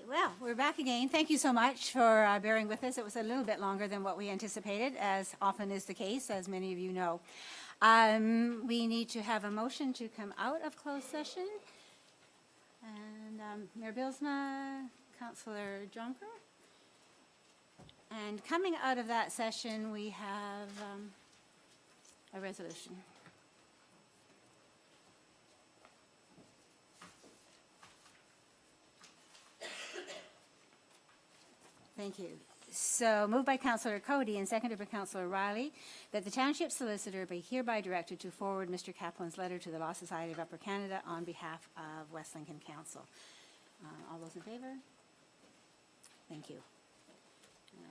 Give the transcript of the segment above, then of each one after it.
Well, we're back again. Thank you so much for bearing with us. It was a little bit longer than what we anticipated, as often is the case, as many of you know. We need to have a motion to come out of closed session. And Mayor Bylsma, Councillor Jonker. And coming out of that session, we have a resolution. Thank you. So moved by Councillor Cody and seconded by Councillor Riley that the Township Solicitor be hereby directed to forward Mr. Kaplan's letter to the Law Society of Upper Canada on behalf of West Lincoln Council. All those in favor? Thank you.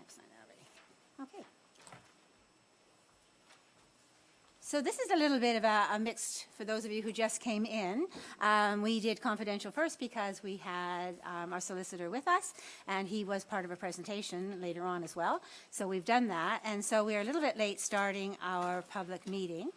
I've signed that already. Okay. So this is a little bit of a mixed, for those of you who just came in. We did confidential first because we had our solicitor with us, and he was part of a presentation later on as well. So we've done that, and so we're a little bit late starting our public meeting.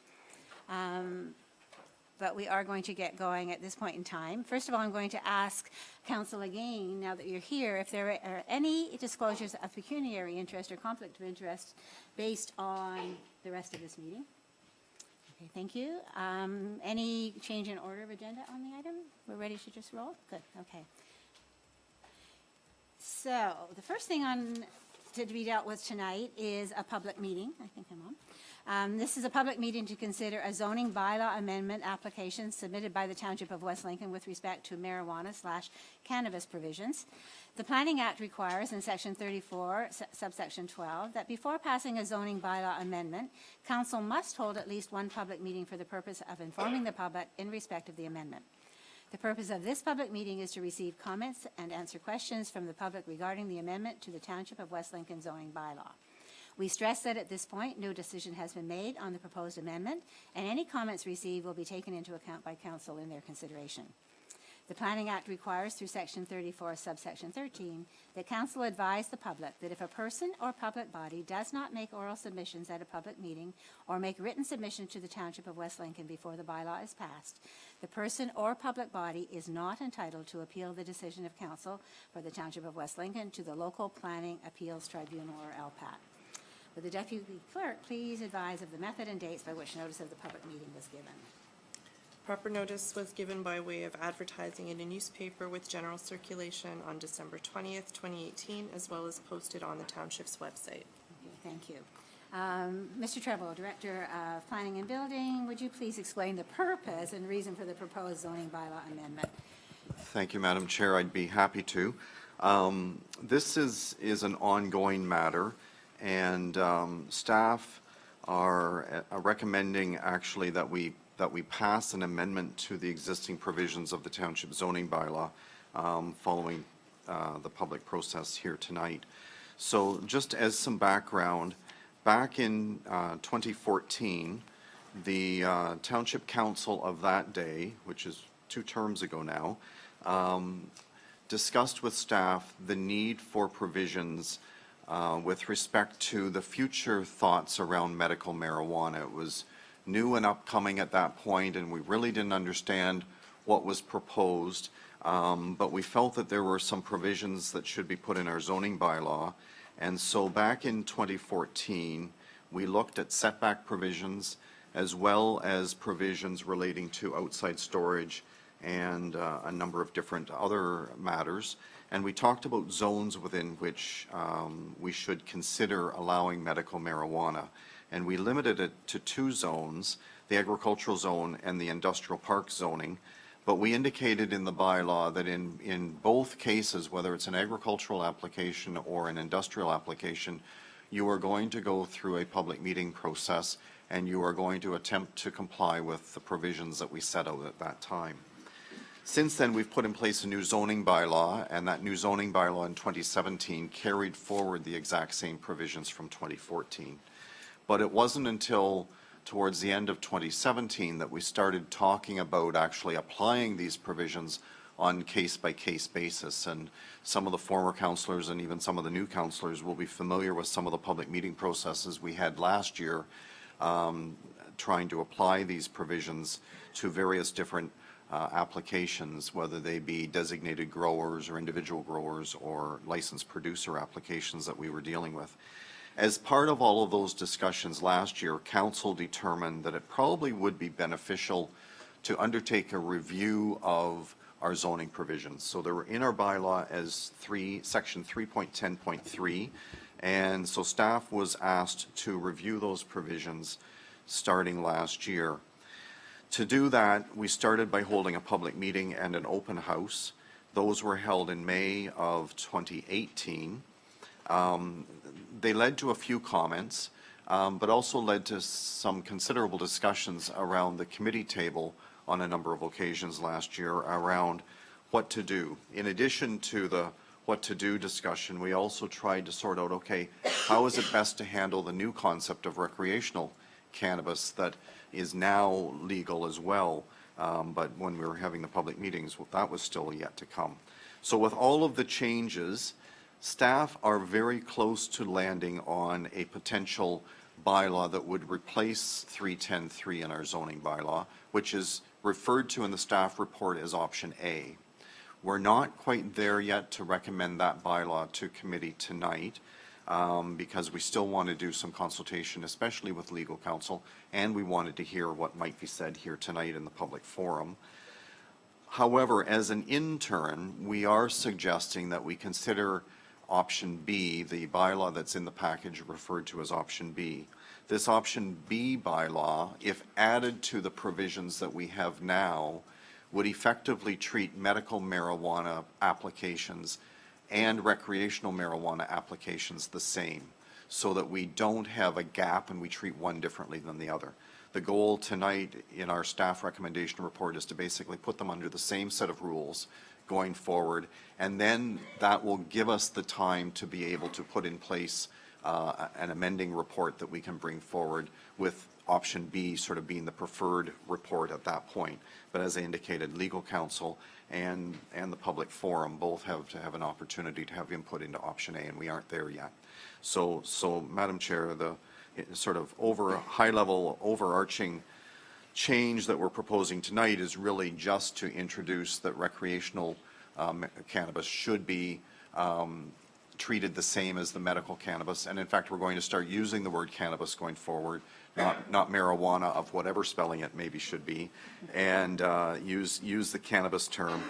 But we are going to get going at this point in time. First of all, I'm going to ask Council again, now that you're here, if there are any disclosures of pecuniary interest or conflict of interest based on the rest of this meeting. Okay, thank you. Any change in order of agenda on the item? We're ready to just roll? Good, okay. So the first thing to be dealt with tonight is a public meeting. I think I'm on. This is a public meeting to consider a zoning bylaw amendment application submitted by the Township of West Lincoln with respect to marijuana/cannabis provisions. The Planning Act requires in Section 34, subsection 12, that before passing a zoning bylaw amendment, Council must hold at least one public meeting for the purpose of informing the public in respect of the amendment. The purpose of this public meeting is to receive comments and answer questions from the public regarding the amendment to the Township of West Lincoln zoning bylaw. We stress that at this point, no decision has been made on the proposed amendment, and any comments received will be taken into account by Council in their consideration. The Planning Act requires through Section 34, subsection 13, that Council advise the public that if a person or public body does not make oral submissions at a public meeting or make written submission to the Township of West Lincoln before the bylaw is passed, the person or public body is not entitled to appeal the decision of Council for the Township of West Lincoln to the Local Planning Appeals Tribunal, or LPAT. Would the Deputy Clerk please advise of the method and dates by which notice of the public meeting was given? Proper notice was given by way of advertising in a newspaper with general circulation on December 20th, 2018, as well as posted on the Township's website. Okay, thank you. Mr. Treble, Director of Planning and Building, would you please explain the purpose and reason for the proposed zoning bylaw amendment? Thank you, Madam Chair. I'd be happy to. This is an ongoing matter, and staff are recommending actually that we pass an amendment to the existing provisions of the Township zoning bylaw following the public process here tonight. So just as some background, back in 2014, the Township Council of that day, which is 2 terms ago now, discussed with staff the need for provisions with respect to the future thoughts around medical marijuana. It was new and upcoming at that point, and we really didn't understand what was proposed, but we felt that there were some provisions that should be put in our zoning bylaw. And so back in 2014, we looked at setback provisions as well as provisions relating to outside storage and a number of different other matters. And we talked about zones within which we should consider allowing medical marijuana. And we limited it to 2 zones, the agricultural zone and the industrial park zoning. But we indicated in the bylaw that in both cases, whether it's an agricultural application or an industrial application, you are going to go through a public meeting process and you are going to attempt to comply with the provisions that we set out at that time. Since then, we've put in place a new zoning bylaw, and that new zoning bylaw in 2017 carried forward the exact same provisions from 2014. But it wasn't until towards the end of 2017 that we started talking about actually applying these provisions on case-by-case basis. And some of the former councillors and even some of the new councillors will be familiar with some of the public meeting processes we had last year trying to apply these provisions to various different applications, whether they be designated growers or individual growers or licensed producer applications that we were dealing with. As part of all of those discussions last year, Council determined that it probably would be beneficial to undertake a review of our zoning provisions. So they were in our bylaw as section 3.10.3, and so staff was asked to review those provisions starting last year. To do that, we started by holding a public meeting and an open house. Those were held in May of 2018. They led to a few comments, but also led to some considerable discussions around the committee table on a number of occasions last year around what to do. In addition to the what to do discussion, we also tried to sort out, okay, how is it best to handle the new concept of recreational cannabis that is now legal as well, but when we were having the public meetings, well, that was still yet to come. So with all of the changes, staff are very close to landing on a potential bylaw that would replace 310.3 in our zoning bylaw, which is referred to in the staff report as option A. We're not quite there yet to recommend that bylaw to committee tonight, because we still want to do some consultation, especially with legal counsel, and we wanted to hear what might be said here tonight in the public forum. However, as an intern, we are suggesting that we consider option B, the bylaw that's in the package referred to as option B. This option B bylaw, if added to the provisions that we have now, would effectively treat medical marijuana applications and recreational marijuana applications the same, so that we don't have a gap and we treat one differently than the other. The goal tonight in our staff recommendation report is to basically put them under the same set of rules going forward, and then that will give us the time to be able to put in place an amending report that we can bring forward, with option B sort of being the preferred report at that point. But as I indicated, legal counsel and the public forum both have to have an opportunity to have input into option A, and we aren't there yet. So Madam Chair, the sort of high-level overarching change that we're proposing tonight is really just to introduce that recreational cannabis should be treated the same as the medical cannabis. And in fact, we're going to start using the word cannabis going forward, not marijuana of whatever spelling it maybe should be, and use the cannabis term.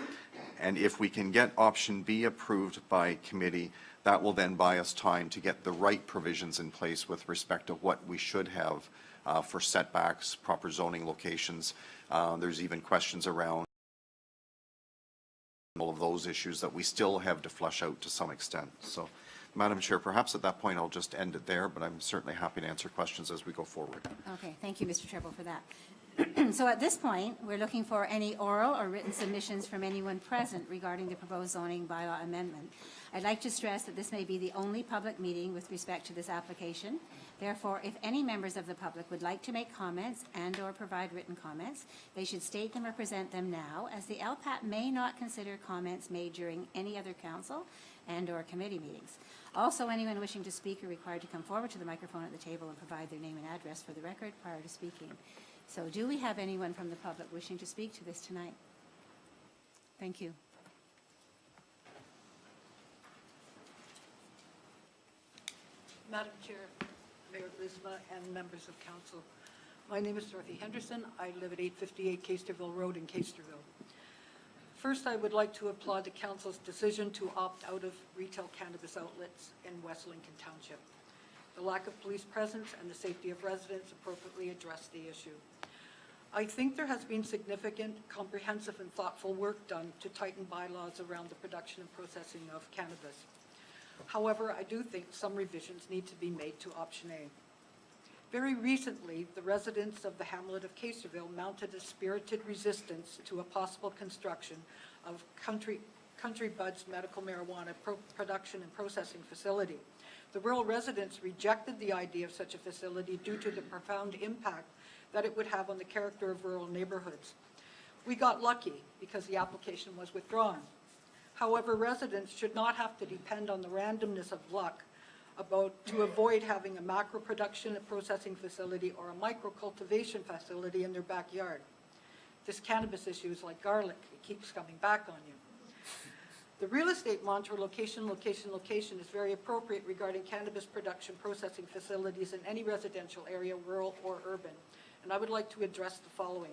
And if we can get option B approved by committee, that will then buy us time to get the right provisions in place with respect to what we should have for setbacks, proper zoning locations. There's even questions around all of those issues that we still have to flesh out to some extent. So, Madam Chair, perhaps at that point I'll just end it there, but I'm certainly happy to answer questions as we go forward. Okay, thank you, Mr. Treble, for that. So at this point, we're looking for any oral or written submissions from anyone present regarding the proposed zoning bylaw amendment. I'd like to stress that this may be the only public meeting with respect to this application. Therefore, if any members of the public would like to make comments and/or provide written comments, they should state them or present them now, as the LPAT may not consider comments made during any other council and/or committee meetings. Also, anyone wishing to speak are required to come forward to the microphone at the table and provide their name and address for the record prior to speaking. So do we have anyone from the public wishing to speak to this tonight? Thank you. Madam Chair, Mayor Lisma, and members of council. My name is Dorothy Henderson. I live at 858 Casterville Road in Casterville. First, I would like to applaud the council's decision to opt out of retail cannabis outlets in West Lincoln Township. The lack of police presence and the safety of residents appropriately address the issue. I think there has been significant, comprehensive, and thoughtful work done to tighten bylaws around the production and processing of cannabis. However, I do think some revisions need to be made to option A. Very recently, the residents of the hamlet of Casterville mounted a spirited resistance to a possible construction of Country Buds medical marijuana production and processing facility. The rural residents rejected the idea of such a facility due to the profound impact that it would have on the character of rural neighborhoods. We got lucky because the application was withdrawn. However, residents should not have to depend on the randomness of luck to avoid having a macro production and processing facility or a micro cultivation facility in their backyard. This cannabis issue is like garlic. It keeps coming back on you. The real estate mantra, location, location, location, is very appropriate regarding cannabis production processing facilities in any residential area, rural or urban. And I would like to address the following.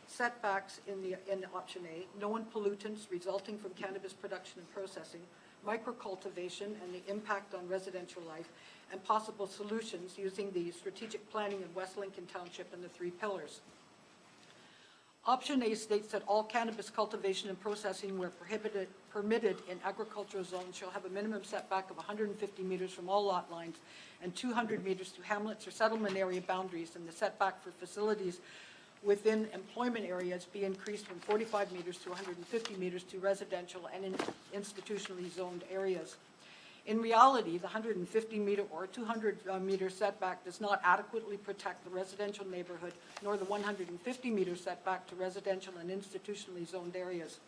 Setbacks in option A, known pollutants resulting from cannabis production and processing, microcultivation and the impact on residential life, and possible solutions using the strategic planning in West Lincoln Township and the 3 pillars. Option A states that all cannabis cultivation and processing where permitted in agricultural zones shall have a minimum setback of 150 meters from all lot lines and 200 meters to hamlets or settlement area boundaries, and the setback for facilities within employment areas be increased from 45 meters to 150 meters to residential and institutionally zoned areas. In reality, the 150-meter or 200-meter setback does not adequately protect the residential neighborhood, nor the 150-meter setback to residential and institutionally zoned areas.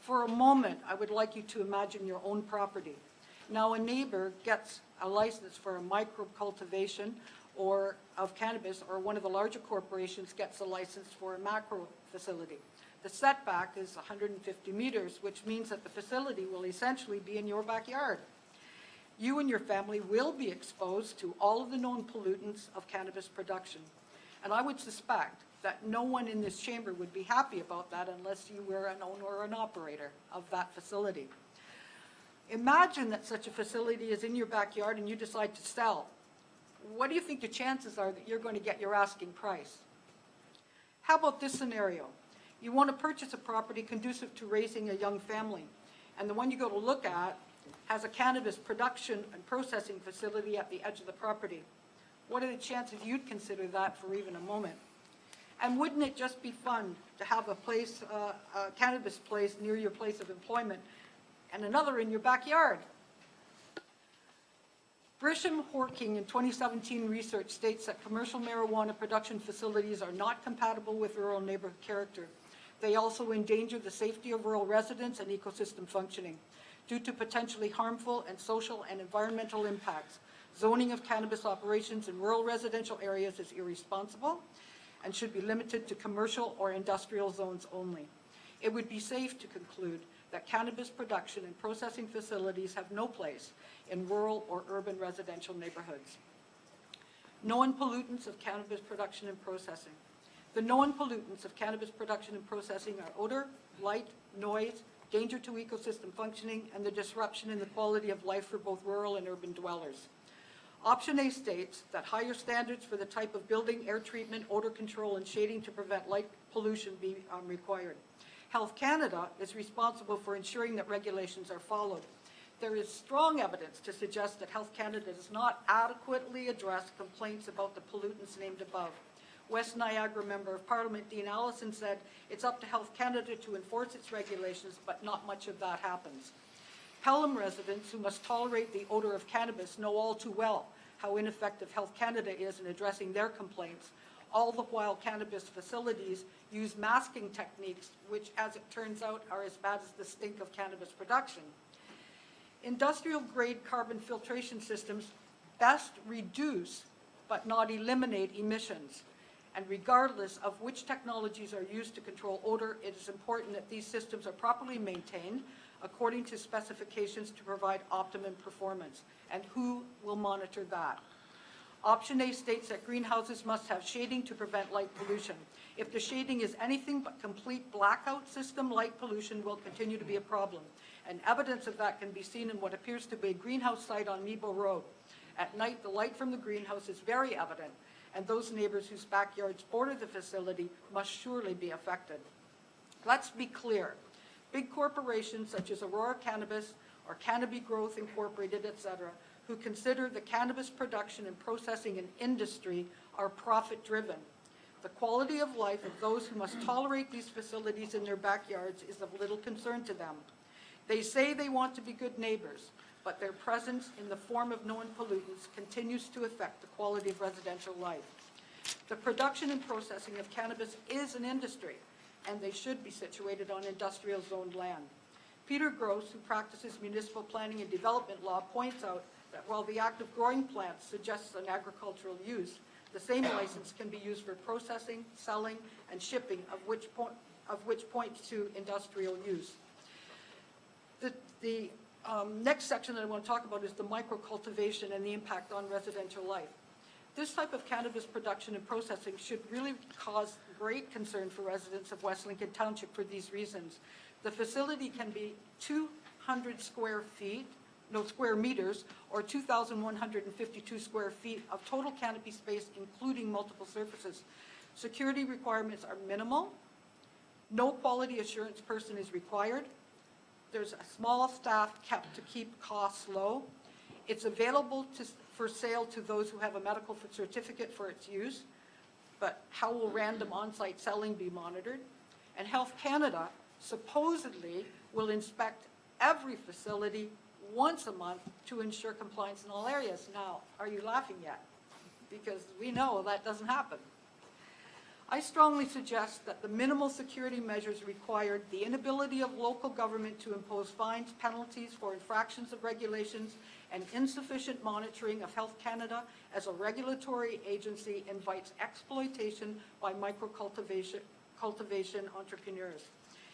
For a moment, I would like you to imagine your own property. Now, a neighbor gets a license for a micro-cultivation or of cannabis, or one of the larger corporations gets a license for a macro facility. The setback is 150 meters, which means that the facility will essentially be in your backyard. You and your family will be exposed to all of the known pollutants of cannabis production. And I would suspect that no one in this chamber would be happy about that unless you were an owner or an operator of that facility. Imagine that such a facility is in your backyard and you decide to sell. What do you think the chances are that you're going to get your asking price? How about this scenario? You want to purchase a property conducive to raising a young family, and the one you go to look at has a cannabis production and processing facility at the edge of the property. What are the chances you'd consider that for even a moment? And wouldn't it just be fun to have a place, a cannabis place near your place of employment and another in your backyard? Grisham-Horking in 2017 research states that commercial marijuana production facilities are not compatible with rural neighborhood character. They also endanger the safety of rural residents and ecosystem functioning. Due to potentially harmful and social and environmental impacts, zoning of cannabis operations in rural residential areas is irresponsible and should be limited to commercial or industrial zones only. It would be safe to conclude that cannabis production and processing facilities have no place in rural or urban residential neighborhoods. Known pollutants of cannabis production and processing. The known pollutants of cannabis production and processing are odor, light, noise, danger to ecosystem functioning, and the disruption in the quality of life for both rural and urban dwellers. Option A states that higher standards for the type of building, air treatment, odor control, and shading to prevent light pollution be required. Health Canada is responsible for ensuring that regulations are followed. There is strong evidence to suggest that Health Canada does not adequately address complaints about the pollutants named above. West Niagara Member of Parliament Dean Allison said it's up to Health Canada to enforce its regulations, but not much of that happens. Pelham residents who must tolerate the odor of cannabis know all too well how ineffective Health Canada is in addressing their complaints, all the while cannabis facilities use masking techniques, which, as it turns out, are as bad as the stink of cannabis production. Industrial-grade carbon filtration systems best reduce but not eliminate emissions. And regardless of which technologies are used to control odor, it is important that these systems are properly maintained according to specifications to provide optimum performance. And who will monitor that? Option A states that greenhouses must have shading to prevent light pollution. If the shading is anything but complete blackout system, light pollution will continue to be a problem. And evidence of that can be seen in what appears to be a greenhouse site on Mebo Road. At night, the light from the greenhouse is very evident, and those neighbors whose backyards border the facility must surely be affected. Let's be clear. Big corporations such as Aurora Cannabis or Canopy Growth Incorporated, etc., who consider the cannabis production and processing an industry are profit-driven. The quality of life of those who must tolerate these facilities in their backyards is of little concern to them. They say they want to be good neighbors, but their presence in the form of known pollutants continues to affect the quality of residential life. The production and processing of cannabis is an industry, and they should be situated on industrial zoned land. Peter Gross, who practices municipal planning and development law, points out that while the act of growing plants suggests an agricultural use, The same license can be used for processing, selling, and shipping, of which points to industrial use. The next section that I want to talk about is the microcultivation and the impact on residential life. This type of cannabis production and processing should really cause great concern for residents of West Lincoln Township for these reasons. The facility can be 200 square meters, or 2,152 square feet of total canopy space, including multiple surfaces. Security requirements are minimal. No quality assurance person is required. There's a small staff kept to keep costs low. It's available for sale to those who have a medical certificate for its use, but how will random on-site selling be monitored? And Health Canada supposedly will inspect every facility once a month to ensure compliance in all areas. Now, are you laughing yet? Because we know that doesn't happen. I strongly suggest that the minimal security measures required, the inability of local government to impose fines, penalties for infractions of regulations, and insufficient monitoring of Health Canada as a regulatory agency invites exploitation by microcultivation entrepreneurs.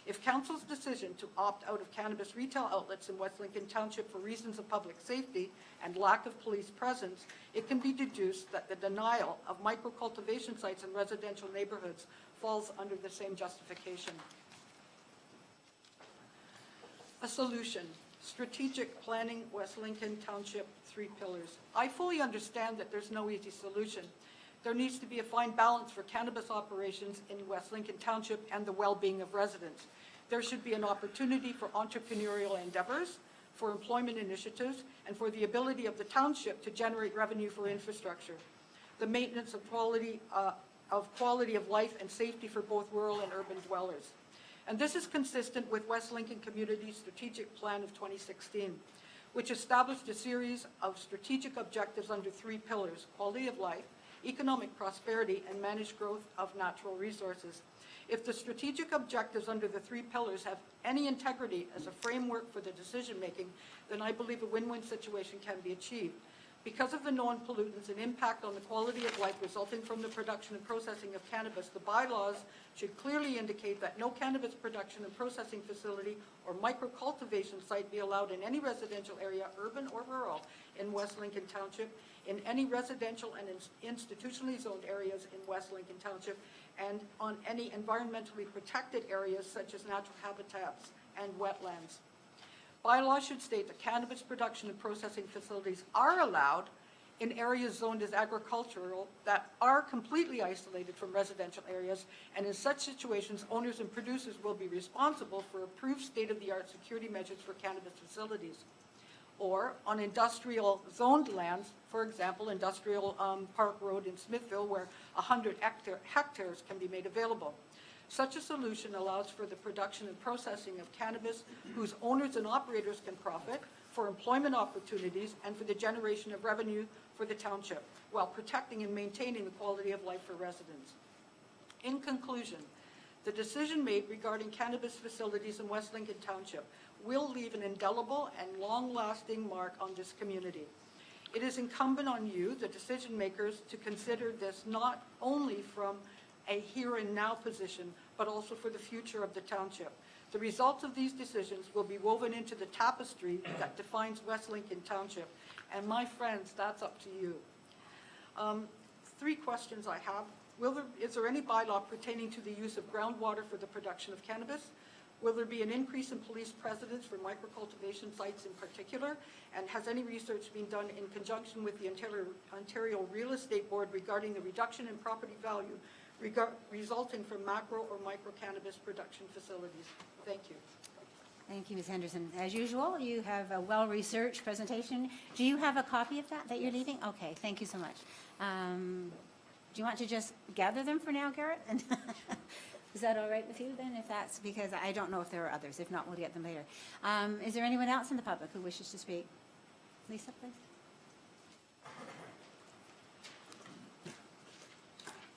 If Council's decision to opt out of cannabis retail outlets in West Lincoln Township for reasons of public safety and lack of police presence, it can be deduced that the denial of microcultivation sites in residential neighborhoods falls under the same justification. A solution: strategic planning, West Lincoln Township, 3 pillars. I fully understand that there's no easy solution. There needs to be a fine balance for cannabis operations in West Lincoln Township and the well-being of residents. There should be an opportunity for entrepreneurial endeavors, for employment initiatives, and for the ability of the township to generate revenue for infrastructure. The maintenance of quality of life and safety for both rural and urban dwellers. And this is consistent with West Lincoln Community's Strategic Plan of 2016, which established a series of strategic objectives under 3 pillars: quality of life, economic prosperity, and managed growth of natural resources. If the strategic objectives under the 3 pillars have any integrity as a framework for the decision-making, then I believe a win-win situation can be achieved. Because of the known pollutants and impact on the quality of life resulting from the production and processing of cannabis, the bylaws should clearly indicate that no cannabis production and processing facility or microcultivation site be allowed in any residential area, urban or rural, in West Lincoln Township, in any residential and institutionally zoned areas in West Lincoln Township, and on any environmentally protected areas such as natural habitats and wetlands. Bylaws should state that cannabis production and processing facilities are allowed in areas zoned as agricultural that are completely isolated from residential areas, and in such situations, owners and producers will be responsible for approved state-of-the-art security measures for cannabis facilities. Or on industrial zoned lands, for example, Industrial Park Road in Smithville, where 100 hectares can be made available. Such a solution allows for the production and processing of cannabis whose owners and operators can profit, for employment opportunities, and for the generation of revenue for the township, while protecting and maintaining the quality of life for residents. In conclusion, the decision made regarding cannabis facilities in West Lincoln Township will leave an indelible and long-lasting mark on this community. It is incumbent on you, the decision makers, to consider this not only from a here and now position, but also for the future of the township. The results of these decisions will be woven into the tapestry that defines West Lincoln Township. And my friends, that's up to you. 3 questions I have. Is there any bylaw pertaining to the use of groundwater for the production of cannabis? Will there be an increase in police presence for microcultivation sites in particular? And has any research been done in conjunction with the Ontario Real Estate Board regarding the reduction in property value resulting from macro or micro cannabis production facilities? Thank you. Thank you, Ms. Henderson. As usual, you have a well-researched presentation. Do you have a copy of that you're leaving? Okay, thank you so much. Do you want to just gather them for now, Garrett? Is that all right with you then, if that's, because I don't know if there are others. If not, we'll get them later. Is there anyone else in the public who wishes to speak? Lisa, please.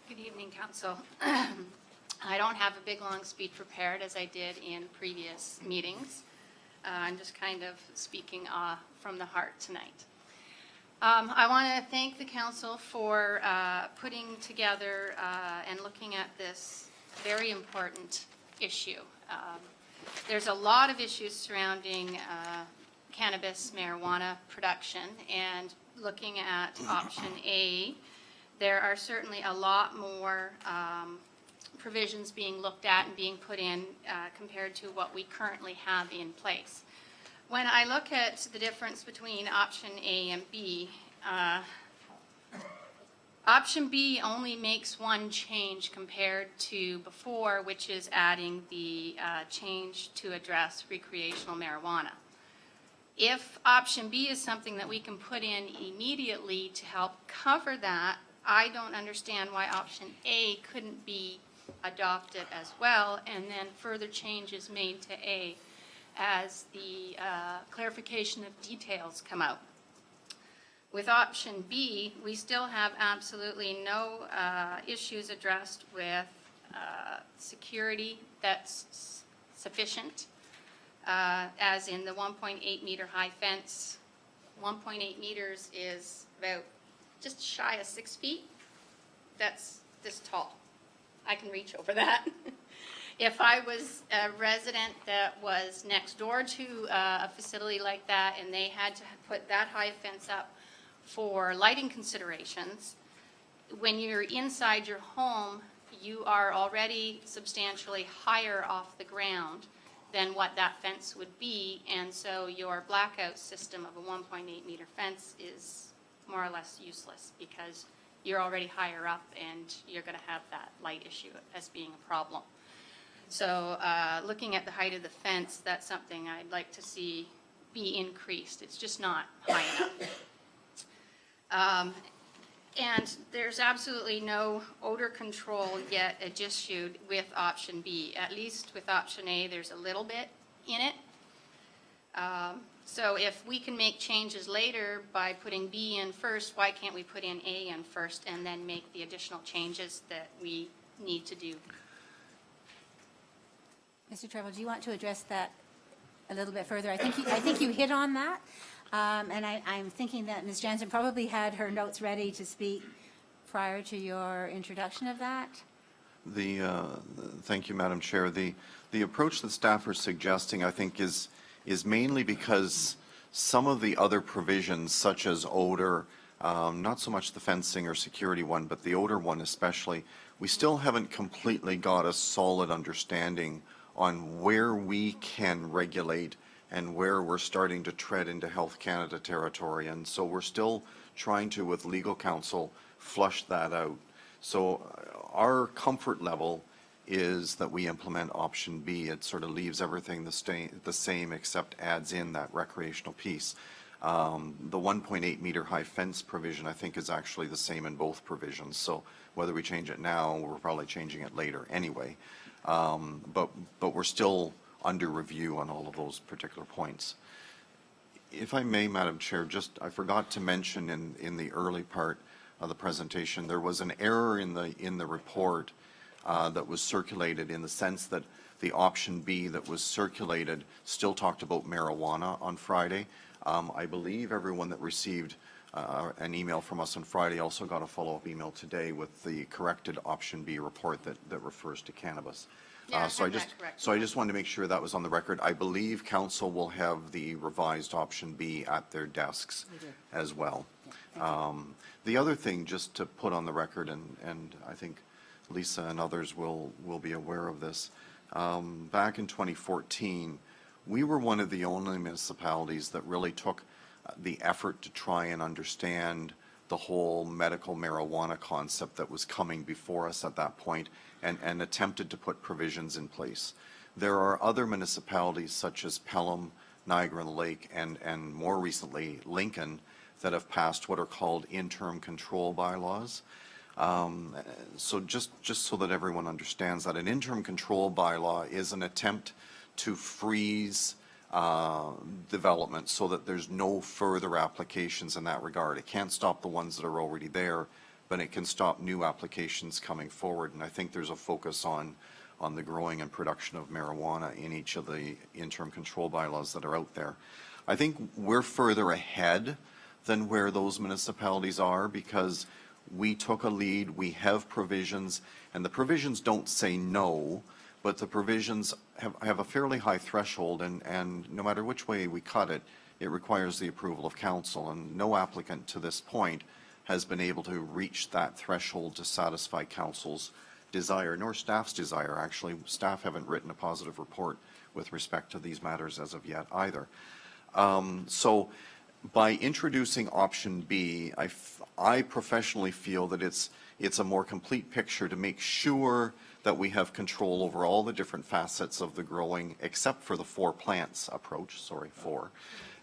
Good evening, Council. I don't have a big, long speech prepared as I did in previous meetings. I'm just kind of speaking from the heart tonight. I want to thank the council for putting together and looking at this very important issue. There's a lot of issues surrounding cannabis, marijuana production, and looking at option A, there are certainly a lot more provisions being looked at and being put in compared to what we currently have in place. When I look at the difference between option A and B, option B only makes one change compared to before, which is adding the change to address recreational marijuana. If option B is something that we can put in immediately to help cover that, I don't understand why option A couldn't be adopted as well, and then further changes made to A as the clarification of details come out. With option B, we still have absolutely no issues addressed with security that's sufficient, as in the 1.8 meter high fence. 1.8 meters is about just shy of 6 feet. That's this tall. I can reach over that. If I was a resident that was next door to a facility like that and they had to put that high fence up for lighting considerations, when you're inside your home, you are already substantially higher off the ground than what that fence would be, and so your blackout system of a 1.8 meter fence is more or less useless because you're already higher up and you're going to have that light issue as being a problem. So looking at the height of the fence, that's something I'd like to see be increased. It's just not high enough. And there's absolutely no odor control yet issued with option B. At least with option A, there's a little bit in it. So if we can make changes later by putting B in first, why can't we put in A in first and then make the additional changes that we need to do? Mr. Trevor, do you want to address that a little bit further? I think you hit on that. And I'm thinking that Ms. Jansen probably had her notes ready to speak prior to your introduction of that. Thank you, Madam Chair. The approach that staff are suggesting, I think, is mainly because some of the other provisions, such as odor, not so much the fencing or security one, but the odor one especially, we still haven't completely got a solid understanding on where we can regulate and where we're starting to tread into Health Canada territory. And so we're still trying to, with legal counsel, flush that out. So our comfort level is that we implement option B. It sort of leaves everything the same except adds in that recreational piece. The 1.8 meter high fence provision, I think, is actually the same in both provisions. So whether we change it now, we're probably changing it later anyway. But we're still under review on all of those particular points. If I may, Madam Chair, I forgot to mention in the early part of the presentation, there was an error in the report that was circulated, in the sense that the option B that was circulated still talked about marijuana on Friday. I believe everyone that received an email from us on Friday also got a follow-up email today with the corrected option B report that refers to cannabis. Yeah, So I just wanted to make sure that was on the record. I believe council will have the revised option B at their desks as well. The other thing, just to put on the record, and I think Lisa and others will be aware of this, back in 2014, we were one of the only municipalities that really took the effort to try and understand the whole medical marijuana concept that was coming before us at that point, and attempted to put provisions in place. There are other municipalities such as Pelham, Niagara-on-the-Lake, and more recently Lincoln, that have passed what are called interim control bylaws. So just so that everyone understands that, an interim control bylaw is an attempt to freeze development so that there's no further applications in that regard. It can't stop the ones that are already there, but it can stop new applications coming forward. And I think there's a focus on the growing and production of marijuana in each of the interim control bylaws that are out there. I think we're further ahead than where those municipalities are, because we took a lead, we have provisions, and the provisions don't say no, but the provisions have a fairly high threshold, and no matter which way we cut it, it requires the approval of council, and no applicant to this point has been able to reach that threshold to satisfy council's desire, nor staff's desire, actually. Staff haven't written a positive report with respect to these matters as of yet either. So by introducing option B, I professionally feel that it's a more complete picture to make sure that we have control over all the different facets of the growing, except for the 4 plants approach,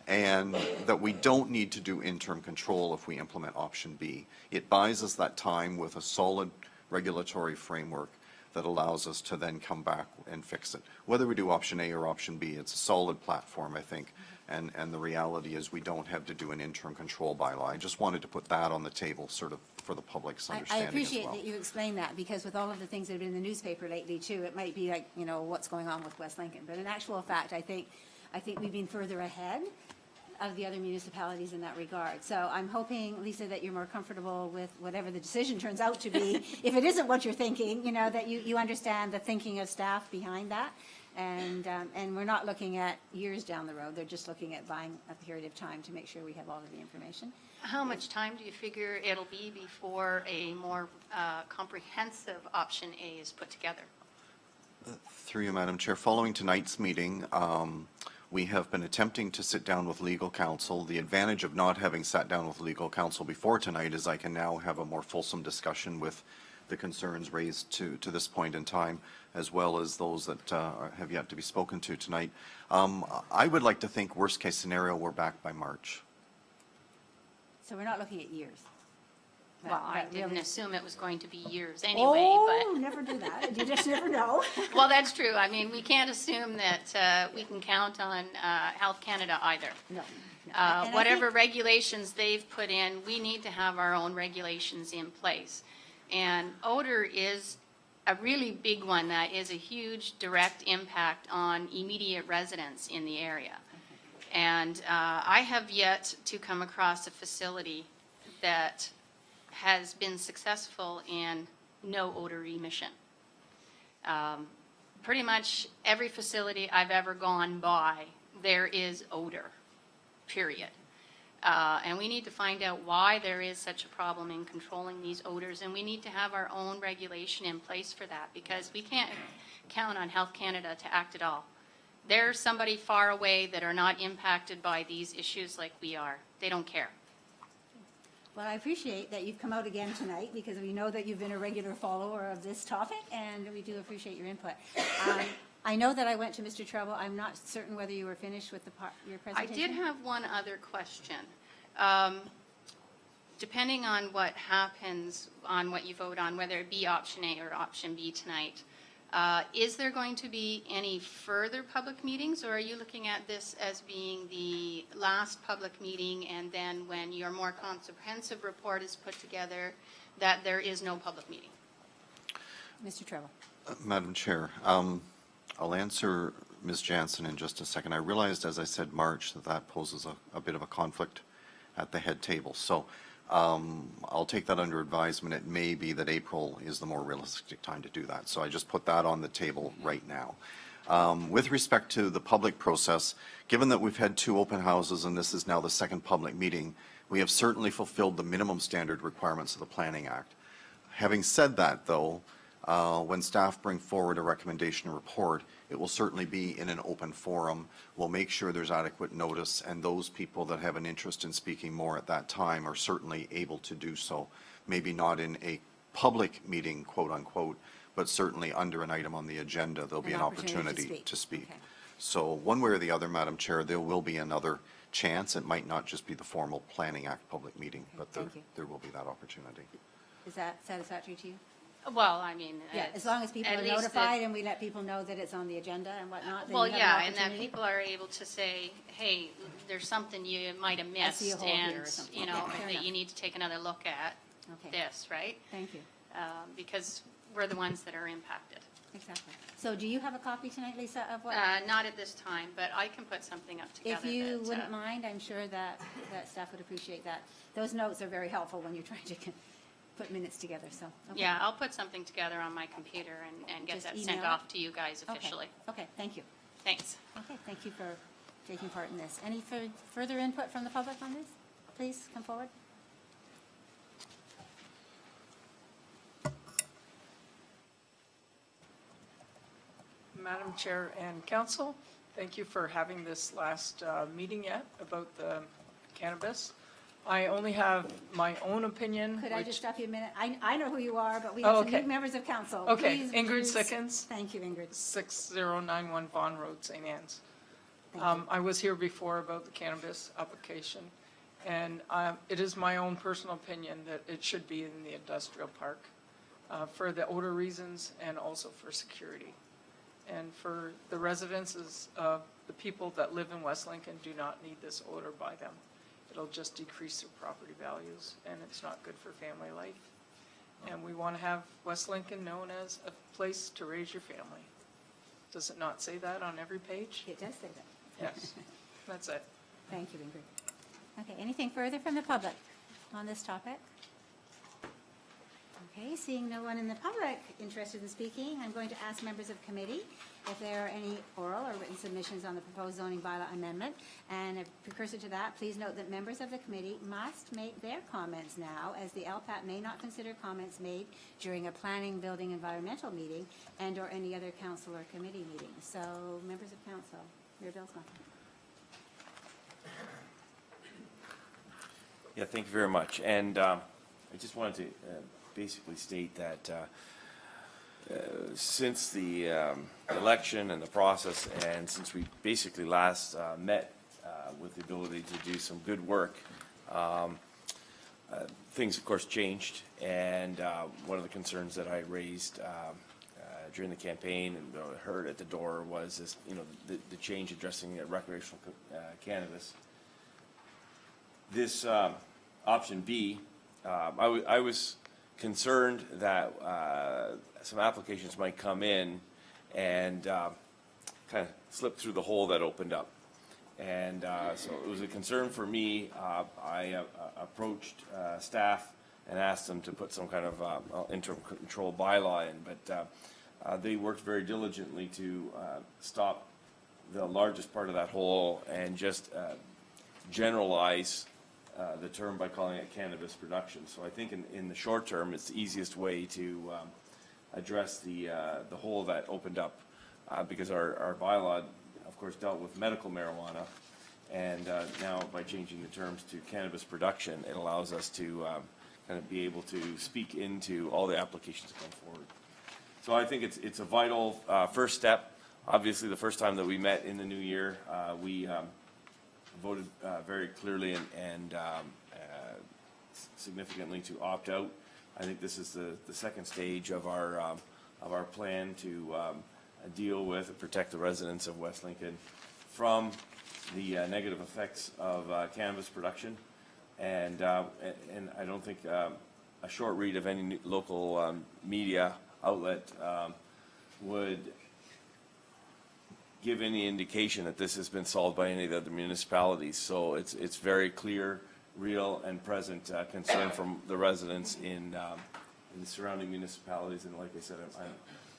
and that we don't need to do interim control if we implement option B. It buys us that time with a solid regulatory framework that allows us to then come back and fix it. Whether we do option A or option B, it's a solid platform, I think, and the reality is we don't have to do an interim control bylaw. I just wanted to put that on the table, sort of for the public's I understanding as well. appreciate that you explained that, because with all of the things that have been in the newspaper lately too, it might be like, you know, what's going on with West Lincoln. But in actual fact, I think we've been further ahead of the other municipalities in that regard. So I'm hoping, Lisa, that you're more comfortable with whatever the decision turns out to be. If it isn't what you're thinking, you know, that you understand the thinking of staff behind that. And we're not looking at years down the road. They're just looking at buying a period of time to make sure we have all of the information. How much time do you figure it'll be before a more comprehensive option A is put together? Through you, Madam Chair, following tonight's meeting, we have been attempting to sit down with legal counsel. The advantage of not having sat down with legal counsel before tonight is I can now have a more fulsome discussion with the concerns raised to this point in time, as well as those that have yet to be spoken to tonight. I would like to think, worst case scenario, we're back by March. So we're not looking at years. Well, I But didn't really- assume it was going to be years anyway, but. Oh, never do that. You just never know. Well, that's true. I mean, we can't assume that we can count on Health Canada either. No. And I Whatever think- regulations they've put in, we need to have our own regulations in place. And odor is a really big one that is a huge direct impact on immediate residents in the area. And I have yet to come across a facility that has been successful in no odor emission. Pretty much every facility I've ever gone by, there is odor, period. And we need to find out why there is such a problem in controlling these odors, and we need to have our own regulation in place for that, because we can't count on Health Canada to act at all. There's somebody far away that are not impacted by these issues like we are. They don't care. Well, I appreciate that you've come out again tonight, because we know that you've been a regular follower of this topic, and we do appreciate your input. I know that I went to Mr. Treble. I'm not certain whether you were finished with your I presentation. did have one other question. Depending on what happens, on what you vote on, whether it be option A or option B tonight, is there going to be any further public meetings, or are you looking at this as being the last public meeting, and then when your more comprehensive report is put together, that there is no public meeting? Mr. Treble. Madam Chair, I'll answer Ms. Jansen in just a second. I realized, as I said, March, that poses a bit of a conflict at the head table. So I'll take that under advisement. It may be that April is the more realistic time to do that. So I just put that on the table right now. With respect to the public process, given that we've had 2 open houses and this is now the 2nd public meeting, we have certainly fulfilled the minimum standard requirements of the Planning Act. Having said that, though, when staff bring forward a recommendation report, it will certainly be in an open forum. We'll make sure there's adequate notice, and those people that have an interest in speaking more at that time are certainly able to do so. Maybe not in a public meeting, quote unquote, but certainly under an item on the agenda, there'll be an opportunity to speak. Okay. So one way or the other, Madam Chair, there will be another chance. It might not just be the formal Planning Act public meeting, but thank you. there will be that opportunity. Is that satisfactory to you? Well, I mean. Yeah, as long as people at are least notified and we let people know that it's on the agenda and whatnot, then Well, you have yeah, an and that opportunity. people are able to say, hey, there's something you might have I see a missed, hole here or and, something. you know, Yeah, fair that enough. you need to take another look at Okay. this, right? Thank you. Because we're the ones that are impacted. Exactly. So do you have a copy tonight, Lisa, of what? Not at this time, but I can put something up together. If you that, wouldn't mind, I'm sure that staff would appreciate that. Those notes are very helpful when you're trying to put minutes together, so. okay. Yeah, I'll put something together on my computer and get Just that email sent it? off to you guys Okay. officially. Okay, thank you. Thanks. Okay, thank you for taking part in this. Any further input from the public on this? Please come forward. Madam Chair and Council, thank you for having this last meeting yet about the cannabis. I only have my own opinion, Could I just which, stop you a minute? I know who you are, but we Oh, have some okay. new members of council. Okay, Please Ingrid introduce- Sickens. Thank you, Ingrid. 6091 Vaughan Road, St. Anne's. Thank you. I was here before about the cannabis application, and it is my own personal opinion that it should be in the industrial park for the odor reasons and also for security. And for the residences of the people that live in West Lincoln do not need this odor by them. It'll just decrease their property values, and it's not good for family life. And we want to have West Lincoln known as a place to raise your family. Does it not say that on every page? It does say that. Yes, that's it. Thank you, Ingrid. Okay, anything further from the public on this topic? Okay, seeing no one in the public interested in speaking, I'm going to ask members of committee if there are any oral or written submissions on the proposed zoning bylaw amendment. And a precursor to that, please note that members of the committee must make their comments now, as the LPAT may not consider comments made during a planning, building, environmental meeting and/or any other council or committee meeting. So, members of council, Mayor Billsma. Yeah, thank you very much. And I just wanted to basically state that since the election and the process, and since we basically last met with the ability to do some good work, things, of course, changed. And one of the concerns that I raised during the campaign and heard at the door was this, the change addressing recreational cannabis. This option B, I was concerned that some applications might come in and kind of slip through the hole that opened up. And so it was a concern for me. I approached staff and asked them to put some kind of interim control bylaw in, but they worked very diligently to stop the largest part of that hole and just generalize the term by calling it cannabis production. So I think in the short term, it's the easiest way to address the hole that opened up because our bylaw, of course, dealt with medical marijuana. And now by changing the terms to cannabis production, it allows us to kind of be able to speak into all the applications that come forward. So I think it's a vital first step. Obviously, the first time that we met in the new year, we voted very clearly and significantly to opt out. I think this is the second stage of our plan to deal with and protect the residents of West Lincoln from the negative effects of cannabis production. And I don't think a short read of any local media outlet would give any indication that this has been solved by any of the other municipalities. So it's very clear, real, and present concern from the residents in the surrounding municipalities. And like I said,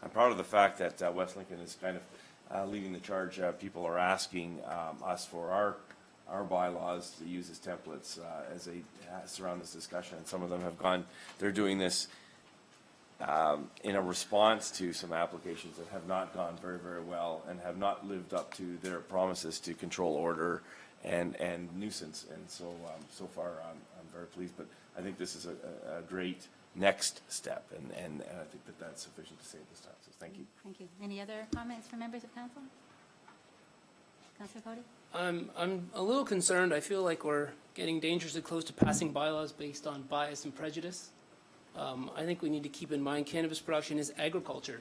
I'm proud of the fact that West Lincoln is kind of leading the charge. People are asking us for our bylaws to use as templates as they surround this discussion. And some of them have gone, they're doing this in a response to some applications that have not gone very, very well and have not lived up to their promises to control order and nuisance. And so, so far, I'm very pleased. But I think this is a great next step, and I think that that's sufficient to say at this time. So thank you. Thank you. Any other comments from members of council? Councilor Cody? I'm a little concerned. I feel like we're getting dangerously close to passing bylaws based on bias and prejudice. I think we need to keep in mind cannabis production is agriculture.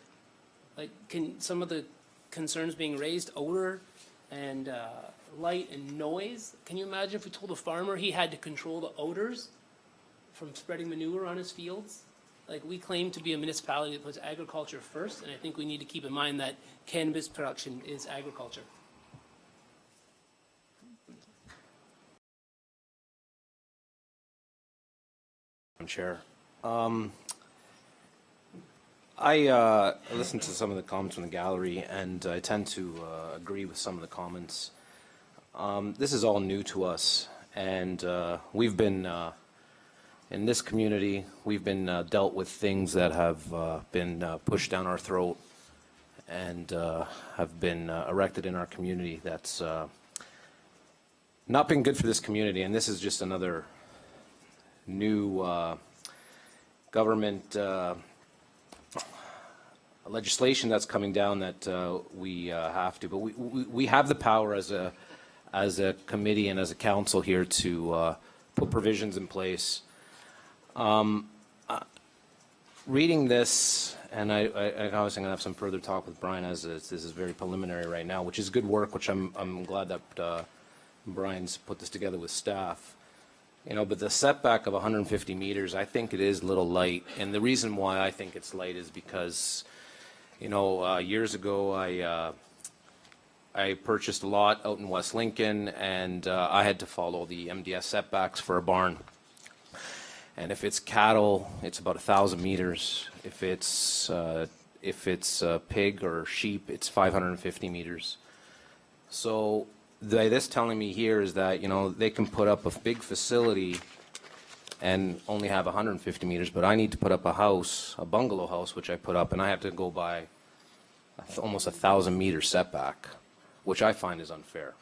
Like, can some of the concerns being raised, odor and light and noise, can you imagine if we told a farmer he had to control the odors from spreading manure on his fields? Like, we claim to be a municipality that puts agriculture first, and I think we need to keep in mind that cannabis production is agriculture. Chair. I listened to some of the comments from the gallery, and I tend to agree with some of the comments. This is all new to us, and we've been, in this community, we've been dealt with things that have been pushed down our throat and have been erected in our community that's not been good for this community, and this is just another new government legislation that's coming down that we have to, but we have the power as a committee and as a council here to put provisions in place. Reading this, and I obviously going to have some further talk with Brian as this is very preliminary right now, which is good work, which I'm glad that Brian's put this together with staff. You know, but the setback of 150 meters, I think it is a little light. And the reason why I think it's light is because, you know, years ago I purchased a lot out in West Lincoln, and I had to follow the MDS setbacks for a barn. And if it's cattle, it's about 1,000 meters. If it's pig or sheep, it's 550 meters. So this telling me here is that, you know, they can put up a big facility and only have 150 meters, but I need to put up a house, a bungalow house, which I put up, and I have to go by almost 1,000 meter setback, which I find is unfair.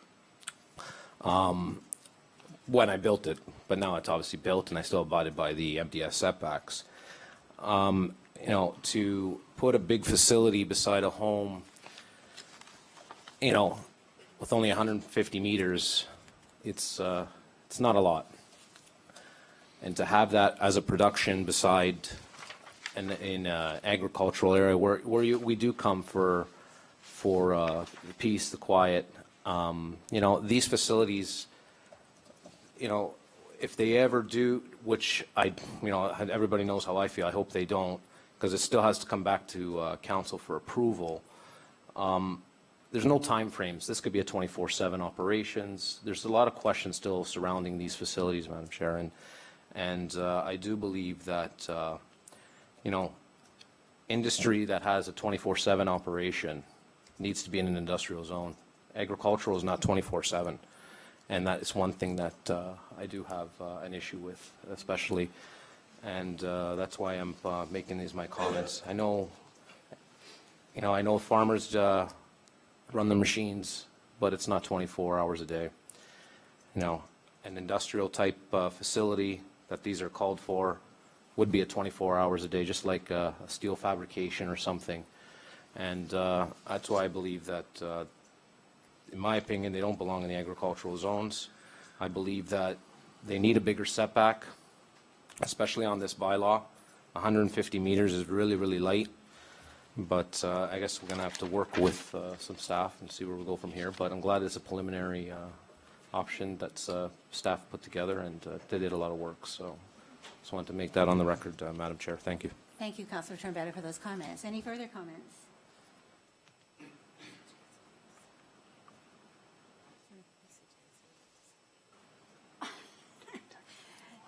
When I built it, but now it's obviously built and I still abided by the MDS setbacks. You know, to put a big facility beside a home, you know, with only 150 meters, it's not a lot. And to have that as a production beside in agricultural area where we do come for the peace, the quiet, you know, these facilities, you know, if they ever do, which you know, everybody knows how I feel, I hope they don't, because it still has to come back to council for approval. There's no time frames. This could be a 24/7 operations. There's a lot of questions still surrounding these facilities, Madam Chair, and I do believe that, you know, industry that has a 24/7 operation needs to be in an industrial zone. Agricultural is not 24/7, and that is one thing that I do have an issue with, especially, and that's why I'm making these my comments. I know, you know, I know farmers run the machines, but it's not 24 hours a day. You know, an industrial type facility that these are called for would be at 24 hours a day, just like a steel fabrication or something. And that's why I believe that, in my opinion, they don't belong in the agricultural zones. I believe that they need a bigger setback, especially on this bylaw. 150 meters is really, really light. But I guess we're going to have to work with some staff and see where we go from here. But I'm glad it's a preliminary option that's staff put together, and they did a lot of work. So just wanted to make that on the record, Madam Chair. Thank you. Thank you, Councillor Turnbetter, for those comments. Any further comments?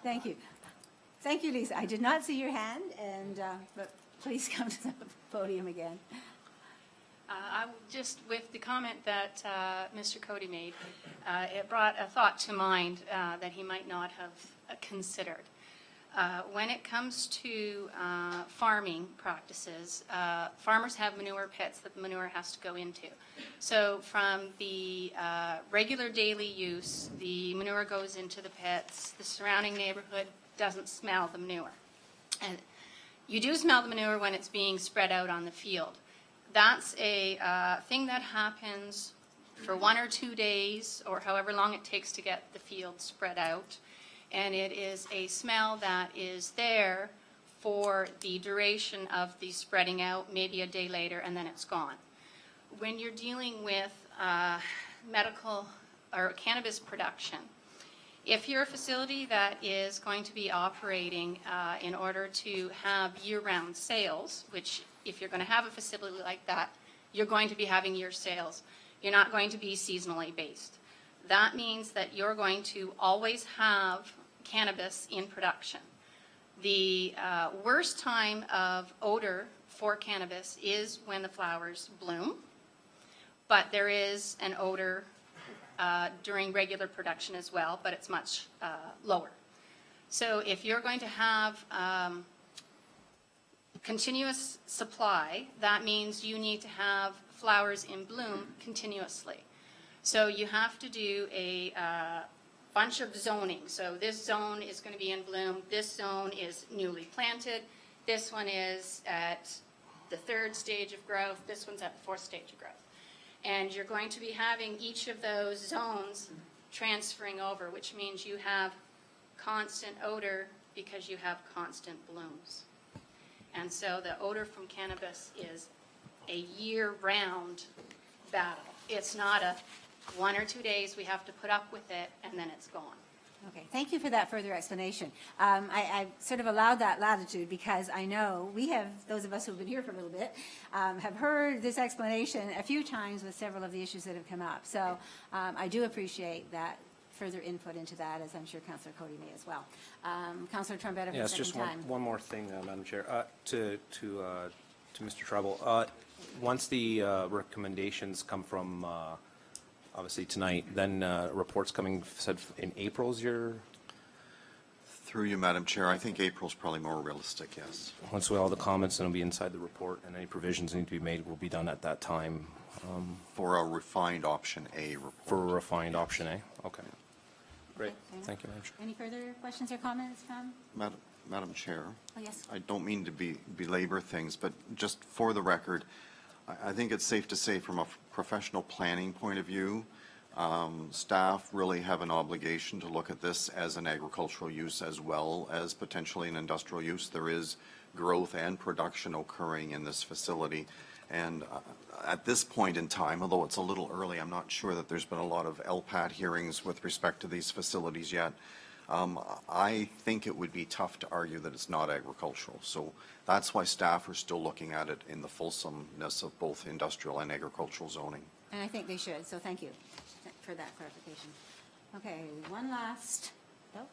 Thank you. Thank you, Lisa. I did not see your hand, and but please come to the podium again. I will just, with the comment that Mr. Cody made, it brought a thought to mind that he might not have considered. When it comes to farming practices, farmers have manure pits that the manure has to go into. So from the regular daily use, the manure goes into the pits. The surrounding neighborhood doesn't smell the manure. And you do smell the manure when it's being spread out on the field. That's a thing that happens for 1 or 2 days, or however long it takes to get the field spread out. And it is a smell that is there for the duration of the spreading out, maybe a day later, and then it's gone. When you're dealing with medical or cannabis production, If you're a facility that is going to be operating in order to have year-round sales, which if you're going to have a facility like that, you're going to be having year sales. You're not going to be seasonally based. That means that you're going to always have cannabis in production. The worst time of odor for cannabis is when the flowers bloom, but there is an odor during regular production as well, but it's much lower. So if you're going to have continuous supply, that means you need to have flowers in bloom continuously. So you have to do a bunch of zoning. So this zone is going to be in bloom, this zone is newly planted, this one is at the 3rd stage of growth, this one's at the 4th stage of growth. And you're going to be having each of those zones transferring over, which means you have constant odor because you have constant blooms. And so the odor from cannabis is a year-round battle. It's not a 1 or 2 days we have to put up with it and then it's gone. Okay, thank you for that further explanation. I sort of allowed that latitude because I know we have, those of us who've been here for a little bit, have heard this explanation a few times with several of the issues that have come up. So I do appreciate that further input into that, as I'm sure Councillor Cody may as well. Councillor Trombetta for the Yes, second just time. one more thing, Madam Chair, to Mr. Treble. Once the recommendations come from, obviously tonight, then reports coming, said in April's your, Through you, Madam Chair, I think April's probably more realistic, yes. once we all the comments, then it'll be inside the report, and any provisions need to be made will be done at that time For a refined option A report. for a refined option A. Okay. Great. Okay. Thank you, Madam Chair. Any further questions or comments from? Madam Chair, Oh, yes. I don't mean to belabor things, but just for the record, I think it's safe to say from a professional planning point of view, staff really have an obligation to look at this as an agricultural use as well as potentially an industrial use. There is growth and production occurring in this facility. And at this point in time, although it's a little early, I'm not sure that there's been a lot of LPAT hearings with respect to these facilities yet. I think it would be tough to argue that it's not agricultural. So that's why staff are still looking at it in the fulsomeness of both industrial and agricultural zoning. And I think they should, so thank you for that clarification. Okay, one last, oh,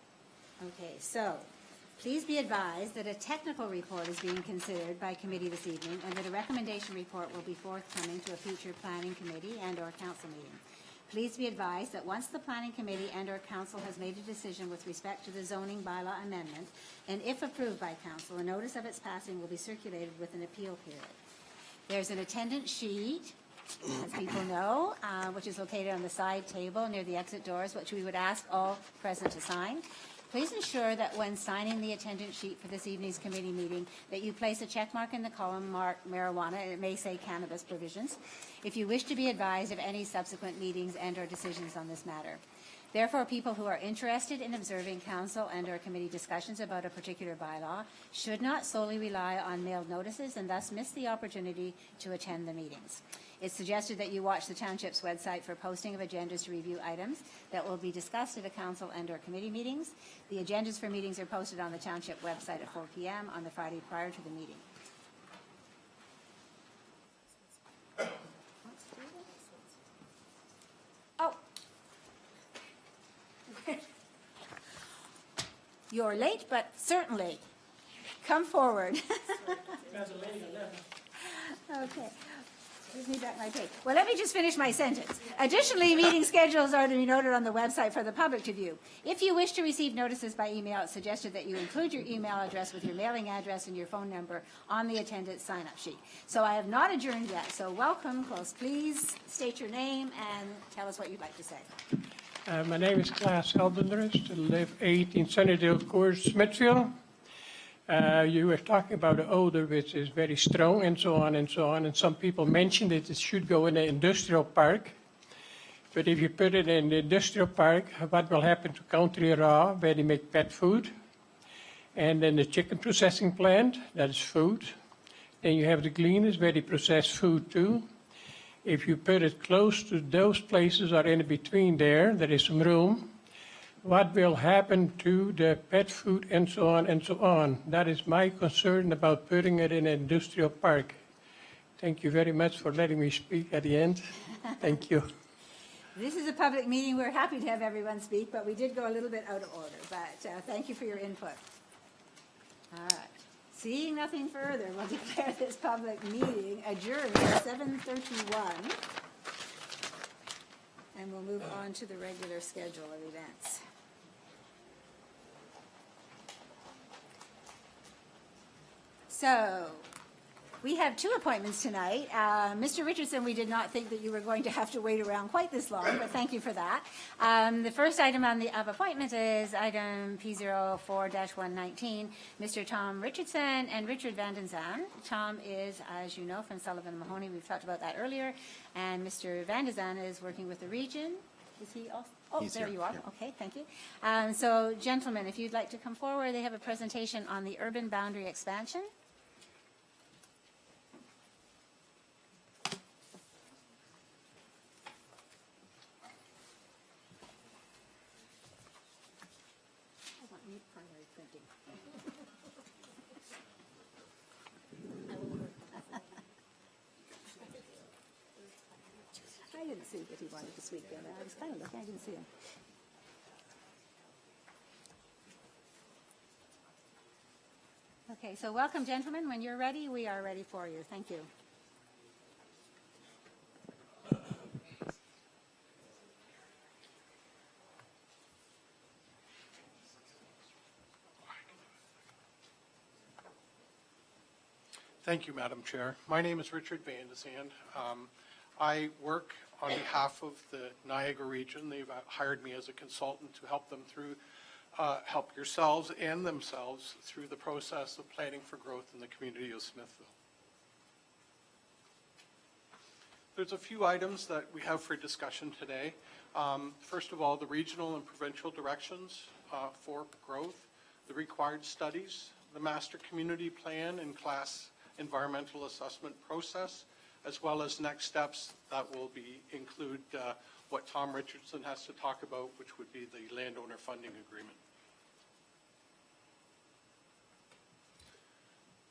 okay, so please be advised that a technical report is being considered by committee this evening and that a recommendation report will be forthcoming to a future planning committee and/or council meeting. Please be advised that once the planning committee and/or council has made a decision with respect to the zoning bylaw amendment, and if approved by council, a notice of its passing will be circulated with an appeal period. There's an attendance sheet, as people know, which is located on the side table near the exit doors, which we would ask all present to sign. Please ensure that when signing the attendance sheet for this evening's committee meeting, that you place a check mark in the column marked marijuana, and it may say cannabis provisions, if you wish to be advised of any subsequent meetings and/or decisions on this matter. Therefore, people who are interested in observing council and/or committee discussions about a particular bylaw should not solely rely on mailed notices and thus miss the opportunity to attend the meetings. It's suggested that you watch the township's website for posting of agendas to review items that will be discussed at a council and/or committee meetings. The agendas for meetings are posted on the township website at 4 p.m. on the Friday prior to the meeting. Oh. You're late, but certainly. Come forward. Okay. Gives me back my tape. Well, let me just finish my sentence. Additionally, meeting schedules are to be noted on the website for the public to view. If you wish to receive notices by email, it's suggested that you include your email address with your mailing address and your phone number on the attendance sign-up sheet. So I have not adjourned yet, so welcome, close. Please state your name and tell us what you'd like to say. My name is Klaas Heldenrust. I live 18 Sunnydale Court, Smithfield. You were talking about the odor, which is very strong and so on and so on. And some people mentioned that it should go in an industrial park. But if you put it in the industrial park, what will happen to Country Raw, where they make pet food? And then the chicken processing plant, that is food. Then you have the Gleaners, where they process food too. If you put it close to those places or in between there is some room. what will happen to the pet food and so on and so on. That is my concern about putting it in an industrial park. Thank you very much for letting me speak at the end. Thank you. This is a public meeting. We're happy to have everyone speak, but we did go a little bit out of order. But thank you for your input. All right. Seeing nothing further, we'll declare this public meeting adjourned at 7:31. And we'll move on to the regular schedule of events. So, we have two appointments tonight. Mr. Richardson, we did not think that you were going to have to wait around quite this long, but thank you for that. The first item of appointment is item P04-119, Mr. Tom Richardson and Richard Van den Zaan. Tom is, as you know, from Sullivan and Mahoney. We've talked about that earlier. And Mr. Van den Zaan is working with the region. Is he also? Oh, He's there here, you are. yeah. Okay, thank you. So, gentlemen, if you'd like to come forward, they have a presentation on the urban boundary expansion. I want neat primary printing. I didn't see that he wanted to speak there. I was kind of looking, I didn't see him. Okay, so welcome, gentlemen. When you're ready, we are ready for you. Thank you. Thank you, Madam Chair. My name is Richard Van den Zaan. I work on behalf of the Niagara region. They've hired me as a consultant to help them through, help yourselves and themselves through the process of planning for growth in the community of Smithville. There's a few items that we have for discussion today. First of all, the regional and provincial directions for growth, the required studies, the master community plan and class environmental assessment process, as well as next steps that will include what Tom Richardson has to talk about, which would be the landowner funding agreement.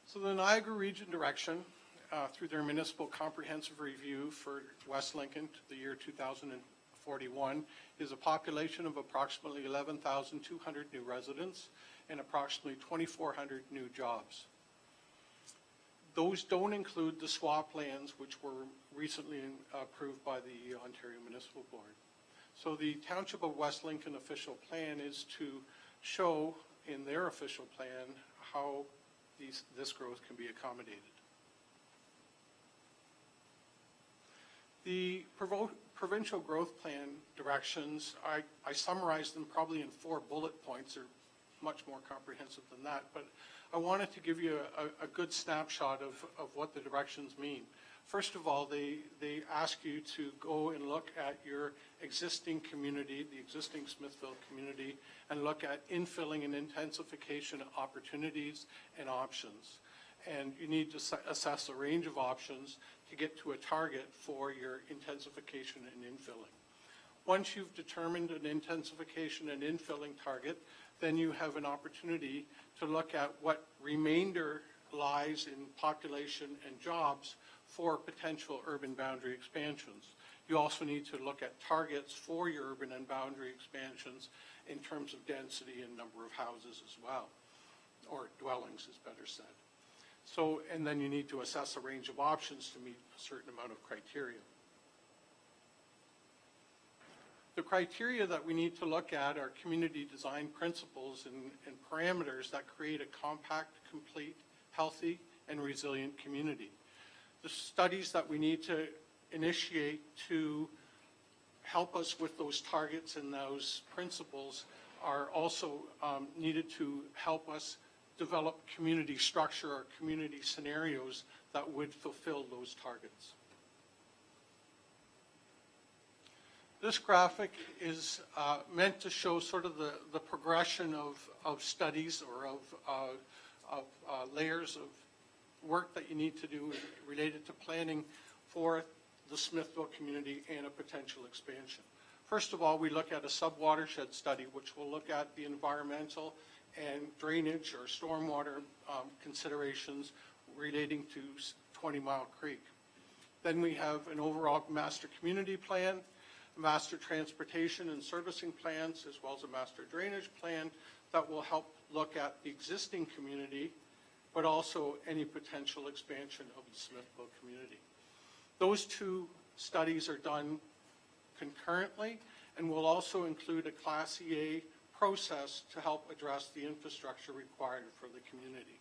So the Niagara Region direction, through their municipal comprehensive review for West Lincoln to the year 2041, is a population of approximately 11,200 new residents and approximately 2,400 new jobs. Those don't include the swap lands, which were recently approved by the Ontario Municipal Board. So the Township of West Lincoln official plan is to show in their official plan how this growth can be accommodated. The provincial growth plan directions, I summarized them probably in 4 bullet points. They're much more comprehensive than that, but I wanted to give you a good snapshot of what the directions mean. First of all, they ask you to go and look at your existing community, the existing Smithville community, and look at infilling and intensification opportunities and options. And you need to assess a range of options to get to a target for your intensification and infilling. Once you've determined an intensification and infilling target, then you have an opportunity to look at what remainder lies in population and jobs for potential urban boundary expansions. You also need to look at targets for your urban and boundary expansions in terms of density and number of houses as well, or dwellings is better said. So, and then you need to assess a range of options to meet a certain amount of criteria. The criteria that we need to look at are community design principles and parameters that create a compact, complete, healthy, and resilient community. The studies that we need to initiate to help us with those targets and those principles are also needed to help us develop community structure or community scenarios that would fulfill those targets. This graphic is meant to show sort of the progression of studies or of layers of work that you need to do related to planning for the Smithville community and a potential expansion. First of all, we look at a sub-watershed study, which will look at the environmental and drainage or stormwater considerations relating to 20 Mile Creek. Then we have an overall master community plan, master transportation and servicing plans, as well as a master drainage plan that will help look at the existing community, but also any potential expansion of the Smithville community. Those two studies are done concurrently and will also include a Class EA process to help address the infrastructure required for the community.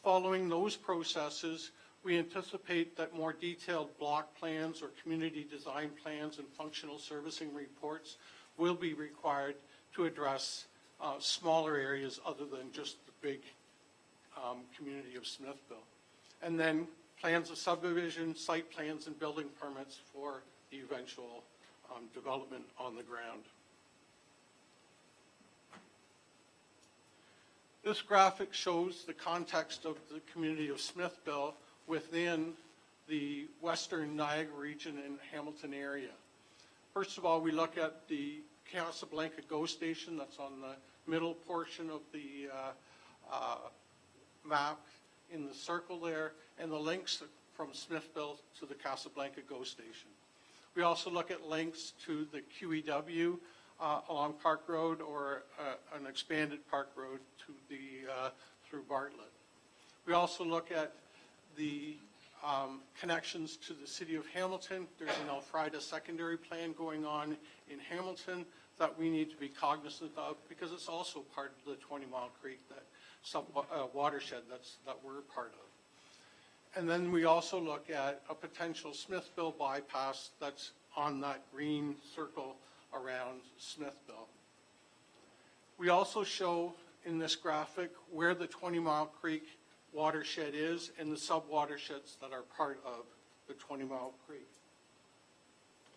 Following those processes, we anticipate that more detailed block plans or community design plans and functional servicing reports will be required to address smaller areas other than just the big community of Smithville. And then plans of subdivision, site plans, and building permits for the eventual development on the ground. This graphic shows the context of the community of Smithville within the western Niagara region and Hamilton area. First of all, we look at the Casablanca GO station that's on the middle portion of the map in the circle there, and the links from Smithville to the Casablanca GO station. We also look at links to the QEW along Park Road or an expanded Park Road to the through Bartlett. We also look at the connections to the city of Hamilton. There's an Elfrida secondary plan going on in Hamilton that we need to be cognizant of because it's also part of the 20 Mile Creek watershed that we're part of. And then we also look at a potential Smithville bypass that's on that green circle around Smithville. We also show in this graphic where the 20 Mile Creek watershed is and the sub-watersheds that are part of the 20 Mile Creek.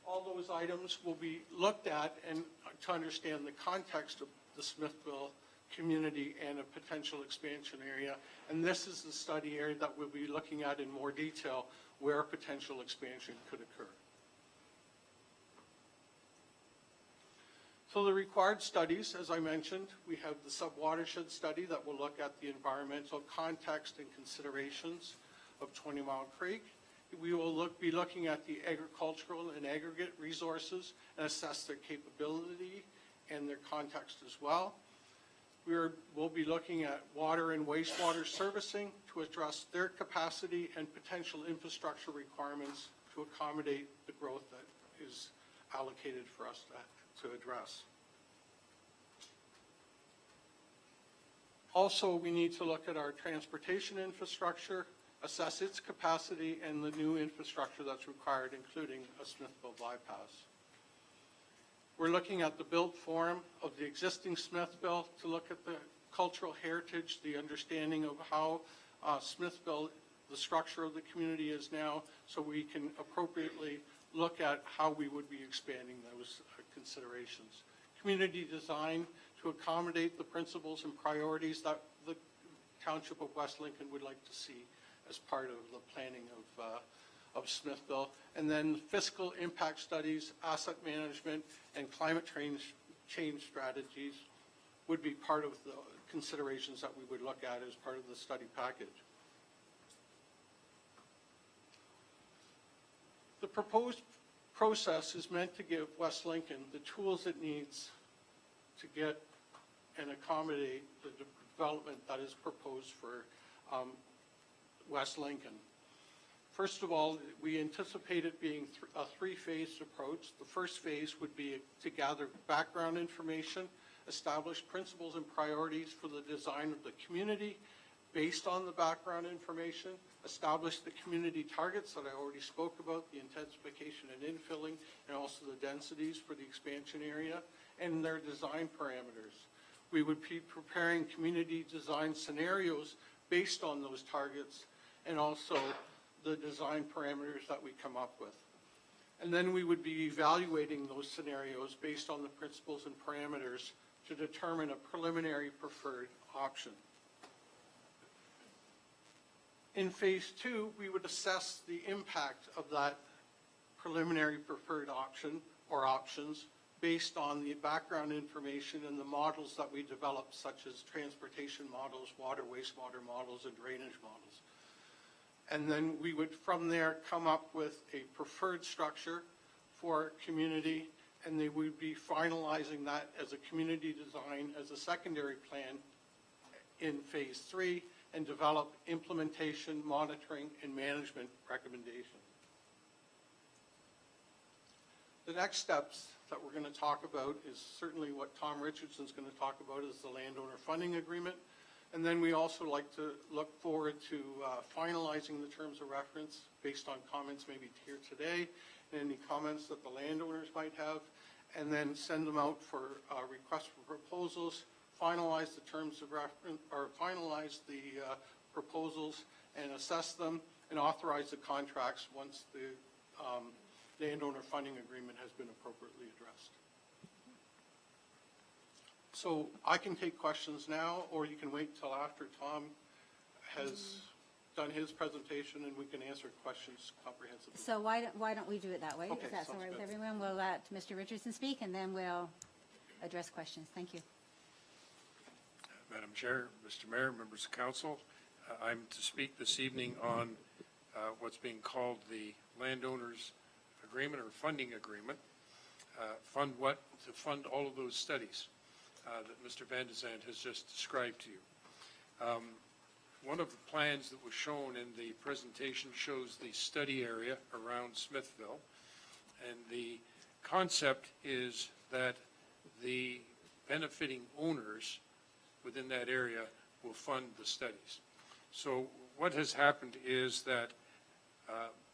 All those items will be looked at and to understand the context of the Smithville community and a potential expansion area. And this is the study area that we'll be looking at in more detail where potential expansion could occur. So the required studies, as I mentioned, we have the sub-watershed study that will look at the environmental context and considerations of 20 Mile Creek. We will be looking at the agricultural and aggregate resources and assess their capability and their context as well. We'll be looking at water and wastewater servicing to address their capacity and potential infrastructure requirements to accommodate the growth that is allocated for us to address. Also, we need to look at our transportation infrastructure, assess its capacity and the new infrastructure that's required, including a Smithville bypass. We're looking at the built form of the existing Smithville to look at the cultural heritage, the understanding of how Smithville, the structure of the community is now, so we can appropriately look at how we would be expanding those considerations. Community design to accommodate the principles and priorities that the Township of West Lincoln would like to see as part of the planning of Smithville. And then fiscal impact studies, asset management, and climate change strategies would be part of the considerations that we would look at as part of the study package. The proposed process is meant to give West Lincoln the tools it needs to get and accommodate the development that is proposed for West Lincoln. First of all, we anticipate it being a three-phased approach. The first phase would be to gather background information, establish principles and priorities for the design of the community based on the background information, establish the community targets that I already spoke about, the intensification and infilling, and also the densities for the expansion area, and their design parameters. We would be preparing community design scenarios based on those targets and also the design parameters that we come up with. And then we would be evaluating those scenarios based on the principles and parameters to determine a preliminary preferred option. In phase two, we would assess the impact of that preliminary preferred option or options based on the background information and the models that we develop, such as transportation models, water, wastewater models, and drainage models. And then we would, from there, come up with a preferred structure for a community, and they would be finalizing that as a community design, as a secondary plan in phase 3, and develop implementation, monitoring, and management recommendations. The next steps that we're going to talk about is certainly what Tom Richardson's going to talk about, is the landowner funding agreement. And then we also like to look forward to finalizing the terms of reference based on comments maybe here today, and any comments that the landowners might have, and then send them out for requests for proposals, finalize the terms of reference, or finalize the proposals and assess them, and authorize the contracts once the landowner funding agreement has been appropriately addressed. So I can take questions now, or you can wait till after Tom has done his presentation, and we can answer questions comprehensively. So why don't we do it that way? Okay, If that's all sounds right with good. everyone, we'll let Mr. Richardson speak, and then we'll address questions. Thank you. Madam Chair, Mr. Mayor, members of council, I'm to speak this evening on what's being called the landowners agreement or funding agreement. Fund what? To fund all of those studies that Mr. Van de Zandt has just described to you. One of the plans that was shown in the presentation shows the study area around Smithville, and the concept is that the benefiting owners within that area will fund the studies. So what has happened is that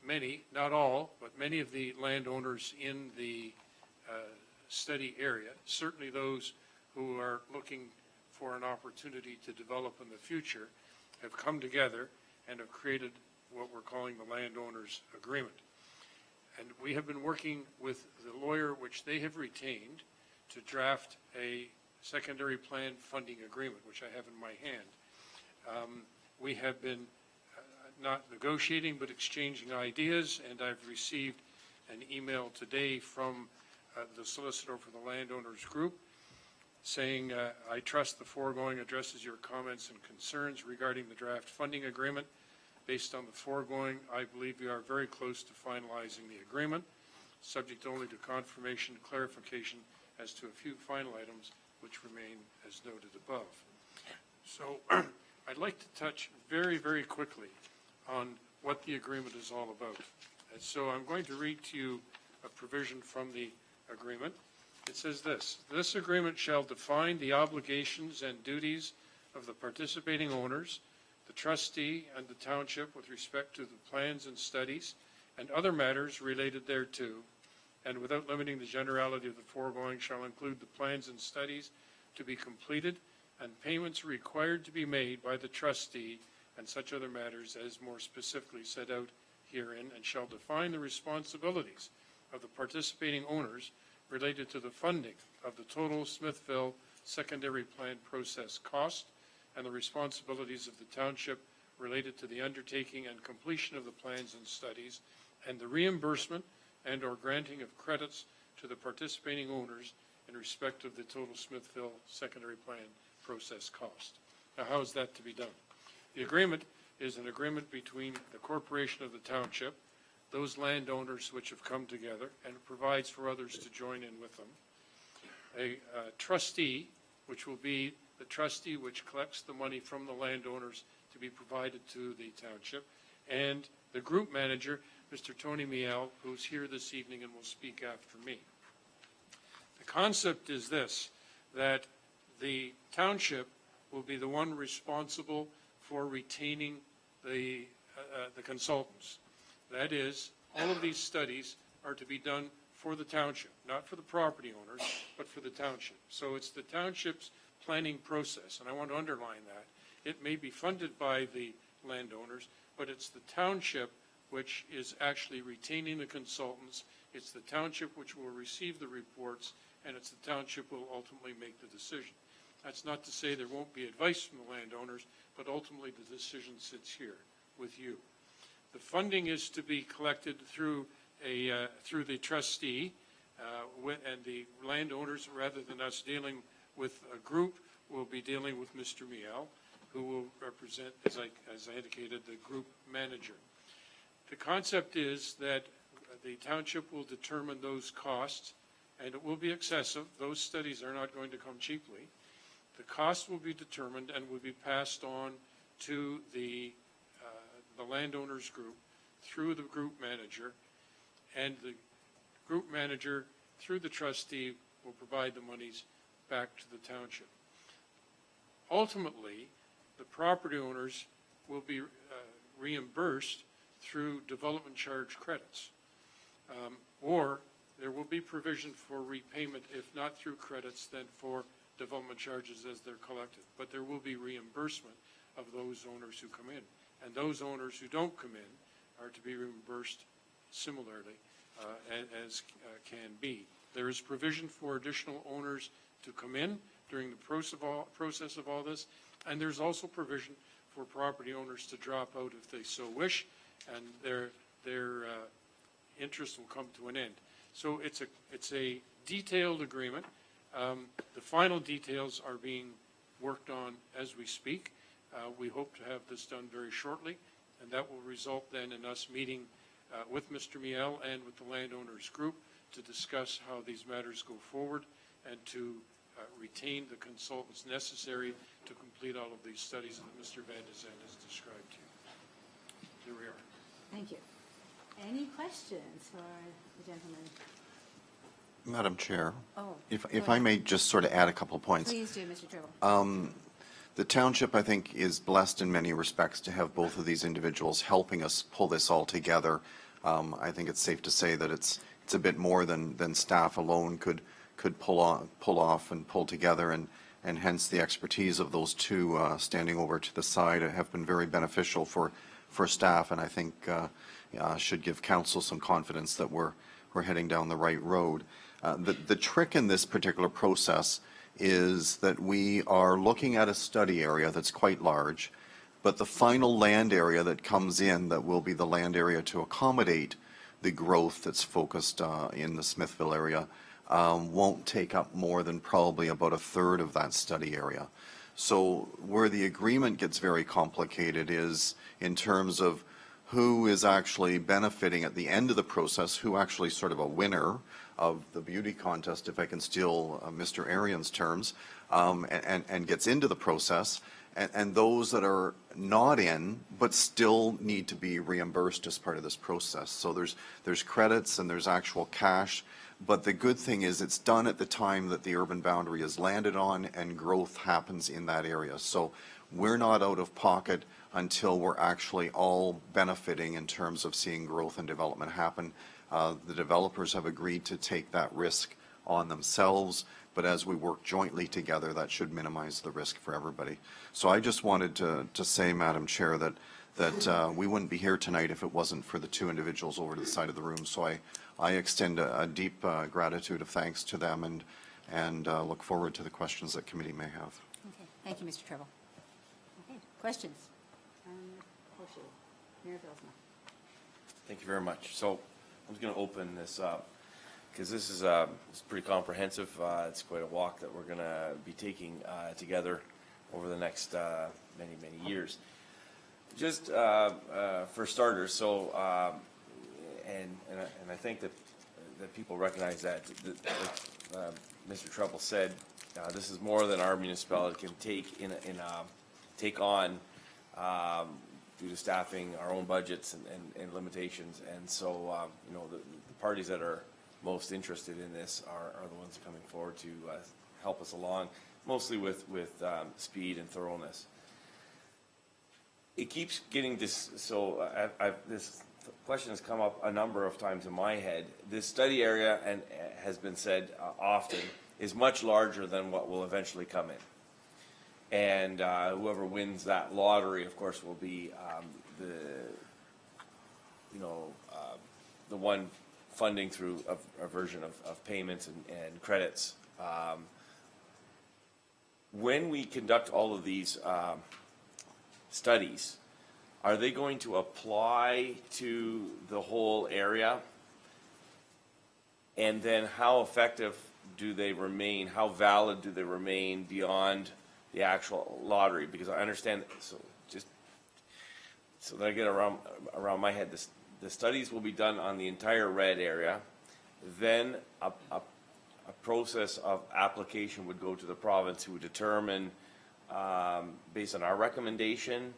many, not all, but many of the landowners in the study area, certainly those who are looking for an opportunity to develop in the future, have come together and have created what we're calling the landowners agreement. And we have been working with the lawyer which they have retained to draft a secondary plan funding agreement, which I have in my hand. We have been not negotiating, but exchanging ideas, and I've received an email today from the solicitor for the landowners group saying, I trust the foregoing addresses your comments and concerns regarding the draft funding agreement. Based on the foregoing, I believe we are very close to finalizing the agreement, subject only to confirmation and clarification as to a few final items which remain as noted above. So I'd like to touch very, very quickly on what the agreement is all about. And so I'm going to read to you a provision from the agreement. It says this: this agreement shall define the obligations and duties of the participating owners, the trustee, and the township with respect to the plans and studies and other matters related thereto, and without limiting the generality of the foregoing shall include the plans and studies to be completed and payments required to be made by the trustee and such other matters as more specifically set out herein, and shall define the responsibilities of the participating owners related to the funding of the total Smithville secondary plan process cost and the responsibilities of the township related to the undertaking and completion of the plans and studies and the reimbursement and or granting of credits to the participating owners in respect of the total Smithville secondary plan process cost. Now, how is that to be done? The agreement is an agreement between the corporation of the township, those landowners which have come together, and it provides for others to join in with them. A trustee, which will be the trustee which collects the money from the landowners to be provided to the township, and the group manager, Mr. Tony Miel, who's here this evening and will speak after me. The concept is this, that the township will be the one responsible for retaining the consultants. That is, all of these studies are to be done for the township, not for the property owners, but for the township. So it's the township's planning process, and I want to underline that. It may be funded by the landowners, but it's the township which is actually retaining the consultants. It's the township which will receive the reports, and it's the township who will ultimately make the decision. That's not to say there won't be advice from the landowners, but ultimately the decision sits here with you. The funding is to be collected through the trustee, and the landowners, rather than us dealing with a group, will be dealing with Mr. Miel, who will represent, as I indicated, the group manager. The concept is that the township will determine those costs, and it will be excessive. Those studies are not going to come cheaply. The cost will be determined and will be passed on to the landowners group through the group manager, and the group manager through the trustee will provide the monies back to the township. Ultimately, the property owners will be reimbursed through development charge credits. Or there will be provision for repayment, if not through credits, then for development charges as they're collected. But there will be reimbursement of those owners who come in. And those owners who don't come in are to be reimbursed similarly as can be. There is provision for additional owners to come in during the process of all this, and there's also provision for property owners to drop out if they so wish, and their interest will come to an end. So it's a detailed agreement. The final details are being worked on as we speak. We hope to have this done very shortly, and that will result then in us meeting with Mr. Miel and with the landowners group to discuss how these matters go forward and to retain the consultants necessary to complete all of these studies that Mr. Van de Zandt has described to you. Here we are. Thank you. Any questions for the gentleman? Madam Chair, Oh, if go I ahead. may just sort of add a couple of points. Please do, Mr. Tribble. The township, I think, is blessed in many respects to have both of these individuals helping us pull this all together. I think it's safe to say that it's a bit more than staff alone could pull off and pull together, and hence the expertise of those two standing over to the side have been very beneficial for staff, and I think should give council some confidence that we're heading down the right road. The trick in this particular process is that we are looking at a study area that's quite large, but the final land area that comes in, that will be the land area to accommodate the growth that's focused in the Smithville area, won't take up more than probably about a third of that study area. So where the agreement gets very complicated is in terms of who is actually benefiting at the end of the process, who actually sort of a winner of the beauty contest, if I can steal Mr. Arian's terms, and gets into the process, and those that are not in but still need to be reimbursed as part of this process. So there's credits and there's actual cash, but the good thing is it's done at the time that the urban boundary is landed on and growth happens in that area. So we're not out of pocket until we're actually all benefiting in terms of seeing growth and development happen. The developers have agreed to take that risk on themselves, but as we work jointly together, that should minimize the risk for everybody. So I just wanted to say, Madam Chair, that we wouldn't be here tonight if it wasn't for the two individuals over to the side of the room. So I extend a deep gratitude of thanks to them, and look forward to the questions that committee may have. Okay, thank you, Mr. Tribble. Okay, questions? Mayor Billsma. Thank you very much. So I'm just going to open this up because this is it's pretty comprehensive. It's quite a walk that we're going to be taking together over the next many years. Just for starters, so and I think that people recognize that Mr. Tribble said this is more than our municipality can take on. Due to staffing, our own budgets and limitations, and so the parties that are most interested in this are the ones coming forward to help us along, mostly with speed and thoroughness. It keeps getting this. So this question has come up a number of times in my head. This study area, and has been said often, is much larger than what will eventually come in. And whoever wins that lottery, of course, will be the one funding through a version of payments and credits. When we conduct all of these studies, are they going to apply to the whole area? And then how effective do they remain, how valid do they remain beyond the actual lottery? Because I understand, so just, so that I get around my head, the studies will be done on the entire red area, then a process of application would go to the province who would determine, based on our recommendation,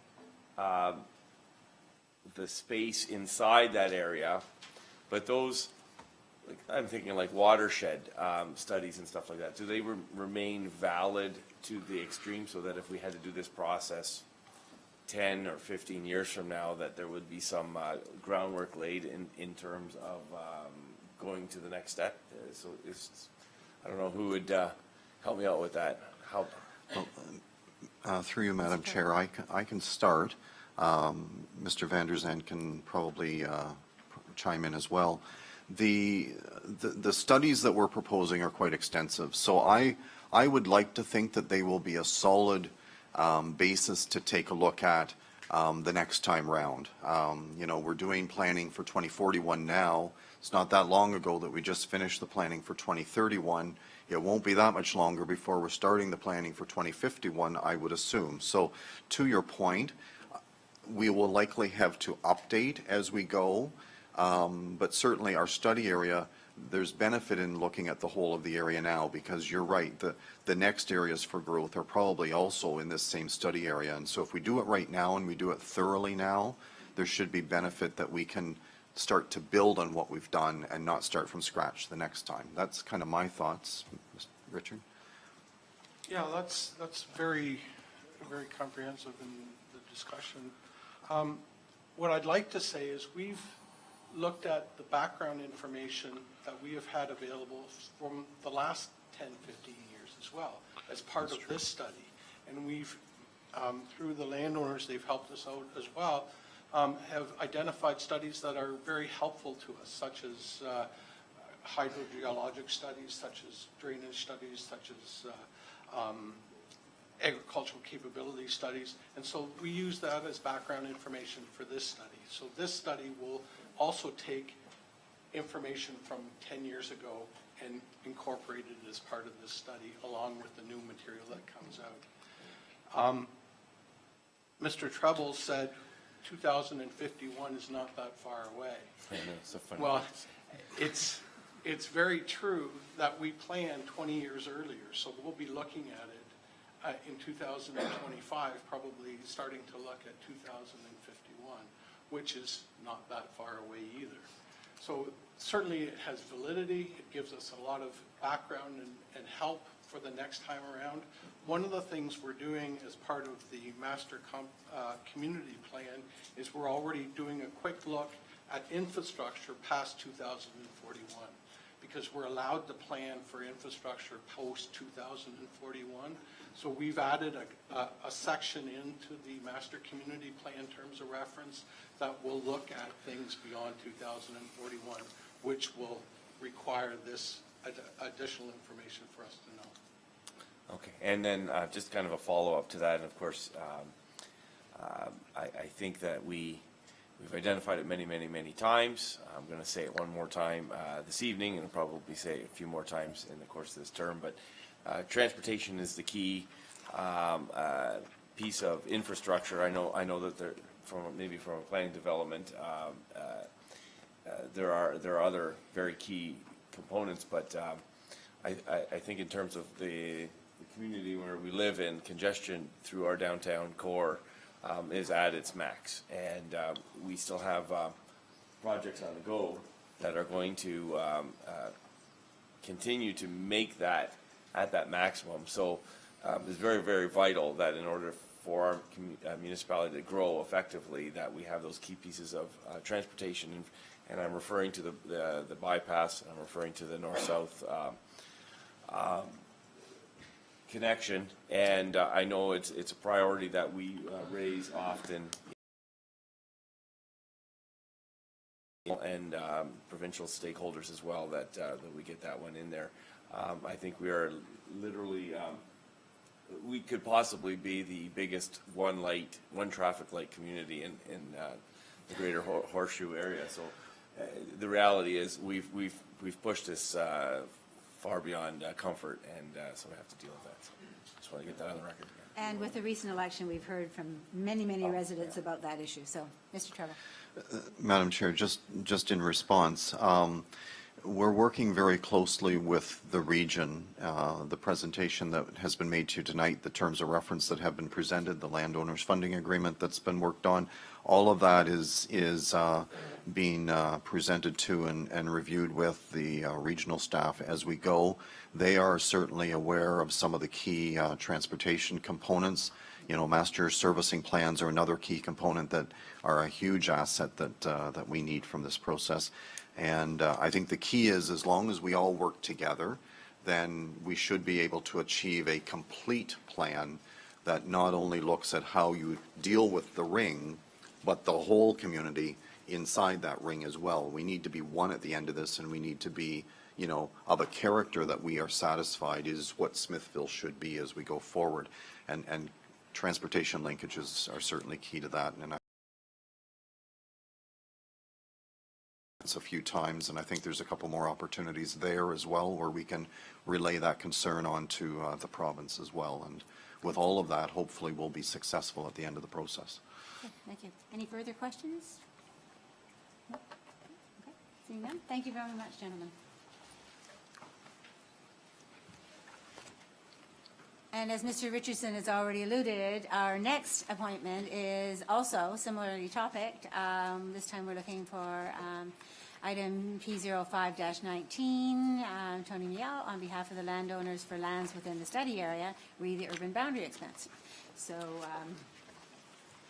the space inside that area, but those, like, I'm thinking like watershed studies and stuff like that, do they remain valid to the extreme so that if we had to do this process 10 or 15 years from now, that there would be some groundwork laid in terms of going to the next step? So I don't know who would help me out with that. How? Through you, Madam Chair, I can start. Mr. Van der Zandt can probably chime in as well. The studies that we're proposing are quite extensive, so I would like to think that they will be a solid basis to take a look at the next time round. You know, we're doing planning for 2041 now. It's not that long ago that we just finished the planning for 2031. It won't be that much longer before we're starting the planning for 2051, I would assume. So to your point, we will likely have to update as we go, but certainly our study area, there's benefit in looking at the whole of the area now, because you're right, the next areas for growth are probably also in this same study area. And so if we do it right now and we do it thoroughly now, there should be benefit that we can start to build on what we've done and not start from scratch the next time. That's kind of my thoughts. Richard? Yeah, that's very, very comprehensive in the discussion. What I'd like to say is we've looked at the background information that we have had available from the last 10, 15 years as well as part of this study. And we've, through the landowners, they've helped us out as well, have identified studies that are very helpful to us, such as hydrogeologic studies, such as drainage studies, such as agricultural capability studies. And so we use that as background information for this study. So this study will also take information from 10 years ago and incorporate it as part of this study along with the new material that comes out. Mr. Treble said 2051 is not that far away. I know, it's a funny Well, it's very true that we planned 20 years earlier, so we'll be looking at it in 2025, probably starting to look at 2051, which is not that far away either. So certainly it has validity. It gives us a lot of background and help for the next time around. One of the things we're doing as part of the master community plan is we're already doing a quick look at infrastructure past 2041, because we're allowed to plan for infrastructure post 2041. So we've added a section into the master community plan terms of reference that will look at things beyond 2041, which will require this additional information for us to know. Okay, and then just kind of a follow-up to that, and of course, I think that we've identified it many, many, many times. I'm going to say it one more time this evening, and I'll probably say it a few more times in the course of this term, but transportation is the key piece of infrastructure. I know that there, from a planning development, there are other very key components, but I think in terms of the community where we live in, congestion through our downtown core is at its max, and we still have projects on the go that are going to continue to make that at that maximum. So it's very, very vital that in order for our municipality to grow effectively, that we have those key pieces of transportation, and I'm referring to the bypass, and I'm referring to the north-south connection, and I know it's a priority that we raise often, and provincial stakeholders as well, that we get that one in there. I think we are literally, we could possibly be the biggest one traffic light community in the greater Horseshoe area. So the reality is we've pushed this far beyond comfort, and so we have to deal with that. So just want to get that on the record. And with the recent election, we've heard from many, many residents about that issue. So, Mr. Trevor. Madam Chair, just in response, we're working very closely with the region. The presentation that has been made to you tonight, the terms of reference that have been presented, the landowners funding agreement that's been worked on, all of that is being presented to and reviewed with the regional staff as we go. They are certainly aware of some of the key transportation components. You know, master servicing plans are another key component that are a huge asset that we need from this process. And I think the key is, as long as we all work together, then we should be able to achieve a complete plan that not only looks at how you deal with the ring, but the whole community inside that ring as well. We need to be one at the end of this, and we need to be, you know, of a character that we are satisfied is what Smithville should be as we go forward. And transportation linkages are certainly key to that. And it's a few times, and I think there's a couple more opportunities there as well where we can relay that concern onto the province as well. And with all of that, hopefully we'll be successful at the end of the process. Okay, thank you. Any further questions? No? Okay, seeing none. Thank you very much, gentlemen. And as Mr. Richardson has already alluded, our next appointment is also similarly topicked. This time we're looking for item P05-19, Tony Miel, on behalf of the landowners for lands within the study area, re the urban boundary expense. So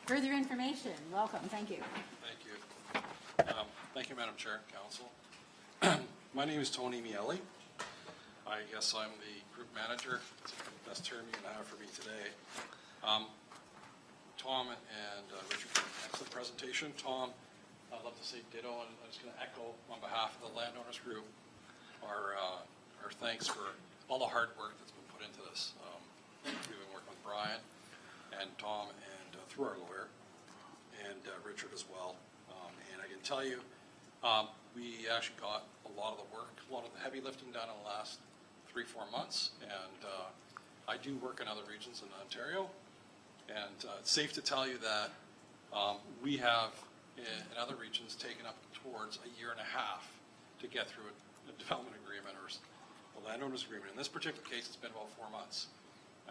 further information, welcome, thank you. Thank you. Thank you, Madam Chair, Council. My name is Tony Miele. I guess I'm the group manager. It's the best term you can have for me today. Tom and Richard did an excellent presentation. Tom, I'd love to say ditto, and I'm just going to echo on behalf of the landowners group our thanks for all the hard work that's been put into this. We've been working with Brian and Tom and through our lawyer and Richard as well. And I can tell you, we actually got a lot of the work, a lot of the heavy lifting done in the last 3-4 months, and I do work in other regions in Ontario, and it's safe to tell you that we have in other regions taken up towards a year and a half to get through a development agreement or a landowner's agreement. In this particular case, it's been about 4 months,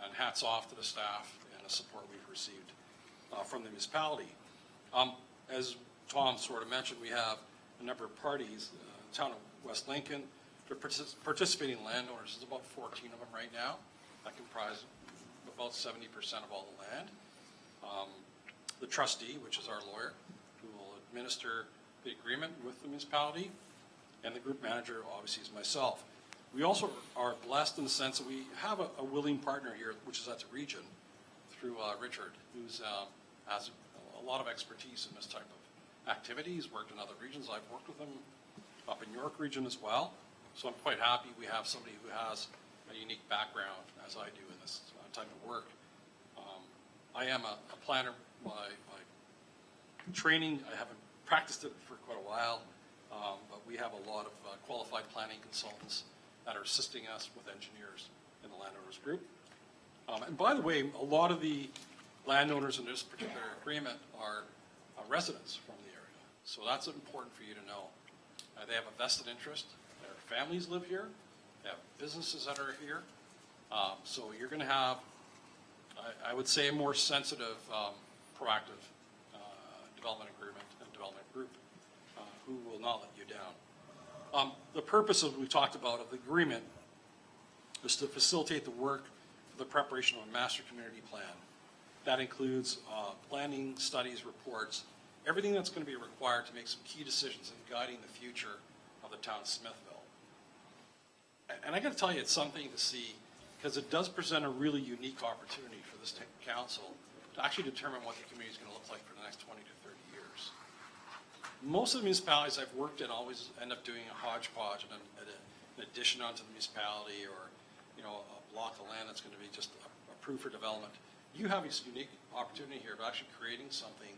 and hats off to the staff and the support we've received from the municipality. As Tom sort of mentioned, we have a number of parties, the town of West Lincoln. The participating landowners, there's about 14 of them right now, that comprise about 70% of all the land. The trustee, which is our lawyer, who will administer the agreement with the municipality, and the group manager, obviously, is myself. We also are blessed in the sense that we have a willing partner here, which is at the region, through Richard, who's has a lot of expertise in this type of activity. He's worked in other regions. I've worked with him up in York region as well. So I'm quite happy we have somebody who has a unique background, as I do, in this type of work. I am a planner by training. I haven't practiced it for quite a while, but we have a lot of qualified planning consultants that are assisting us with engineers in the landowners group. And by the way, a lot of the landowners in this particular agreement are residents from the area. So that's important for you to know. They have a vested interest. Their families live here. They have businesses that are here. So you're going to have, I would say, a more sensitive, proactive development agreement and development group who will not let you down. The purpose of, we talked about, of the agreement is to facilitate the work for the preparation of a master community plan. That includes planning, studies, reports, everything that's going to be required to make some key decisions in guiding the future of the town of Smithville. And I got to tell you, it's something to see, because it does present a really unique opportunity for this council to actually determine what the community is going to look like for the next 20 to 30 years. Most of the municipalities I've worked in always end up doing a hodgepodge and an addition onto the municipality, or a block of land that's going to be just approved for development. You have this unique opportunity here of actually creating something,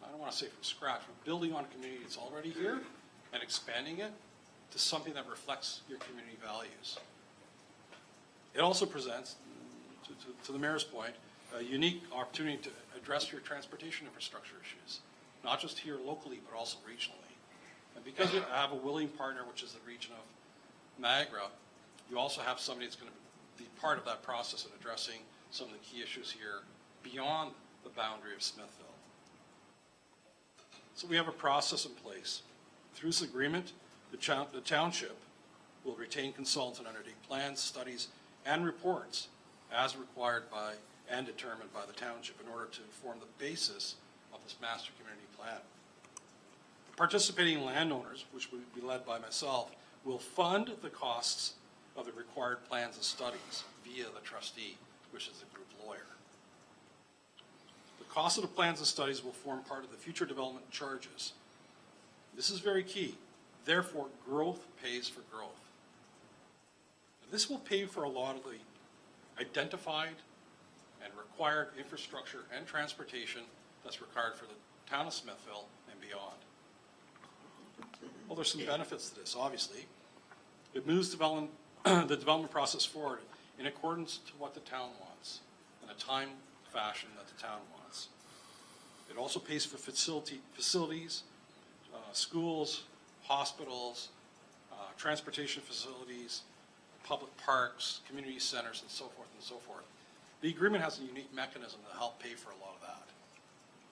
I don't want to say from scratch, but building on a community that's already here and expanding it to something that reflects your community values. It also presents, to the mayor's point, a unique opportunity to address your transportation infrastructure issues, not just here locally, but also regionally. And because you have a willing partner, which is the region of Niagara, you also have somebody that's going to be part of that process in addressing some of the key issues here beyond the boundary of Smithville. So we have a process in place. Through this agreement, the township will retain consultants and undertake plans, studies, and reports as required by and determined by the township in order to form the basis of this master community plan. Participating landowners, which will be led by myself, will fund the costs of the required plans and studies via the trustee, which is the group lawyer. The cost of the plans and studies will form part of the future development charges. This is very key. Therefore, growth pays for growth. This will pay for a lot of the identified and required infrastructure and transportation that's required for the town of Smithville and beyond. Well, there's some benefits to this, obviously. It moves the development process forward in accordance to what the town wants, in a time fashion that the town wants. It also pays for facilities, schools, hospitals, transportation facilities, public parks, community centers, and so forth and so forth. The agreement has a unique mechanism to help pay for a lot of that.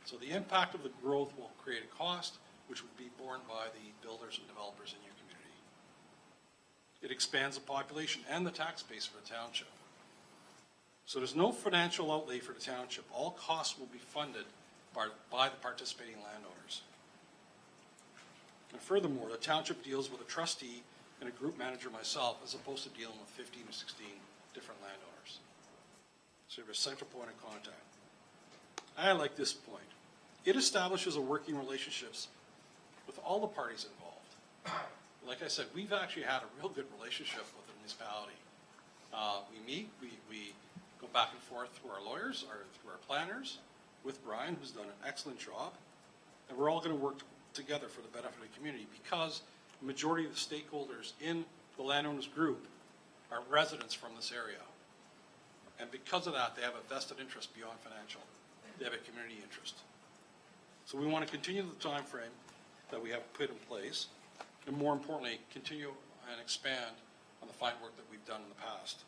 So the impact of the growth will create a cost, which would be borne by the builders and developers in your community. It expands the population and the tax base for the township. So there's no financial outlay for the township. All costs will be funded by the participating landowners. And furthermore, the township deals with a trustee and a group manager myself, as opposed to dealing with 15 or 16 different landowners. So you have a central point of contact. I like this point. It establishes a working relationships with all the parties involved. Like I said, we've actually had a real good relationship with the municipality. We meet, we go back and forth through our lawyers, through our planners, with Brian, who's done an excellent job, and we're all going to work together for the benefit of the community, because the majority of the stakeholders in the landowners group are residents from this area. And because of that, they have a vested interest beyond financial. They have a community interest. So we want to continue the time frame that we have put in place, and more importantly, continue and expand on the fine work that we've done in the past.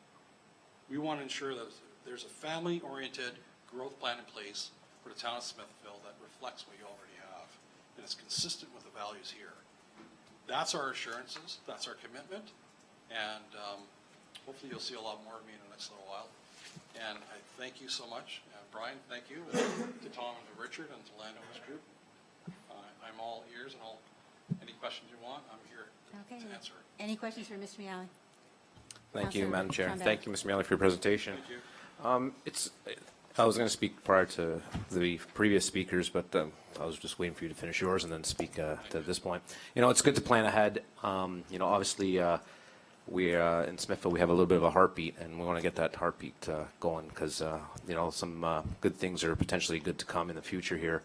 We want to ensure that there's a family-oriented growth plan in place for the town of Smithville that reflects what you already have, and it's consistent with the values here. That's our assurances, that's our commitment, and hopefully you'll see a lot more of me in the next little while. And I thank you so much. Brian, thank you, to Tom and to Richard and to Landowners Group. I'm all ears, and any questions you want, I'm here to answer. Any questions for Mr. Miele? Thank you, Councillor Madam Chair. Campbell. Thank you, Mr. Miele, for your presentation. Thank you. I was going to speak prior to the previous speakers, but I was just waiting for you to finish yours and then speak to this point. You know, it's good to plan ahead. You know, obviously, we in Smithville, we have a little bit of a heartbeat, and we want to get that heartbeat going, because you know, some good things are potentially good to come in the future here.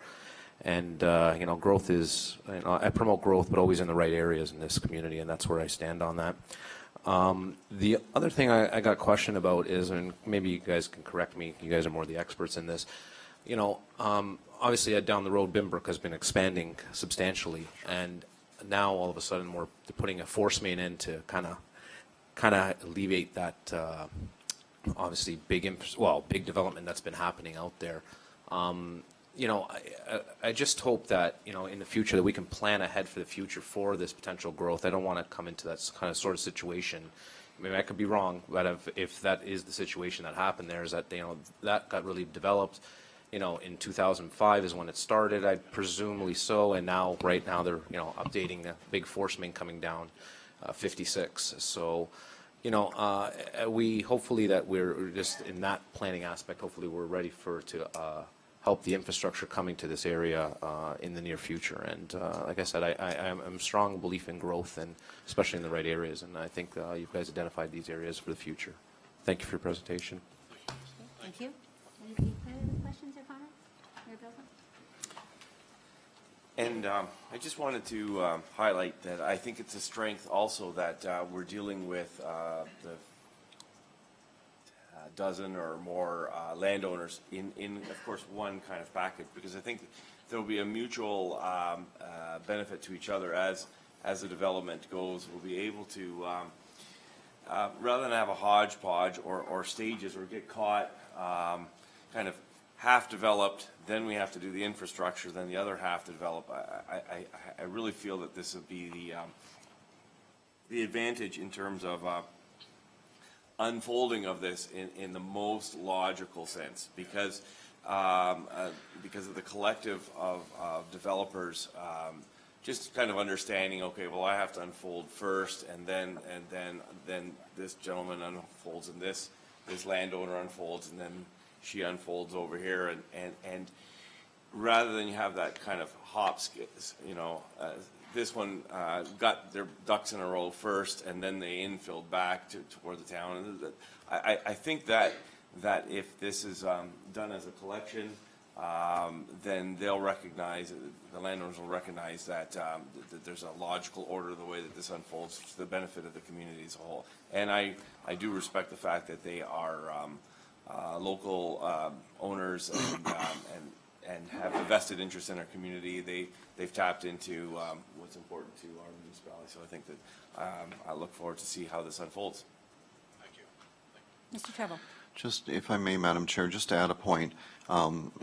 And you know, growth is, you know, I promote growth, but always in the right areas in this community, and that's where I stand on that. The other thing I got a question about is, and maybe you guys can correct me, you guys are more the experts in this, you know, obviously down the road, Bimbrook has been expanding substantially, and now all of a sudden they're putting a force main in to kind of alleviate that obviously big development that's been happening out there. You know, I just hope that, you know, in the future that we can plan ahead for the future for this potential growth. I don't want to come into that kind of sort of situation. Maybe I could be wrong, but if that is the situation that happened there, is that, you know, that got really developed, you know, in 2005 is when it started, I presumably so, and now, right now, they're, you know, updating a big force main coming down 56. So, you know, we hopefully that we're just in that planning aspect, hopefully we're ready to help the infrastructure coming to this area in the near future. And like I said, I'm a strong belief in growth, and especially in the right areas. And I think you guys identified these areas for the future. Thank you for your presentation. Thank you. Any further questions or comments? Mayor Bilton? And I just wanted to highlight that I think it's a strength also that we're dealing with the dozen or more landowners in, of course, one kind of package, because I think there will be a mutual benefit to each other as the development goes. We'll be able to, rather than have a hodgepodge or stages or get caught kind of half developed, then we have to do the infrastructure, then the other half to develop. I really feel that this would be the advantage in terms of unfolding of this in the most logical sense, because of the collective of developers just kind of understanding, okay, well, I have to unfold first, and then this gentleman unfolds, and this landowner unfolds, and then she unfolds over here, and rather than you have that kind of this one got their ducks in a row first, and then they infilled back toward the town. I think that if this is done as a collection, then they'll recognize, the landowners will recognize that there's a logical order the way that this unfolds to the benefit of the community as a whole. And I do respect the fact that they are local owners and have a vested interest in our community. They've tapped into what's important to our municipality. So I think that I look forward to see how this unfolds. Thank you. Mr. Treble. Just, if I may, Madam Chair, just to add a point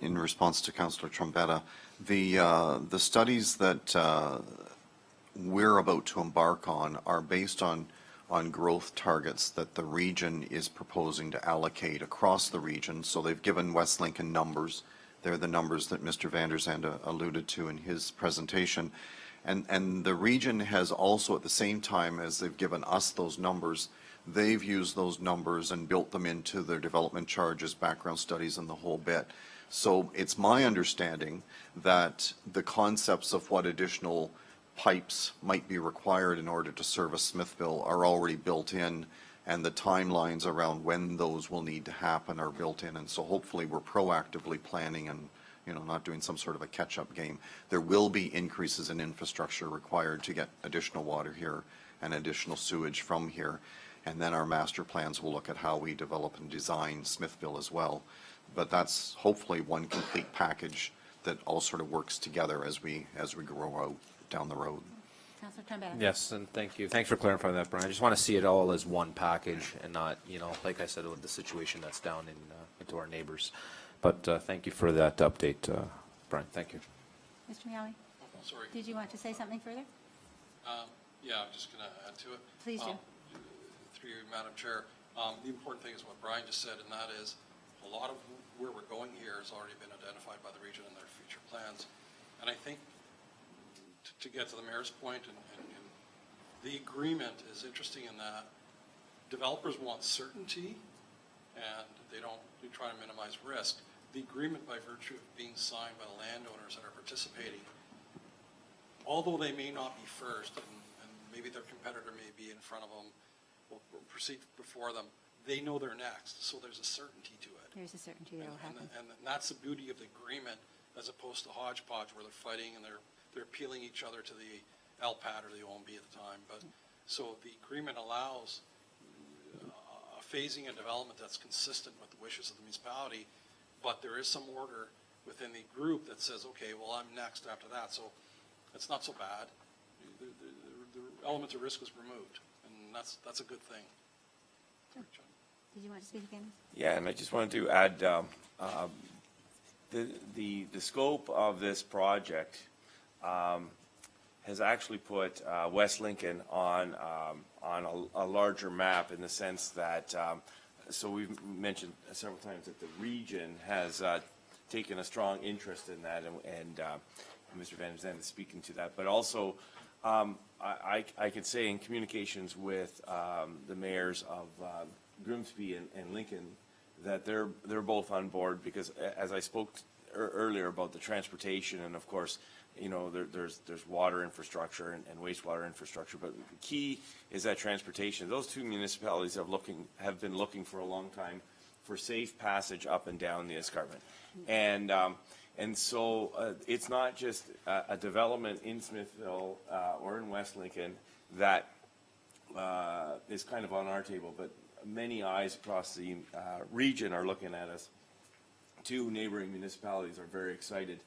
in response to Councillor Trombetta, the studies that we're about to embark on are based on growth targets that the region is proposing to allocate across the region. So they've given West Lincoln numbers. They're the numbers that Mr. Van der Zande alluded to in his presentation. And the region has also, at the same time as they've given us those numbers, they've used those numbers and built them into their development charges, background studies, and the whole bit. So it's my understanding that the concepts of what additional pipes might be required in order to service Smithville are already built in, and the timelines around when those will need to happen are built in. And so hopefully we're proactively planning and, not doing some sort of a catch-up game. There will be increases in infrastructure required to get additional water here and additional sewage from here. And then our master plans will look at how we develop and design Smithville as well. But that's hopefully one complete package that all sort of works together as we grow out down the road. Councillor Trombetta. Yes, and thank you. Thanks for clarifying that, Brian. I just want to see it all as one package and not, like I said, with the situation that's down into our neighbors. But thank you for that update, Brian. Thank you. Mr. Miali, Sorry. did you want to say something further? Yeah, I'm just going to add to it. Please do. Through you, Madam Chair. The important thing is what Brian just said, and that is a lot of where we're going here has already been identified by the region in their future plans. And I think to get to the mayor's point, and the agreement is interesting in that developers want certainty and they try to minimize risk. The agreement, by virtue of being signed by the landowners that are participating, although they may not be first, and maybe their competitor may be in front of them, will proceed before them, they know they're next, so there's a certainty to it. There's a certainty that will happen. And that's the beauty of the agreement, as opposed to hodgepodge, where they're fighting and they're appealing each other to the LPAT or the OMB at the time. But so the agreement allows a phasing and development that's consistent with the wishes of the municipality, but there is some order within the group that says, okay, well, I'm next after that. So it's not so bad. The element of risk was removed, and that's a good thing. Did you want to speak again? Yeah, and I just wanted to add the scope of this project has actually put West Lincoln on a larger map, in the sense that, so we've mentioned several times that the region has taken a strong interest in that, and Mr. Van der Zande is speaking to that. But also, I could say in communications with the mayors of Grimsby and Lincoln, that they're both on board, because as I spoke earlier about the transportation, and of course, there's water infrastructure and wastewater infrastructure, but the key is that transportation. Those two municipalities have been looking for a long time for safe passage up and down the escarpment, and And so it's not just a development in Smithville or in West Lincoln that is kind of on our table, but many eyes across the region are looking at us. 2 neighboring municipalities are very excited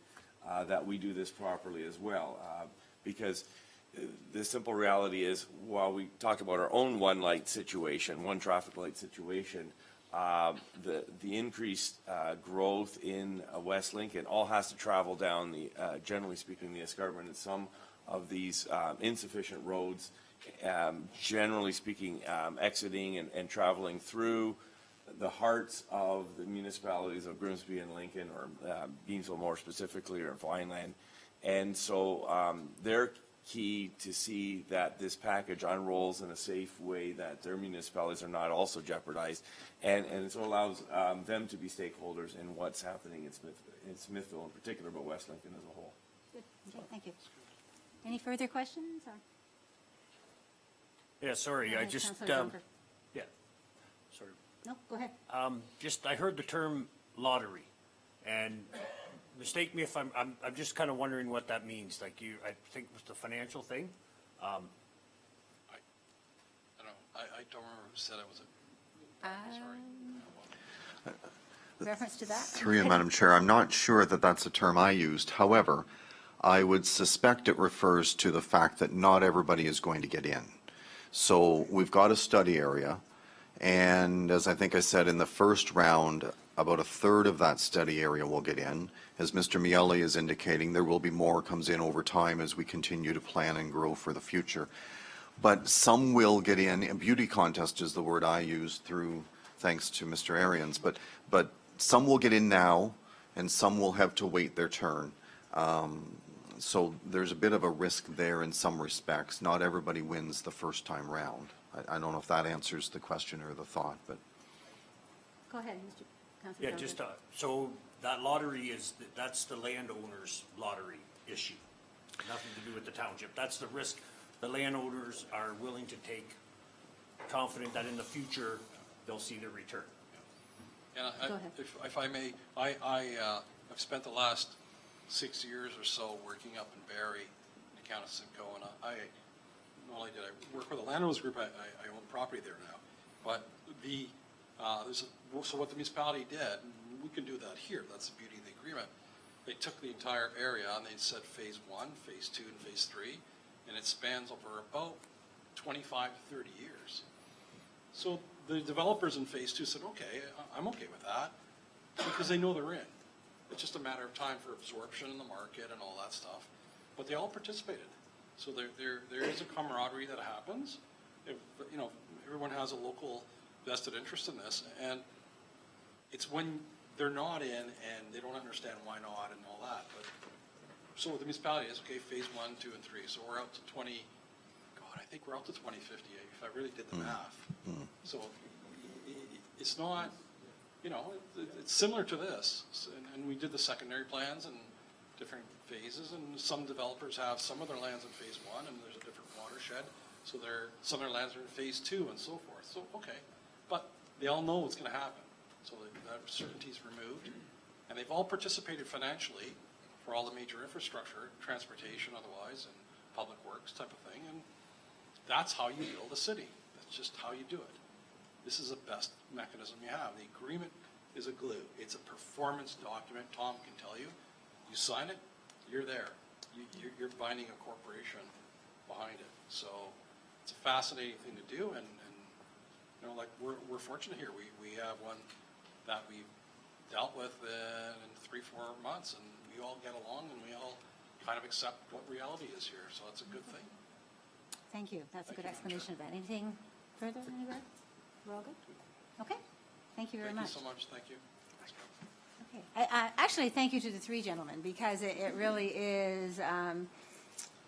that we do this properly as well, because the simple reality is, while we talk about our own one traffic light situation, the increased growth in West Lincoln all has to travel down generally speaking, the escarpment, and some of these insufficient roads, generally speaking, exiting and traveling through the hearts of the municipalities of Grimsby and Lincoln, or Beamsville more specifically, or Vineland. And so they're key to see that this package unrolls in a safe way, that their municipalities are not also jeopardized, and so allows them to be stakeholders in what's happening in Smithville in particular, but West Lincoln as a whole. Good. Okay, thank you. Any further questions? Or? Yeah, sorry, Go I ahead, just, Councillor Jonker. yeah, sorry. No, go ahead. I heard the term lottery, and mistake me if I'm just kind of wondering what that means. Like I think it was the financial thing. I don't know, I don't remember who said it, was it? Sorry. Reference to that? Through you, Madam Chair, I'm not sure that that's a term I used. However, I would suspect it refers to the fact that not everybody is going to get in. So we've got a study area, and as I think I said in the first round, about a third of that study area will get in. As Mr. Miele is indicating, there will be more comes in over time as we continue to plan and grow for the future. But some will get in. A beauty contest is the word I use, through thanks to Mr. Arians. But some will get in now, and some will have to wait their turn. So there's a bit of a risk there in some respects. Not everybody wins the first time round. I don't know if that answers the question or the thought, but. Go ahead, Mr. Councillor Yeah, Jonker. just, so that lottery that's the landowner's lottery issue. Nothing to do with the township. That's the risk the landowners are willing to take, confident that in the future, they'll see the return. And Go ahead. if I may, I've spent the last 6 years or so working up in Barrie, in the county of Simcoe, and not only did I work with a landowners group, I own property there now. But so what the municipality did, and we can do that here, that's the beauty of the agreement, they took the entire area and they said phase 1, phase 2, and phase 3, and it spans over about 25 to 30 years. So the developers in phase 2 said, okay, I'm okay with that, because they know they're in. It's just a matter of time for absorption in the market and all that stuff. But they all participated. So there is a camaraderie that happens. Everyone has a local vested interest in this, and it's when they're not in and they don't understand why not and all that. But so the municipality is, okay, phase 1, 2, and 3. So we're out to I think we're out to 2058 if I really did the math. So it's not, it's similar to this. And we did the secondary plans and different phases, and some developers have some of their lands in phase 1 and there's a different watershed. So some of their lands are in phase 2 and so forth. So, okay. But they all know what's going to happen. So that certainty is removed. And they've all participated financially for all the major infrastructure, transportation otherwise, and public works type of thing. And that's how you build a city. That's just how you do it. This is the best mechanism you have. The agreement is a glue. It's a performance document. Tom can tell you. You sign it, you're there. You're binding a corporation behind it. So it's a fascinating thing to do. And like we're fortunate here. We have one that we've dealt with in 3-4 months, and we all get along and we all kind of accept what reality is here. So that's a good thing. Thank you. That's a good explanation of that. Anything further, anywhere? We're all good? Okay. Thank you very much. Thank you so much. Thank you. Okay. Actually, thank you to the 3 gentlemen, because it really is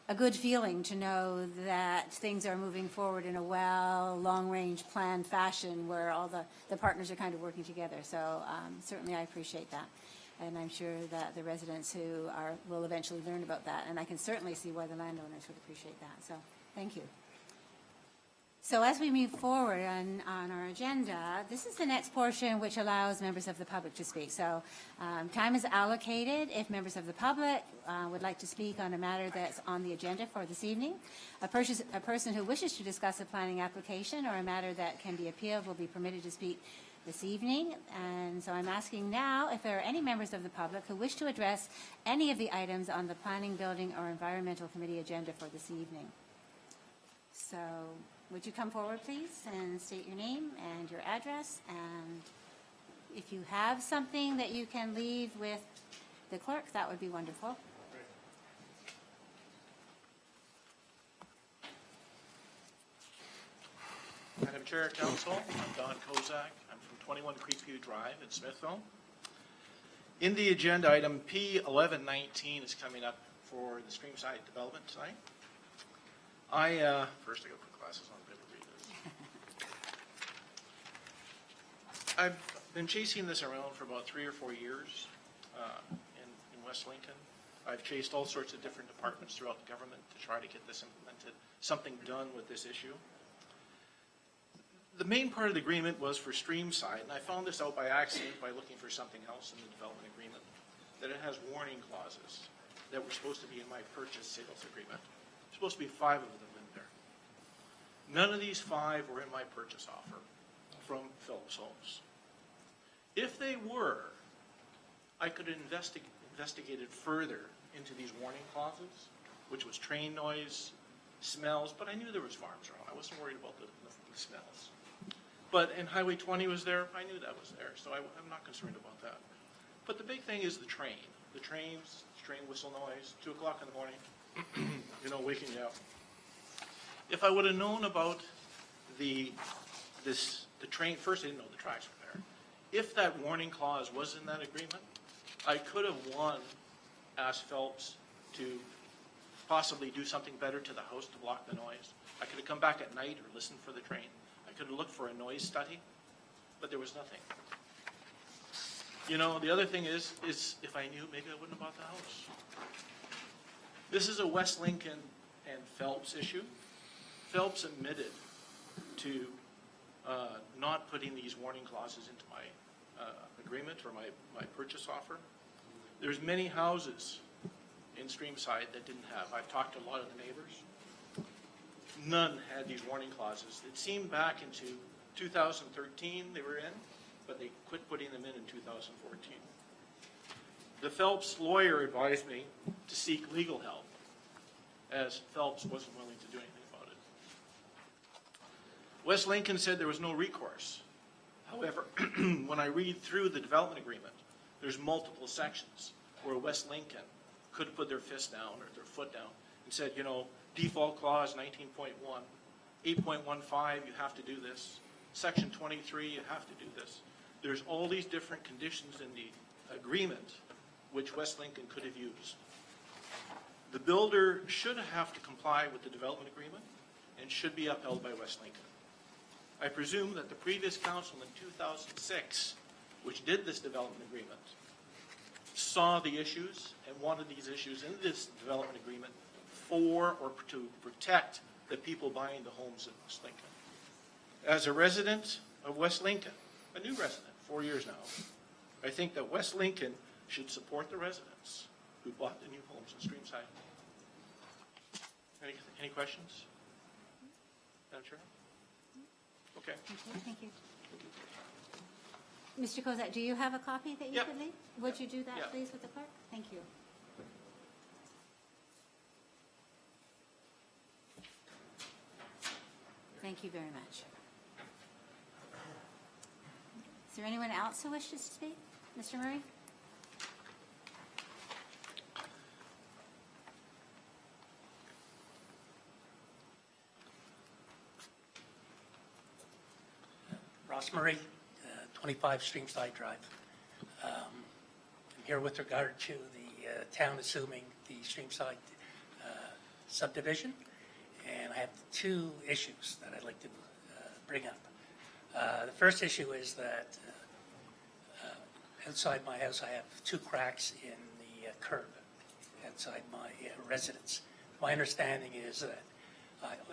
a good feeling to know that things are moving forward in a long-range planned fashion where all the partners are kind of working together. So certainly I appreciate that. And I'm sure that the residents who will eventually learn about that. And I can certainly see why the landowners would appreciate that. So thank you. So as we move forward on our agenda, this is the next portion which allows members of the public to speak. So time is allocated if members of the public would like to speak on a matter that's on the agenda for this evening. A person who wishes to discuss a planning application or a matter that can be appealed will be permitted to speak this evening. And so I'm asking now if there are any members of the public who wish to address any of the items on the Planning, Building, or Environmental Committee agenda for this evening. So would you come forward, please, and state your name and your address? And if you have something that you can leave with the clerk, that would be wonderful. Madam Chair, Council, I'm Don Kozak. I'm from 21 Creekview Drive in Smithville. In the agenda, item P1119 is coming up for the Streamside development tonight. First I gotta put glasses on to read this. I've been chasing this around for about 3 or 4 years in West Lincoln. I've chased all sorts of different departments throughout the government to try to get this implemented, something done with this issue. The main part of the agreement was for Streamside, and I found this out by accident by looking for something else in the development agreement, that it has warning clauses that were supposed to be in my purchase sales agreement. There's supposed to be 5 of them in there. None of these 5 were in my purchase offer from Phillips Homes. If they were, I could have investigated further into these warning clauses, which was train noise, smells, but I knew there was farms around. I wasn't worried about the smells. And Highway 20 was there. I knew that was there, so I'm not concerned about that. But the big thing is the train. The train whistle noise, 2 o'clock in the morning, waking you up. If I would have known about the train, first I didn't know the tracks were there. If that warning clause was in that agreement, I could have, asked Phelps to possibly do something better to the house to block the noise. I could have come back at night or listened for the train. I could have looked for a noise study, but there was nothing. The other thing is if I knew, maybe I wouldn't have bought the house. This is a West Lincoln and Phelps issue. Phelps admitted to not putting these warning clauses into my agreement or my purchase offer. There's many houses in Streamside that didn't have. I've talked to a lot of the neighbors. None had these warning clauses. It seemed back into 2013 they were in, but they quit putting them in 2014. The Phelps lawyer advised me to seek legal help, as Phelps wasn't willing to do anything about it. West Lincoln said there was no recourse. However, when I read through the development agreement, there's multiple sections where West Lincoln could have put their fist down or their foot down and said, default clause 19.1, 8.15, you have to do this. Section 23, you have to do this. There's all these different conditions in the agreement which West Lincoln could have used. The builder should have to comply with the development agreement and should be upheld by West Lincoln. I presume that the previous council in 2006, which did this development agreement, saw the issues and wanted these issues in this development agreement for or to protect the people buying the homes in West Lincoln. As a resident of West Lincoln, a new resident, 4 years now, I think that West Lincoln should support the residents who bought the new homes in Streamside. Any questions? Madam Chair? Okay. Thank you. Mr. Kozak, do you have a copy that you Yep. could leave? Would you do that, Yep. please, with the clerk? Thank you. Thank you very much. Is there anyone else who wishes to speak? Mr. Murray? Ross Murray, 25 Streamside Drive. I'm here with regard to the town assuming the Streamside subdivision, and I have 2 issues that I'd like to bring up. The first issue is that outside my house I have 2 cracks in the curb outside my residence. My understanding is that,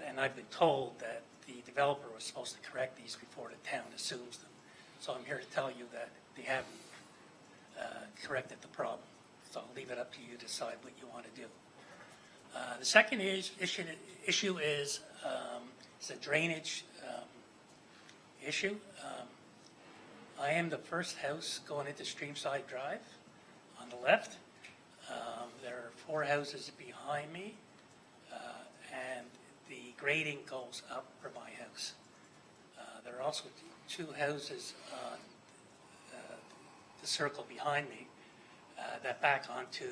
and I've been told that the developer was supposed to correct these before the town assumes them. So I'm here to tell you that they haven't corrected the problem. So I'll leave it up to you to decide what you want to do. The second issue is a drainage issue. I am the first house going into Streamside Drive on the left. There are 4 houses behind me, and the grading goes up for my house. There are also 2 houses on the circle behind me that back onto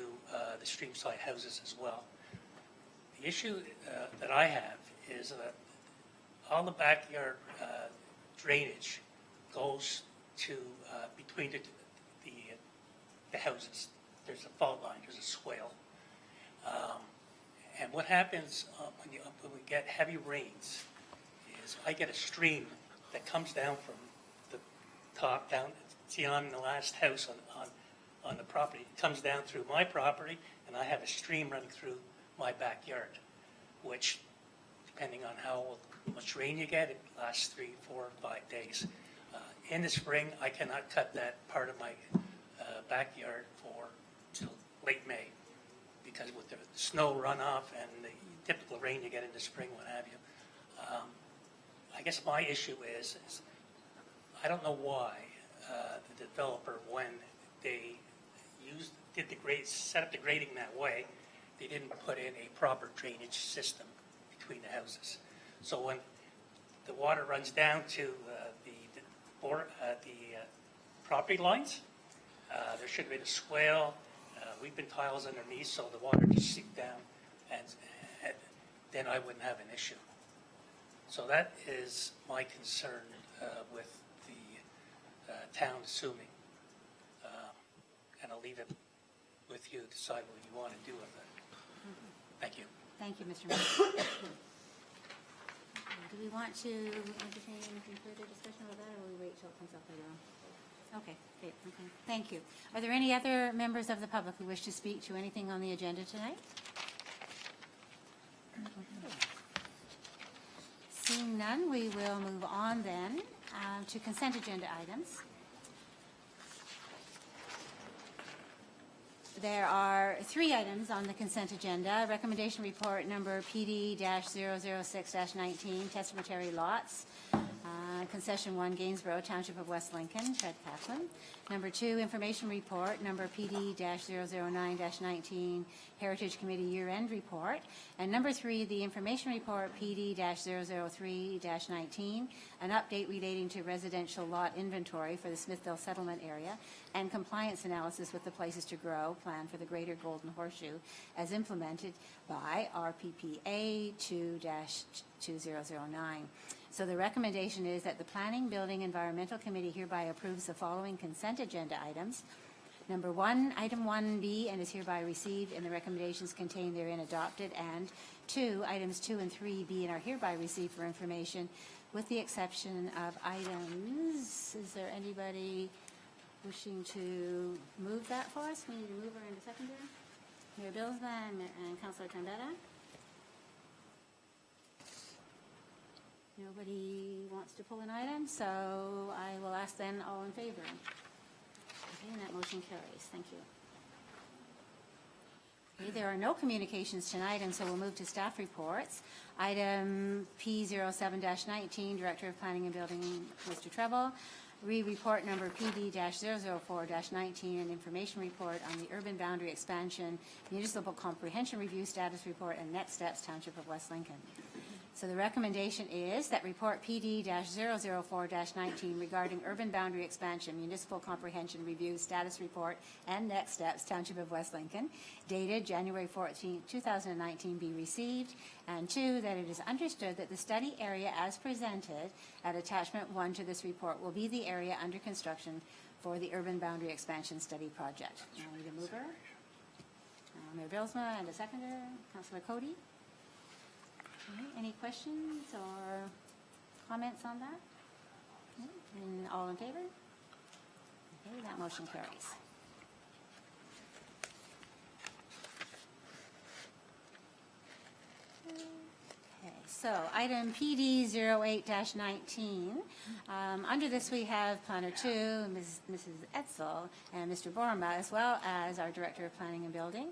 the Streamside houses as well. The issue that I have is that all the backyard drainage goes to between the houses. There's a fault line, there's a swale. And what happens when we get heavy rains is I get a stream that comes down from the top down. See, I'm the last house on the property. It comes down through my property, and I have a stream running through my backyard, which, depending on how much rain you get, it lasts 3, 4, 5 days. In the spring, I cannot cut that part of my backyard till late May, because with the snow runoff and the typical rain you get in the spring, what have you. I guess my issue is I don't know why the developer, when they set up the grading that way, they didn't put in a proper drainage system between the houses. So when the water runs down to the property lines, there should have been a swale. We've been tiles underneath, so the water just seeped down, and then I wouldn't have an issue. So that is my concern with the town assuming. And I'll leave it with you to decide what you want to do with it. Thank you. Thank you, Mr. Mayor. Do we want to entertain any further discussion about that, or will we wait till it comes up later on? Okay, great, okay, thank you. Are there any other members of the public who wish to speak to anything on the agenda tonight? Seeing none, we will move on then to consent agenda items. There are 3 items on the consent agenda. Recommendation report number PD-006-19, testamentary lots. Concession 1, Gainsborough, Township of West Lincoln, Fred Kaplan. Number 2, information report number PD-009-19, Heritage Committee year-end report. And number 3, the information report PD-003-19, an update relating to residential lot inventory for the Smithville settlement area and compliance analysis with the Places to Grow plan for the Greater Golden Horseshoe as implemented by RPPA 2-2009. So the recommendation is that the Planning, Building, Environmental Committee hereby approves the following consent agenda items. Number 1, item 1B, and is hereby received, and the recommendations contained therein adopted. And 2, items 2 and 3B, and are hereby received for information, with the exception of items. Is there anybody wishing to move that for us? We need a mover and a seconder. Mayor Billsma and Councilor Trombetta. Nobody wants to pull an item, so I will ask then all in favor. Okay, and that motion carries. Thank you. Okay, there are no communications tonight, and so we'll move to staff reports. Item P07-19, Director of Planning and Building, Mr. Treble. Report number PD-004-19, an information report on the urban boundary expansion, municipal comprehension review status report, and next steps, Township of West Lincoln. So the recommendation is that report PD-004-19 regarding urban boundary expansion, municipal comprehension review, status report, and next steps, Township of West Lincoln, dated January 14, 2019, be received. And 2, that it is understood that the study area as presented at attachment 1 to this report will be the area under construction for the urban boundary expansion study project. I need a mover. Mayor Billsma and a seconder, Councilor Cody. Any questions or comments on that? And all in favor? Okay, that motion carries. Okay, So item PD 08-19. Under this, we have Planner 2, Mrs. Etzel, and Mr. Borma, as well as our Director of Planning and Building.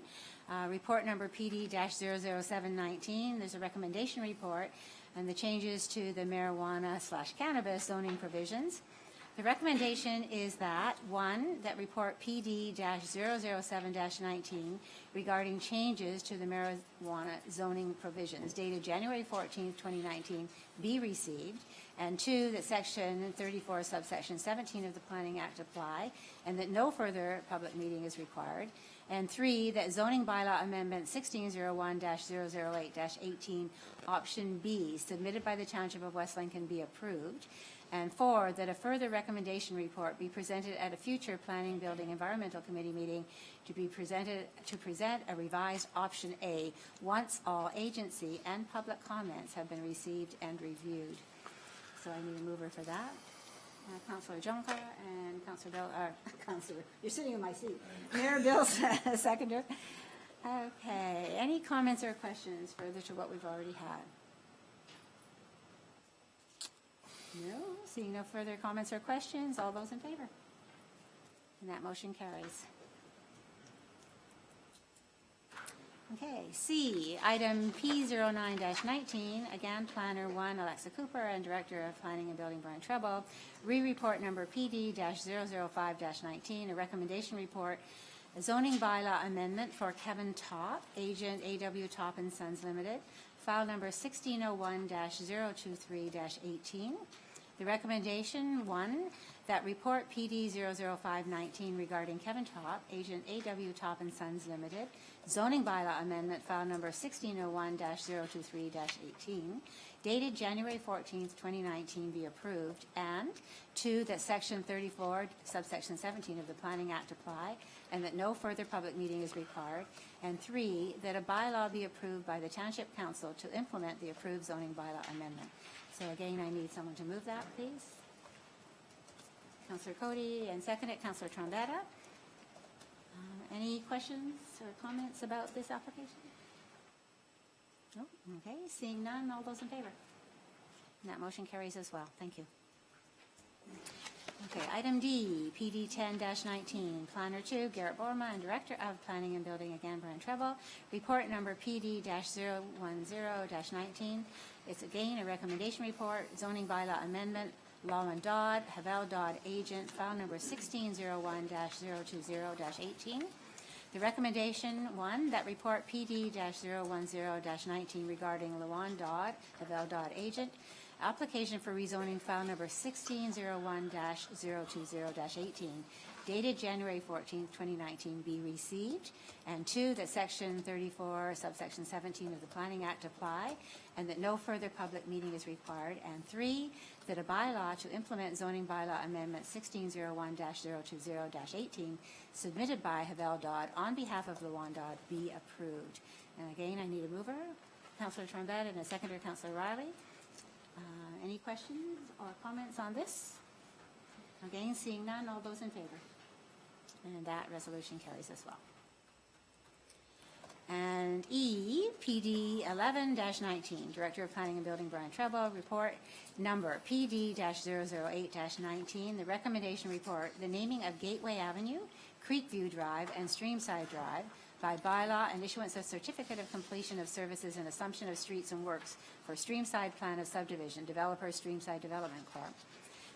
Report number PD-00719, there's a recommendation report and the changes to the marijuana/cannabis zoning provisions. The recommendation is that, 1, that report PD-007-19 regarding changes to the marijuana zoning provisions dated January 14, 2019 be received, and 2, that section 34 subsection 17 of the Planning Act apply, and that no further public meeting is required, and 3, that zoning bylaw amendment 1601-008-18 option B submitted by the Township of West Lincoln be approved, and 4, that a further recommendation report be presented at a future Planning, Building, Environmental Committee meeting to present a revised option A once all agency and public comments have been received and reviewed. So I need a mover for that. Councillor Jonker and Councillor Bill, Councillor, you're sitting in my seat. Mayor Bill's a seconder. Okay, any comments or questions further to what we've already had? No, seeing no further comments or questions, all those in favor? And that motion carries. Okay, C, item P09-19, again, Planner 1, Alexa Cooper, and Director of Planning and Building, Brian Treble. Re-report number PD-005-19, a recommendation report, a zoning bylaw amendment for Kevin Top, agent AW Top and Sons Limited, file number 1601-023-18. The recommendation, 1, that report PD-005-19 regarding Kevin Top, agent AW Top and Sons Limited, zoning bylaw amendment, file number 1601-023-18, dated January 14th, 2019, be approved, and 2, that section 34, subsection 17 of the Planning Act apply, and that no further public meeting is required, and 3, that a bylaw be approved by the Township Council to implement the approved zoning bylaw amendment. So again, I need someone to move that, please. Councillor Cody, and second it, Councillor Trombetta. Any questions or comments about this application? No? Okay, seeing none, all those in favor? And that motion carries as well. Thank you. Okay, item D, PD 10-19, Planner 2, Garrett Borma, and Director of Planning and Building, again, Brian Treble. Report number PD-010-19. It's again a recommendation report, zoning bylaw amendment, Lawman Dodd, Havel Dodd agent, file number 1601-020-18. The recommendation, 1, that report PD-010-19 regarding Lawan Dodd, Havel Dodd agent, application for rezoning, file number 1601-020-18, dated January 14th, 2019, be received, and 2, that section 34, subsection 17 of the Planning Act apply, and that no further public meeting is required, and 3, that a bylaw to implement zoning bylaw amendment 1601-020-18 submitted by Havel Dodd on behalf of Lawan Dodd be approved. And again, I need a mover, Councillor Trombetta, and a seconder, Councillor Riley. Any questions or comments on this? Again, seeing none, all those in favor? And that resolution carries as well. And E, PD 11-19, Director of Planning and Building, Brian Treble, report number PD-008-19, the recommendation report, the naming of Gateway Avenue, Creekview Drive, and Streamside Drive by bylaw and issuance of certificate of completion of services and assumption of streets and works for Streamside Plan of Subdivision, developer Streamside Development Corp.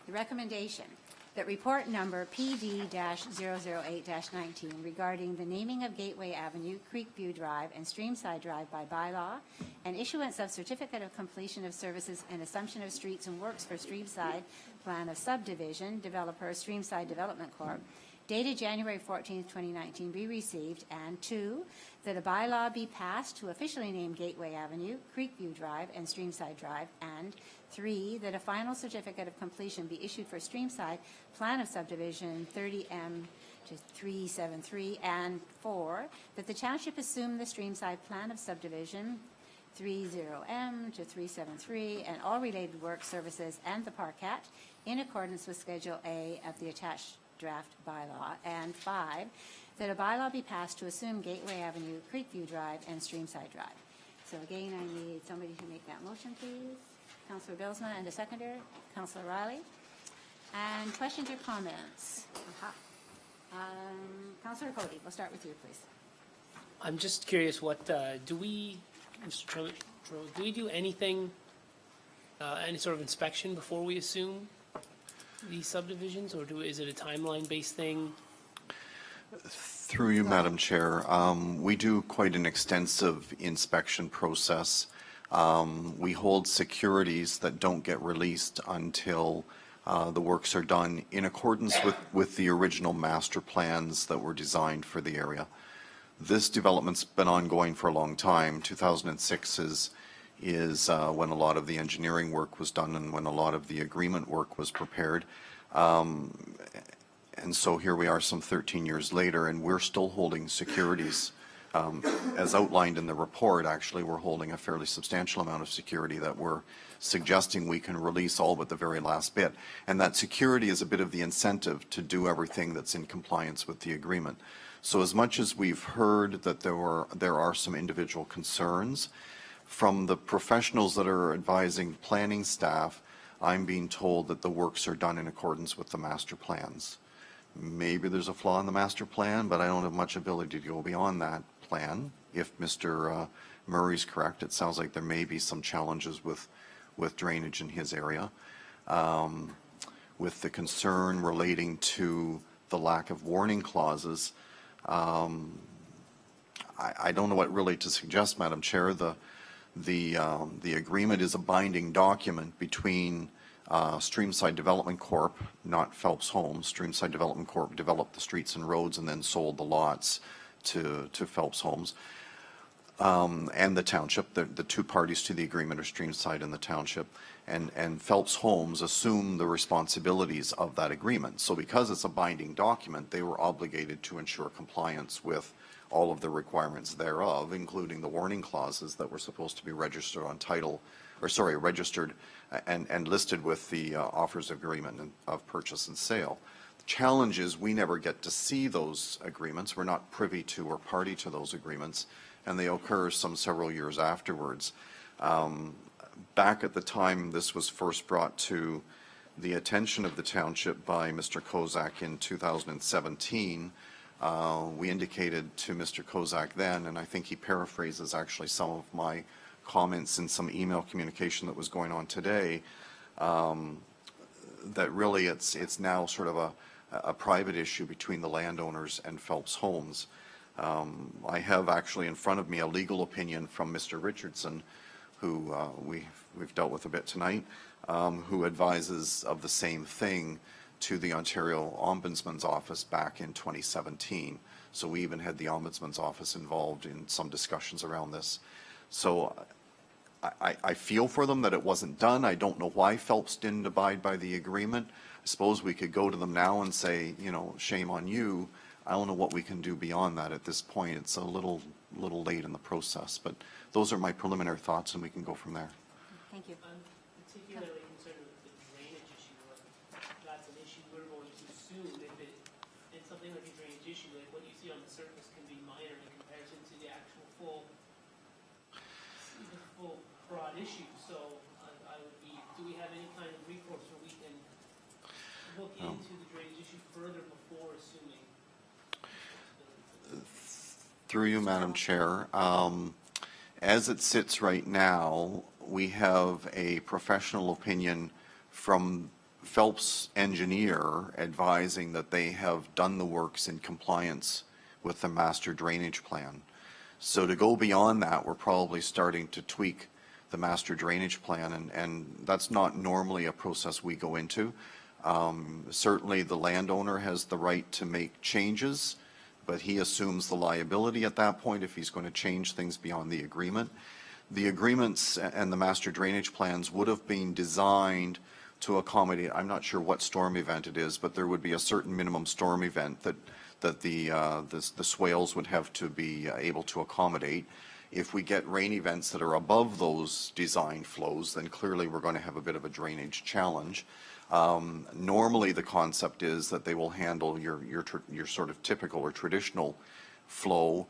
The recommendation, that report number PD-008-19 regarding the naming of Gateway Avenue, Creekview Drive, and Streamside Drive by bylaw and issuance of certificate of completion of services and assumption of streets and works for Streamside Plan of Subdivision, developer Streamside Development Corp., dated January 14th, 2019, be received, and 2, that a bylaw be passed to officially name Gateway Avenue, Creekview Drive, and Streamside Drive, and 3, that a final certificate of completion be issued for Streamside Plan of Subdivision 30M to 373, and 4, that the township assume the Streamside Plan of Subdivision 30M to 373 and all related work services and the Parcat in accordance with Schedule A of the attached draft bylaw, and 5, that a bylaw be passed to assume Gateway Avenue, Creekview Drive, and Streamside Drive. So again, I need somebody to make that motion, please. Councillor Bilsma and a seconder, Councillor Riley. And questions or comments? Aha. Councillor Cody, we'll start with you, please. I'm just curious, what, do we, Mr. Chairman, do we do anything, any sort of inspection before we assume these subdivisions, or is it a timeline-based thing? Through you, Madam Chair, we do quite an extensive inspection process. We hold securities that don't get released until the works are done in accordance with the original master plans that were designed for the area. This development's been ongoing for a long time. 2006 is when a lot of the engineering work was done and when a lot of the agreement work was prepared. And so here we are some 13 years later, and we're still holding securities. As outlined in the report, actually, we're holding a fairly substantial amount of security that we're suggesting we can release all but the very last bit. And that security is a bit of the incentive to do everything that's in compliance with the agreement. So as much as we've heard that there are some individual concerns, from the professionals that are advising planning staff, I'm being told that the works are done in accordance with the master plans. Maybe there's a flaw in the master plan, but I don't have much ability to go beyond that plan. If Mr. Murray's correct, it sounds like there may be some challenges with drainage in his area. With the concern relating to the lack of warning clauses, I don't know what really to suggest, Madam Chair. The agreement is a binding document between Streamside Development Corp., not Phelps Homes. Streamside Development Corp. Developed the streets and roads and then sold the lots to Phelps Homes. And the township, the two parties to the agreement are Streamside and the township. And Phelps Homes assume the responsibilities of that agreement. So because it's a binding document, they were obligated to ensure compliance with all of the requirements thereof, including the warning clauses that were supposed to be registered on title, or sorry, registered and listed with the offers agreement of purchase and sale. The challenge is we never get to see those agreements. We're not privy to or party to those agreements, and they occur several years afterwards. Back at the time this was first brought to the attention of the township by Mr. Kozak in 2017, we indicated to Mr. Kozak then, and I think he paraphrases actually some of my comments in some email communication that was going on today, that really it's now sort of a private issue between the landowners and Phelps Homes. I have actually in front of me a legal opinion from Mr. Richardson, who we've dealt with a bit tonight, who advises of the same thing to the Ontario Ombudsman's Office back in 2017. So we even had the Ombudsman's Office involved in some discussions around this. So I feel for them that it wasn't done. I don't know why Phelps didn't abide by the agreement. I suppose we could go to them now and say, you know, shame on you. I don't know what we can do beyond that at this point. It's a little late in the process, but those are my preliminary thoughts, and we can go from there. Thank you. I'm particularly concerned with the drainage issue. That's an issue we're going to assume if it's something like a drainage issue, like what you see on the surface can be minor in comparison to the actual full broad issue. So do we have any kind of recourse where we can look into the drainage issue further before assuming? Through you, Madam Chair, as it sits right now, we have a professional opinion from Phelps Engineer advising that they have done the works in compliance with the master drainage plan. So to go beyond that, we're probably starting to tweak the master drainage plan, and that's not normally a process we go into. Certainly the landowner has the right to make changes, but he assumes the liability at that point if he's going to change things beyond the agreement. The agreements and the master drainage plans would have been designed to accommodate, I'm not sure what storm event it is, but there would be a certain minimum storm event that the swales would have to be able to accommodate. If we get rain events that are above those design flows, then clearly we're going to have a bit of a drainage challenge. Normally the concept is that they will handle your sort of typical or traditional flow,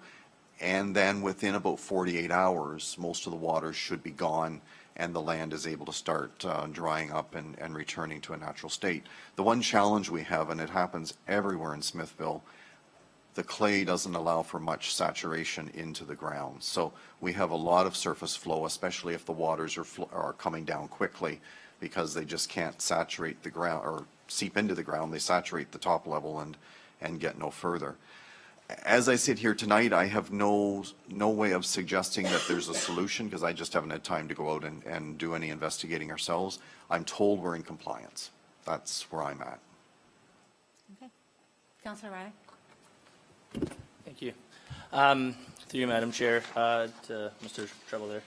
And then within about 48 hours, most of the water should be gone and the land is able to start drying up and returning to a natural state. The one challenge we have, and it happens everywhere in Smithville, the clay doesn't allow for much saturation into the ground. So we have a lot of surface flow, especially if the waters are coming down quickly, because they just can't saturate the ground or seep into the ground. They saturate the top level and get no further. As I sit here tonight, I have no way of suggesting that there's a solution, because I just haven't had time to go out and do any investigating ourselves. I'm told we're in compliance. That's where I'm at. Okay. Councillor Riley? Thank you. Through you, Madam Chair, to Mr. Treble there.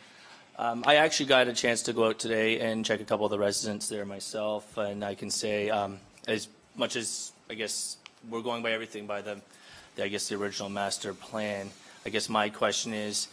I actually got a chance to go out today and check a couple of the residents there myself, and I can say, as much as I guess we're going by everything by the original master plan, I guess my question is,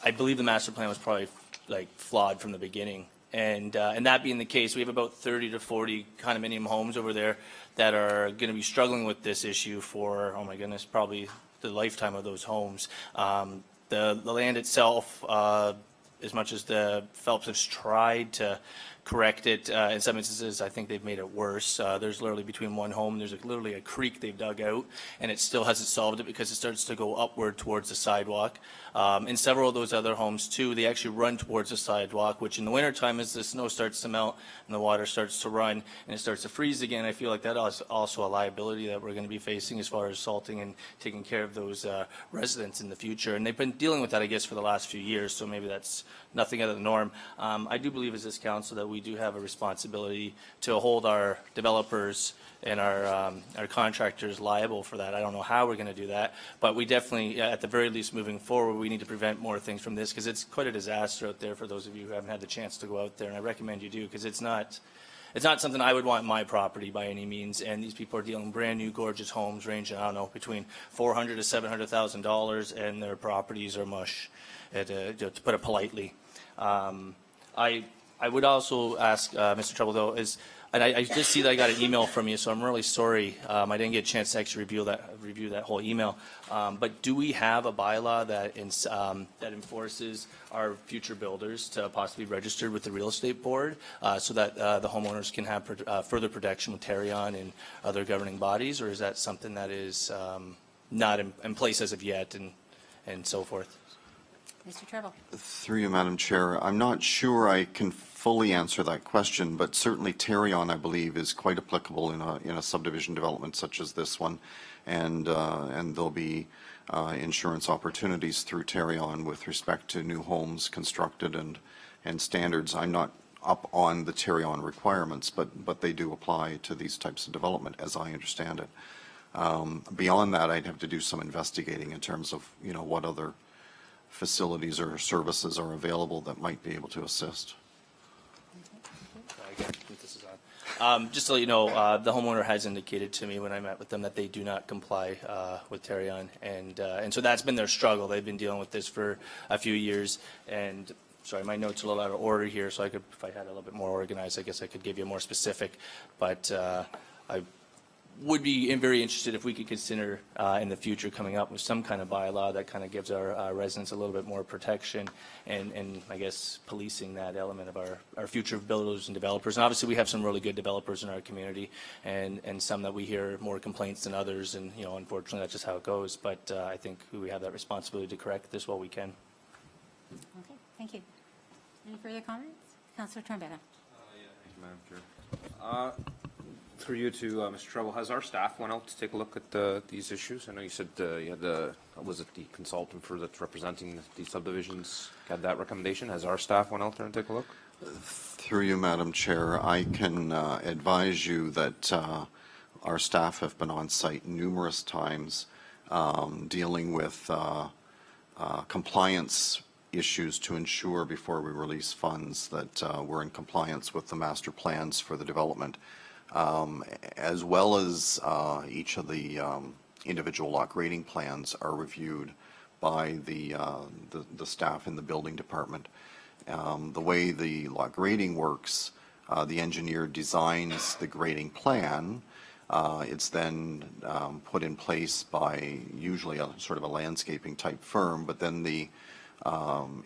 I believe the master plan was probably like flawed from the beginning. And that being the case, we have about 30 to 40 condominium homes over there that are going to be struggling with this issue for, oh my goodness, probably the lifetime of those homes. The land itself, as much as the Phelps has tried to correct it, in some instances I think they've made it worse. There's literally between one home, there's literally a creek they've dug out, and it still hasn't solved it because it starts to go upward towards the sidewalk. In several of those other homes too, they actually run towards the sidewalk, which in the wintertime, as the snow starts to melt and the water starts to run and it starts to freeze again, I feel like that is also a liability that we're going to be facing as far as salting and taking care of those residents in the future. And they've been dealing with that, I guess, for the last few years, so maybe that's nothing out of the norm. I do believe as this council that we do have a responsibility to hold our developers and our contractors liable for that. I don't know how we're going to do that, but we definitely, at the very least moving forward, we need to prevent more things from this, because it's quite a disaster out there for those of you who haven't had the chance to go out there, and I recommend you do, because it's not something I would want in my property by any means. And these people are dealing brand new gorgeous homes ranging, I don't know, between $400,000 to $700,000, and their properties are mush, to put it politely. I would also ask Mr. Treble, though, and I just see that I got an email from you, so I'm really sorry. I didn't get a chance to actually review that whole email. But do we have a bylaw that enforces our future builders to possibly be registered with the real estate board, so that the homeowners can have further protection with Tarion and other governing bodies, or is that something that is not in place as of yet, and so forth? Mr. Treble? Through you, Madam Chair, I'm not sure I can fully answer that question, but certainly Tarion, I believe, is quite applicable in a subdivision development such as this one, and there'll be insurance opportunities through Tarion with respect to new homes constructed and standards. I'm not up on the Tarion requirements, but they do apply to these types of development, as I understand it. Beyond that, I'd have to do some investigating in terms of what other facilities or services are available that might be able to assist. Just to let you know, the homeowner has indicated to me when I met with them that they do not comply with Tarion, and so that's been their struggle. They've been dealing with this for a few years, and sorry, my notes are a little out of order here, so I could, if I had a little bit more organized, I guess I could give you more specific, but I would be very interested if we could consider in the future coming up with some kind of bylaw that kind of gives our residents a little bit more protection, and I guess policing that element of our future builders and developers. And obviously we have some really good developers in our community, and some that we hear more complaints than others, and unfortunately that's just how it goes. But I think we have that responsibility to correct this while we can. Okay, thank you. Any further comments? Councillor Trombetta? Thank you, Madam Chair. Through you to Mr. Treble, has our staff went out to take a look at these issues? I know you said you had was it the consultant that's representing the subdivisions had that recommendation? Has our staff went out there and take a look? Through you, Madam Chair, I can advise you that our staff have been on site numerous times dealing with compliance issues to ensure before we release funds that we're in compliance with the master plans for the development. As well as each of the individual lot grading plans are reviewed by the staff in the building department. The way the lot grading works, the engineer designs the grading plan, It's then put in place by usually a sort of a landscaping type firm, but then the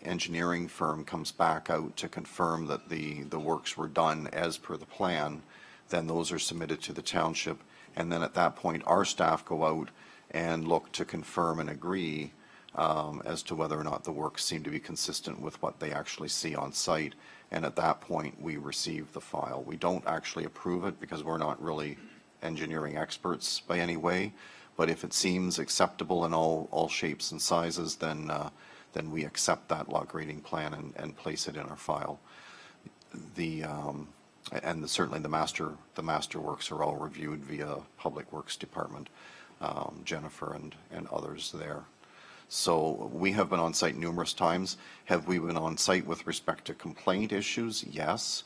engineering firm comes back out to confirm that the works were done as per the plan. Then those are submitted to the township, and then at that point, our staff go out and look to confirm and agree as to whether or not the works seem to be consistent with what they actually see on site. And at that point, we receive the file. We don't actually approve it because we're not really engineering experts by any way, but if it seems acceptable in all shapes and sizes, then we accept that lot grading plan and place it in our file. Certainly the master works are all reviewed via Public Works Department, Jennifer and others there. So we have been on site numerous times. Have we been on site with respect to complaint issues? Yes.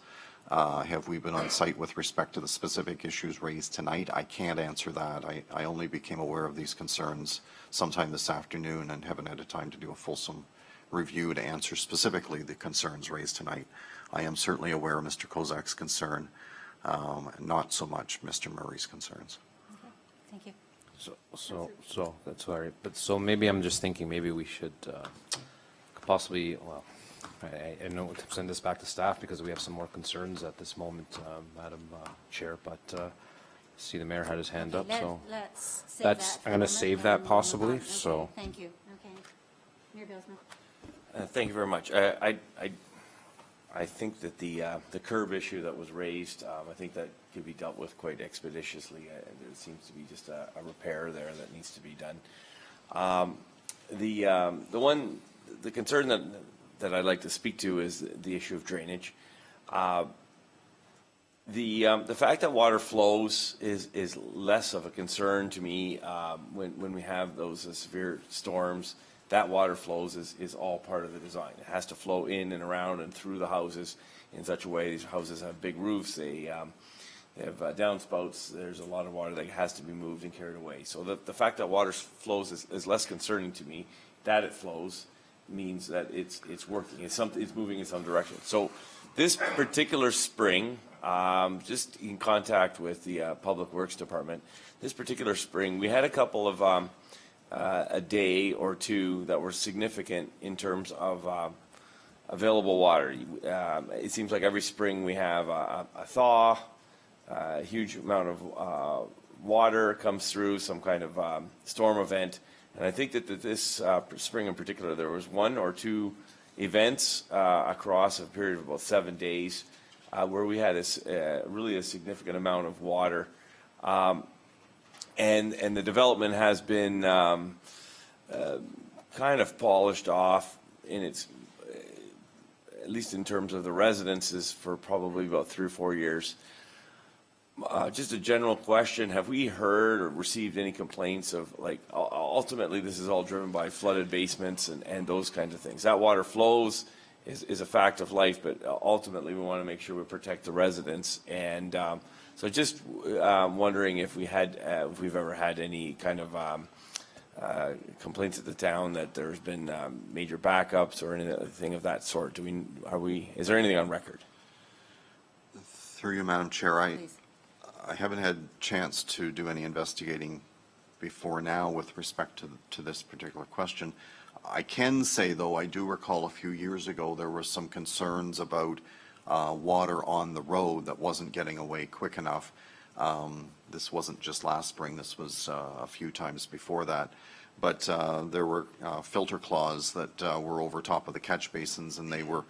Have we been on site with respect to the specific issues raised tonight? I can't answer that. I only became aware of these concerns sometime this afternoon and haven't had a time to do a fulsome review to answer specifically the concerns raised tonight. I am certainly aware of Mr. Kozak's concern, not so much Mr. Murray's concerns. Okay, thank you. So that's all right. But so maybe I'm just thinking maybe we should possibly, well, I know we'll send this back to staff because we have some more concerns at this moment, Madam Chair, but see the mayor had his hand up, so Let's save that's, that for I'm a going to moment save and that we'll move possibly, on. Okay, so. Thank you, okay. Mayor Billsman. Thank you very much. I think that the curb issue that was raised, I think that could be dealt with quite expeditiously. There seems to be just a repair there that needs to be done. The concern that I'd like to speak to is the issue of drainage. The fact that water flows is less of a concern to me when we have those severe storms. That water flows is all part of the design. It has to flow in and around and through the houses in such a way. These houses have big roofs. They have downspouts. There's a lot of water that has to be moved and carried away. So the fact that water flows is less concerning to me. That it flows means that it's working. It's moving in some direction. So this particular spring, just in contact with the Public Works Department, this particular spring, we had a couple of a day or two that were significant in terms of available water. It seems like every spring we have a thaw, a huge amount of water comes through, some kind of storm event. And I think that this spring in particular, there was one or two events across a period of about 7 days where we had really a significant amount of water. And the development has been kind of polished off in its, at least in terms of the residences, for probably about 3 or 4 years. Just a general question, have we heard or received any complaints of, like, ultimately this is all driven by flooded basements and those kinds of things. That water flows is a fact of life, but ultimately we want to make sure we protect the residents. And so just wondering if we've ever had any kind of complaints at the town that there's been major backups or anything of that sort. Is there anything on record? Through you, Madam Chair, Please. I haven't had chance to do any investigating before now with respect to this particular question. I can say, though, I do recall a few years ago there were some concerns about water on the road that wasn't getting away quick enough. This wasn't just last spring, this was a few times before that. But there were filter claws that were over top of the catch basins, and they were,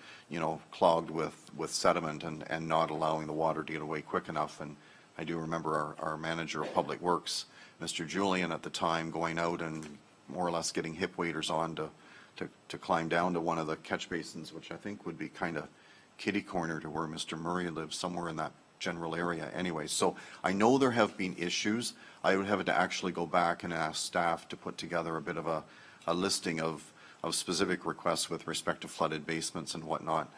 clogged with sediment and not allowing the water to get away quick enough. And I do remember our manager of Public Works, Mr. Julian, at the time going out and more or less getting hip waders on to climb down to one of the catch basins, which I think would be kind of kitty corner to where Mr. Murray lives, somewhere in that general area anyway. So I know there have been issues. I would have to actually go back and ask staff to put together a bit of a listing of specific requests with respect to flooded basements and whatnot.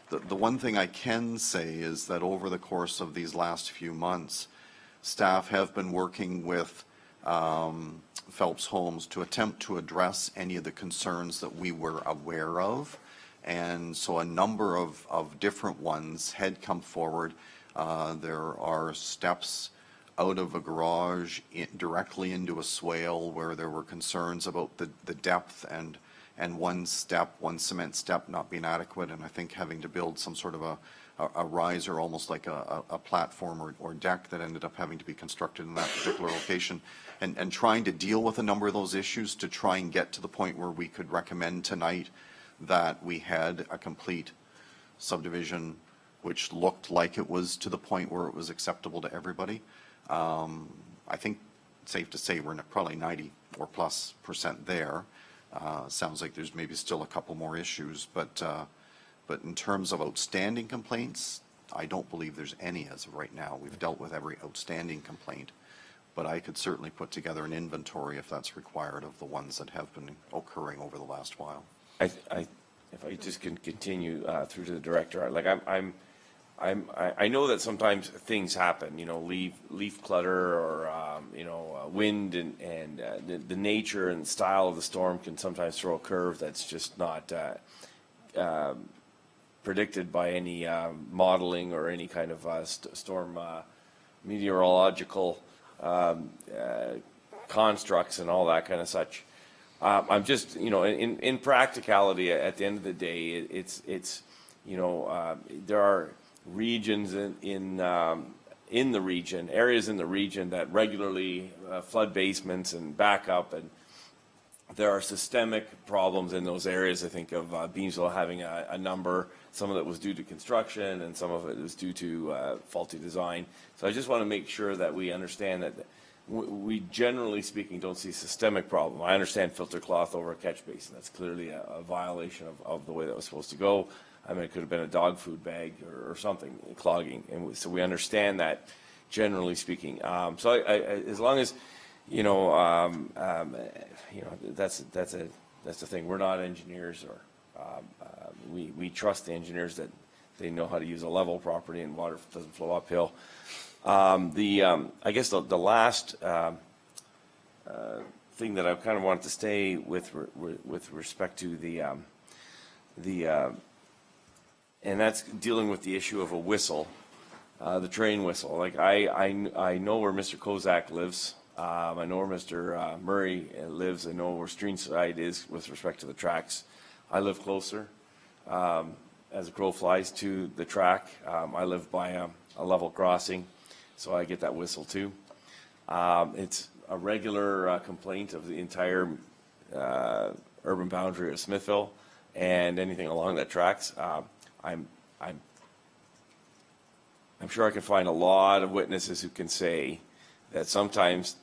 The one thing I can say is that over the course of these last few months, staff have been working with Phelps Homes to attempt to address any of the concerns that we were aware of. And so a number of different ones had come forward. There are steps out of a garage directly into a swale where there were concerns about the depth and one cement step not being adequate, and I think having to build some sort of a riser, almost like a platform or deck that ended up having to be constructed in that particular location, and trying to deal with a number of those issues to try and get to the point where we could recommend tonight that we had a complete subdivision which looked like it was to the point where it was acceptable to everybody. I think it's safe to say we're probably 90 or plus % there. Sounds like there's maybe still a couple more issues, but in terms of outstanding complaints, I don't believe there's any as of right now. We've dealt with every outstanding complaint, but I could certainly put together an inventory if that's required of the ones that have been occurring over the last while. If I just can continue through to the director, like I know that sometimes things happen, you know, leaf clutter or wind and the nature and style of the storm can sometimes throw a curve that's just not predicted by any modeling or any kind of storm meteorological constructs and all that kind of such. I'm just, you know, in practicality, at the end of the day, it's you know, there are regions in the region, areas in the region that regularly flood basements and back up, and there are systemic problems in those areas. I think of Beamsville having a number. Some of it was due to construction, and some of it was due to faulty design. So I just want to make sure that we understand that we generally speaking don't see systemic problem. I understand filter cloth over a catch basin. That's clearly a violation of the way that was supposed to go. I mean, it could have been a dog food bag or something clogging, and so we understand that generally speaking. So as long as that's the thing. We're not engineers, or we trust the engineers that they know how to use a level property and water doesn't flow uphill. I guess the last thing that I kind of wanted to stay with respect to and that's dealing with the issue of a whistle, the train whistle. Like I know where Mr. Kozak lives. I know where Mr. Murray lives. I know where Streamside is with respect to the tracks. I live closer, as a crow flies, to the track. I live by a level crossing, so I get that whistle too. It's a regular complaint of the entire urban boundary of Smithville and anything along that tracks. I'm sure I can find a lot of witnesses who can say that sometimes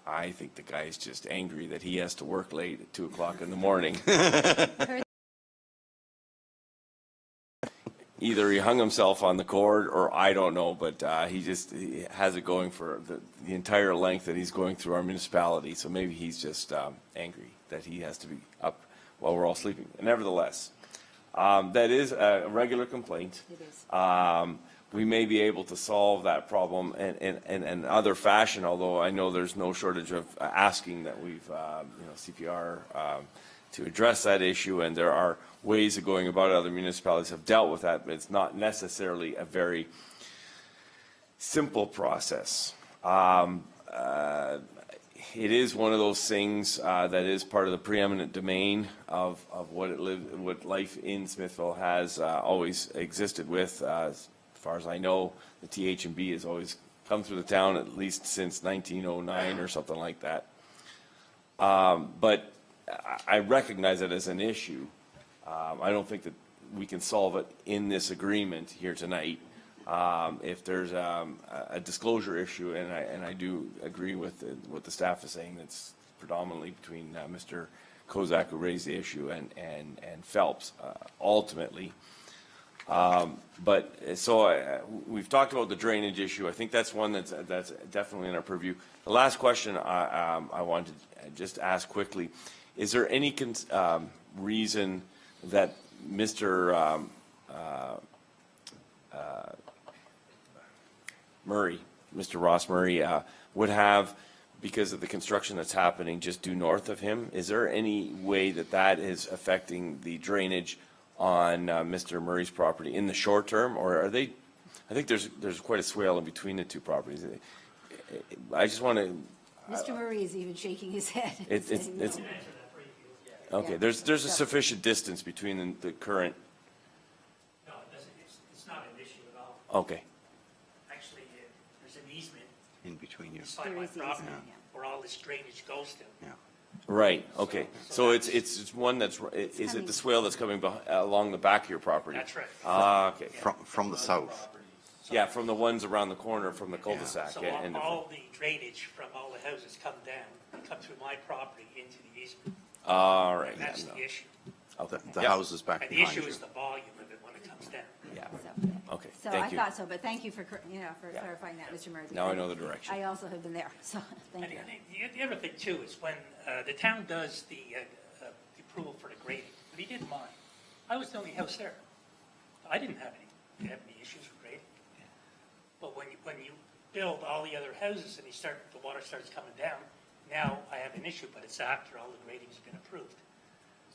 I think the guy's just angry that he has to work late at 2 o'clock in the morning. Either he hung himself on the cord or I don't know, but he has it going for the entire length that he's going through our municipality. So maybe he's just angry that he has to be up while we're all sleeping. Nevertheless, that is a regular complaint. It is. We may be able to solve that problem in other fashion, although I know there's no shortage of asking that we've, CPR to address that issue, and there are ways of going about it. Other municipalities have dealt with that, but it's not necessarily a very simple process. It is one of those things that is part of the preeminent domain of what life in Smithville has always existed with. As far as I know, the TH&B has always come through the town at least since 1909 or something like that. But I recognize it as an issue. I don't think that we can solve it in this agreement here tonight. If there's a disclosure issue, and I do agree with what the staff is saying, that's predominantly between Mr. Kozak, who raised the issue, and Phelps, ultimately. But so we've talked about the drainage issue. I think that's one that's definitely in our purview. The last question I wanted to just ask quickly: is there any reason that Mr. Murray, Mr. Ross Murray, would have, because of the construction that's happening just due north of him? Is there any way that is affecting the drainage on Mr. Murray's property in the short term, or are they I think there's quite a swale in between the two properties. I just want to, Mr. Murray is even shaking his head. it's, saying no. okay, there's a sufficient distance between the current, No, it doesn't, it's not an issue at all. okay. Actually, there's an easement In between you. beside There my is the property easement, yeah. where all this drainage goes to. Yeah. Right, okay. So it's one that's, is it coming- the swale that's coming along the back of your property? That's right. Ah, okay. From the south. Yeah, from the ones around the corner from the cul-de-sac. So and all the drainage from all the houses come down, and come through my property into the easement. All right. And that's yeah, the no. issue. Okay. The Yep. houses back And the behind issue you. is the volume of it when it comes down. Yeah, So, okay, So I thank you. thought so, but thank you for, for Yeah. clarifying that, Mr. Murphy. Now I know the direction. I also have been there, so, thank And you. the other thing too is when the town does the approval for the grading, but he did mine. I was the only house there. I didn't have any issues with grading. But when you build all the other houses and the water starts coming down, now I have an issue, but it's after all the grading's been approved.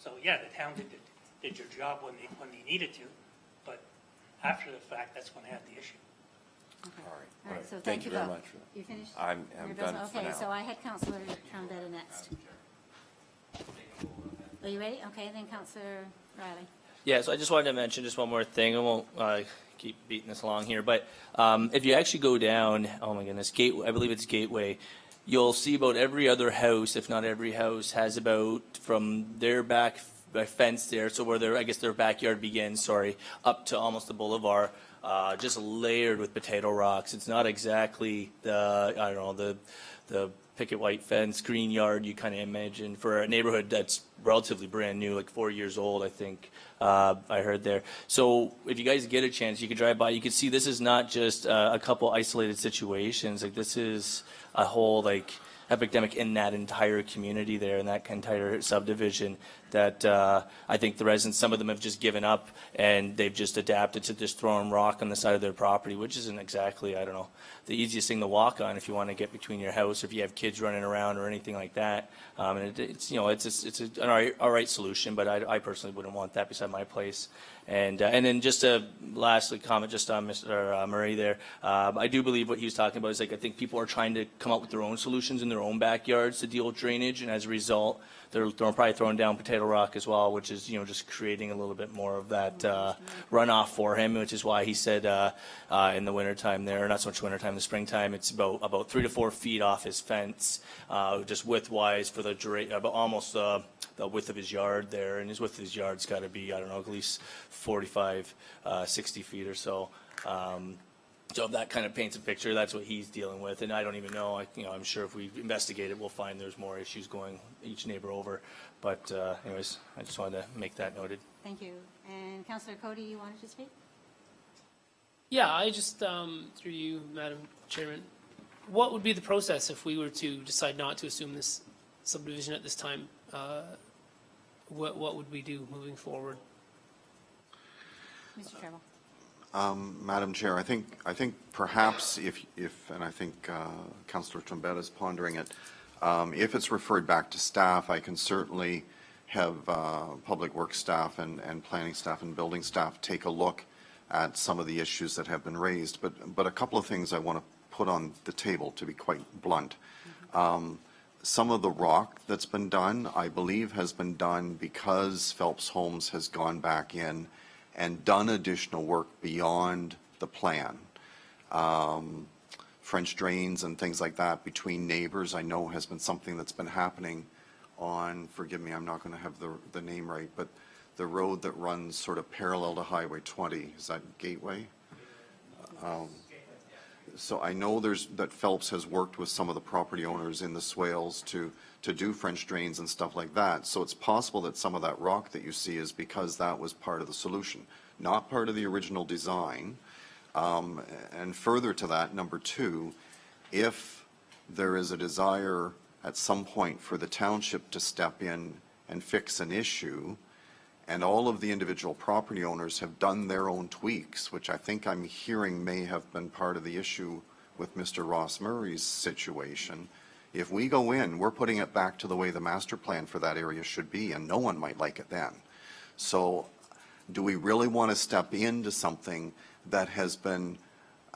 So yeah, the town did your job when they needed to, but after the fact, that's when I had the issue. All right, so Thank thank you you very both. much for that. You finished? I'm Mayor done Belsman? for Okay, now. so I had Councillor Trombetta next. Are you ready? Okay, then Councillor Riley. Yeah, so I just wanted to mention just one more thing. I won't keep beating this along here, but if you actually go down, oh my goodness, I believe it's Gateway, you'll see about every other house, if not every house, has about from their back fence there, so where their, I guess their backyard begins, sorry, up to almost the boulevard, just layered with potato rocks. It's not exactly the, I don't know, the picket white fence, green yard you kind of imagine for a neighborhood that's relatively brand new, like 4 years old, I think I heard there. So if you guys get a chance, you could drive by, you could see this is not just a couple isolated situations. Like this is a whole like epidemic in that entire community there, in that entire subdivision, that I think the residents, some of them have just given up and they've just adapted to just throwing rock on the side of their property, which isn't exactly, I don't know, the easiest thing to walk on if you want to get between your house, or if you have kids running around or anything like that. And it's, you know, it's an all right solution, but I personally wouldn't want that beside my place. And then just to lastly comment just on Mr. Murray there, I do believe what he was talking about is like I think people are trying to come up with their own solutions in their own backyards to deal with drainage, and as a result, they're probably throwing down potato rock as well, which is, you know, just creating a little bit more of that runoff for him, which is why he said in the wintertime there, not so much wintertime, the springtime, it's about 3 to 4 feet off his fence, just width-wise for about almost the width of his yard there, and his width of his yard's got to be, I don't know, at least 45, 60 feet or so. So if that kind of paints a picture, that's what he's dealing with, and I don't even know. I'm sure if we investigate it, we'll find there's more issues going each neighbor over. But anyways, I just wanted to make that noted. Thank you. And Councillor Cody, you wanted to speak? Yeah, I just, through you, Madam Chairman, what would be the process if we were to decide not to assume this subdivision at this time? What would we do moving forward? Mr. Trevor. Madam Chair, I think perhaps if and I think Councillor Trombetta is pondering it, if it's referred back to staff, I can certainly have public works staff and planning staff and building staff take a look at some of the issues that have been raised. But a couple of things I want to put on the table, to be quite blunt. Some of the rock that's been done, I believe, has been done because Phelps Homes has gone back in and done additional work beyond the plan. French drains and things like that between neighbors, I know has been something that's been happening on, forgive me, I'm not going to have the name right, but the road that runs sort of parallel to Highway 20, is that Gateway? So I know that Phelps has worked with some of the property owners in the swales to do French drains and stuff like that. So it's possible that some of that rock that you see is because that was part of the solution, not part of the original design. And further to that, number two, if there is a desire at some point for the township to step in and fix an issue, and all of the individual property owners have done their own tweaks, which I think I'm hearing may have been part of the issue with Mr. Ross Murray's situation. If we go in, we're putting it back to the way the master plan for that area should be, and no one might like it then. So do we really want to step into something that has been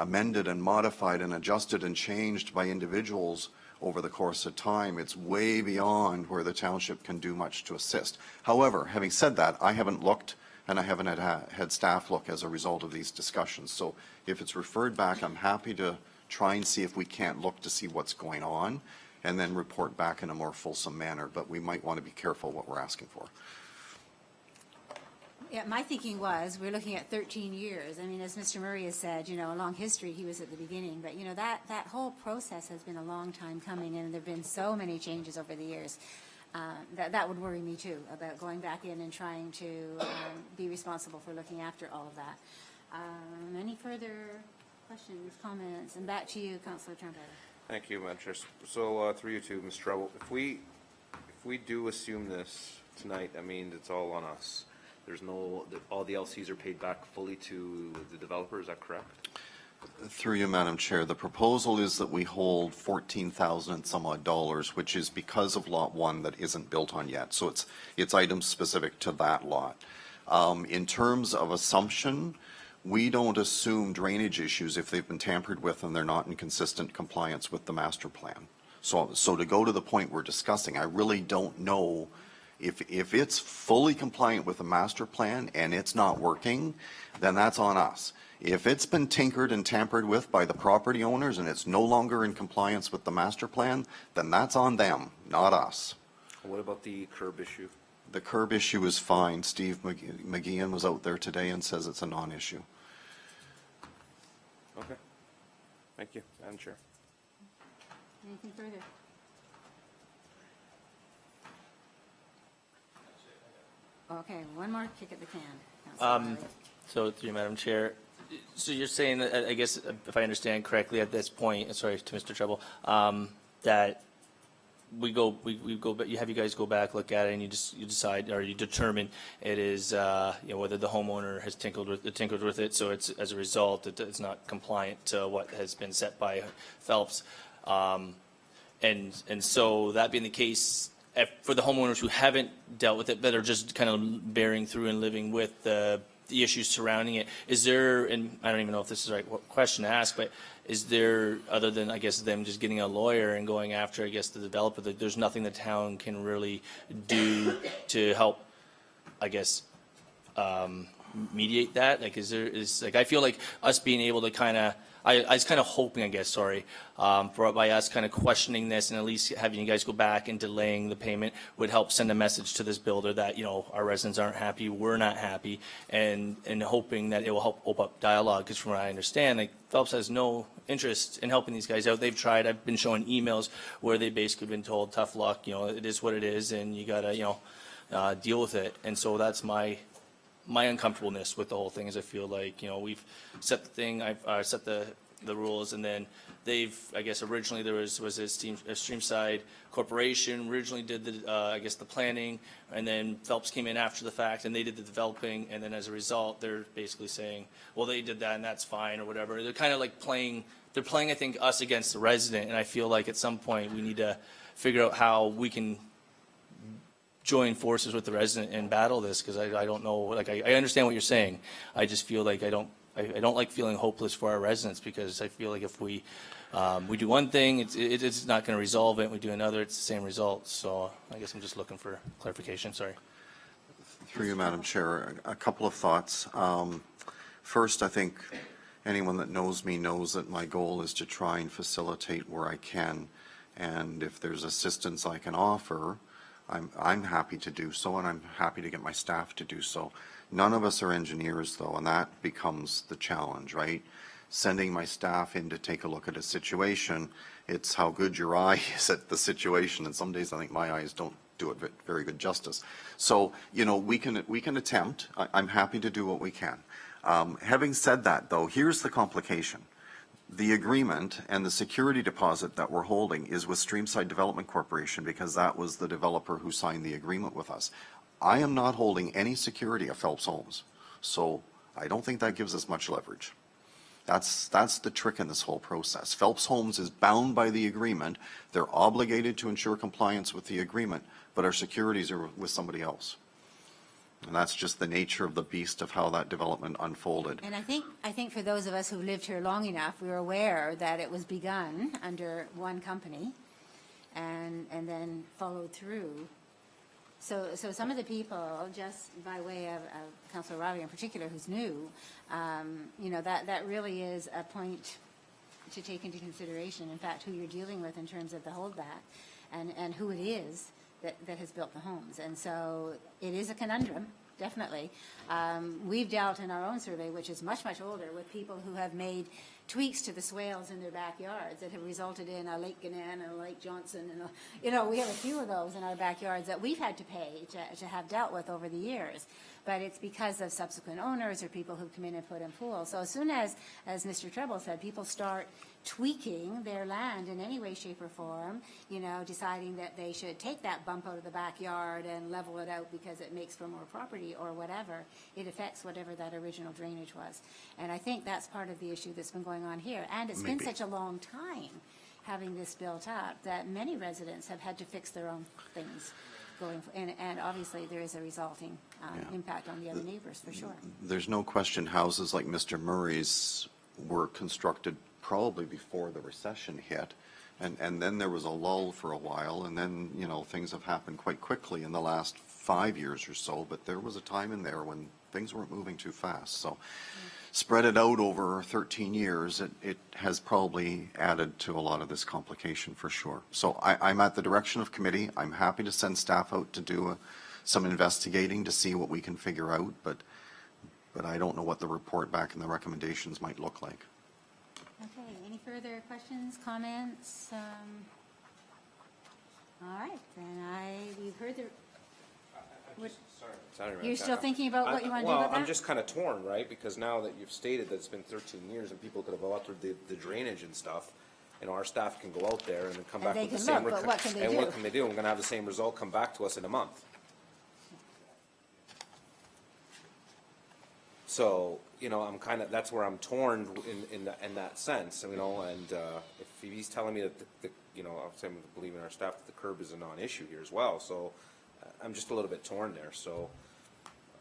amended and modified and adjusted and changed by individuals over the course of time, it's way beyond where the township can do much to assist. However, having said that, I haven't looked and I haven't had staff look as a result of these discussions. So if it's referred back, I'm happy to try and see if we can't look to see what's going on and then report back in a more fulsome manner. But we might want to be careful what we're asking for. Yeah, my thinking was, we're looking at 13 years. I mean, as Mr. Murray has said, you know, a long history, he was at the beginning. But, you know, that whole process has been a long time coming, and there have been so many changes over the years. That would worry me, too, about going back in and trying to be responsible for looking after all of that. Any further questions, comments? And back to you, Councillor Turnbull. Thank you, Madam Chair. So through you to Ms. Treble, if we do assume this tonight, that means it's all on us. There's no, all the LCs are paid back fully to the developer, is that correct? Through you, Madam Chair, the proposal is that we hold $14,000 and some odd dollars, which is because of Lot 1 that isn't built on yet. So it's items specific to that lot. In terms of assumption, we don't assume drainage issues if they've been tampered with and they're not in consistent compliance with the master plan. So to go to the point we're discussing, I really don't know if it's fully compliant with the master plan and it's not working, then that's on us. If it's been tinkered and tampered with by the property owners and it's no longer in compliance with the master plan, then that's on them, not us. What about the curb issue? The curb issue is fine. Steve McGeehan was out there today and says it's a non-issue. Okay. Thank you, Madam Chair. Anything further? Okay, one more kick at the can. Councillor Riley. So through you, Madam Chair, so you're saying that, I guess, if I understand correctly at this point, sorry to Mr. Treble, that we go, but you have you guys go back, look at it, and you decide, or you determine it is, you know, whether the homeowner has tinkered with it, so it's, as a result, it's not compliant to what has been set by Phelps. And so that being the case, for the homeowners who haven't dealt with it, but are just kind of bearing through and living with the issues surrounding it, is there, and I don't even know if this is the right question to ask, but is there, other than, I guess, them just getting a lawyer and going after, I guess, the developer, that there's nothing the town can really do to help, I guess, mediate that? Like, I feel like us being able to kind of, I was kind of hoping, I guess, sorry, by us kind of questioning this and at least having you guys go back and delaying the payment would help send a message to this builder that, you know, our residents aren't happy, we're not happy, and hoping that it will help open up dialogue. Because from what I understand, like, Phelps has no interest in helping these guys out. They've tried. I've been showing emails where they basically been told, tough luck, you know, it is what it is, and you gotta, you know, deal with it. And so that's my uncomfortableness with the whole thing, is I feel like, you know, we've set the thing, I've set the rules, and then they've, I guess, originally there was a Streamside Corporation originally did the, I guess, the planning, and then Phelps came in after the fact and they did the developing, and then as a result, they're basically saying, well, they did that and that's fine or whatever. They're kind of like playing, I think, us against the resident, and I feel like at some point we need to figure out how we can join forces with the resident and battle this, because I don't know, like, I understand what you're saying. I just feel like I don't like feeling hopeless for our residents, because I feel like if we do one thing, it's not going to resolve it. We do another, it's the same result. So I guess I'm just looking for clarification. Sorry. Through you, Madam Chair, a couple of thoughts. First, I think anyone that knows me knows that my goal is to try and facilitate where I can, and if there's assistance I can offer, I'm happy to do so, and I'm happy to get my staff to do so. None of us are engineers, though, and that becomes the challenge, right? Sending my staff in to take a look at a situation, it's how good your eye is at the situation, and some days I think my eyes don't do it very good justice. So, you know, we can attempt. I'm happy to do what we can. Having said that, though, here's the complication. The agreement and the security deposit that we're holding is with Streamside Development Corporation, because that was the developer who signed the agreement with us. I am not holding any security of Phelps Homes, so I don't think that gives us much leverage. That's the trick in this whole process. Phelps Homes is bound by the agreement. They're obligated to ensure compliance with the agreement, but our securities are with somebody else. And that's just the nature of the beast of how that development unfolded. And I think for those of us who lived here long enough, we were aware that it was begun under one company and then followed through. So some of the people, just by way of Councillor Riley in particular, who's new, that really is a point to take into consideration, in fact, who you're dealing with in terms of the holdback and who it is that has built the homes. And so it is a conundrum, definitely. We've dealt in our own survey, which is much, much older, with people who have made tweaks to the swales in their backyards that have resulted in a Lake Gannan and a Lake Johnson. And we have a few of those in our backyards that we've had to pay to have dealt with over the years. But it's because of subsequent owners or people who come in and put in pools. So as soon as Mr. Treble said, people start tweaking their land in any way, shape, or form, deciding that they should take that bump out of the backyard and level it out because it makes for more property or whatever, it affects whatever that original drainage was. And I think that's part of the issue that's been going on here. And it's been such a long time having this built up that many residents have had to fix their own things. And obviously there is a resulting impact on the other neighbors, for sure. There's no question houses like Mr. Murray's were constructed probably before the recession hit. And then there was a lull for a while, and then, things have happened quite quickly in the last 5 years or so, but there was a time in there when things weren't moving too fast. So spread it out over 13 years, it has probably added to a lot of this complication for sure. So I'm at the direction of committee. I'm happy to send staff out to do some investigating to see what we can figure out, but I don't know what the report back and the recommendations might look like. Okay, any further questions, comments? All right, then we've heard the... You're still thinking about what you want to do about that? Well, I'm just kind of torn, right? Because now that you've stated that it's been 13 years and people could have altered the drainage and stuff, our staff can go out there and then come back with the same... but what can they do? And what can they do? We're going to have the same result come back to us in a month. So, that's where I'm torn in that sense, and if he's telling me that I'm believing our staff that the curb is a non-issue here as well, so I'm just a little bit torn there, so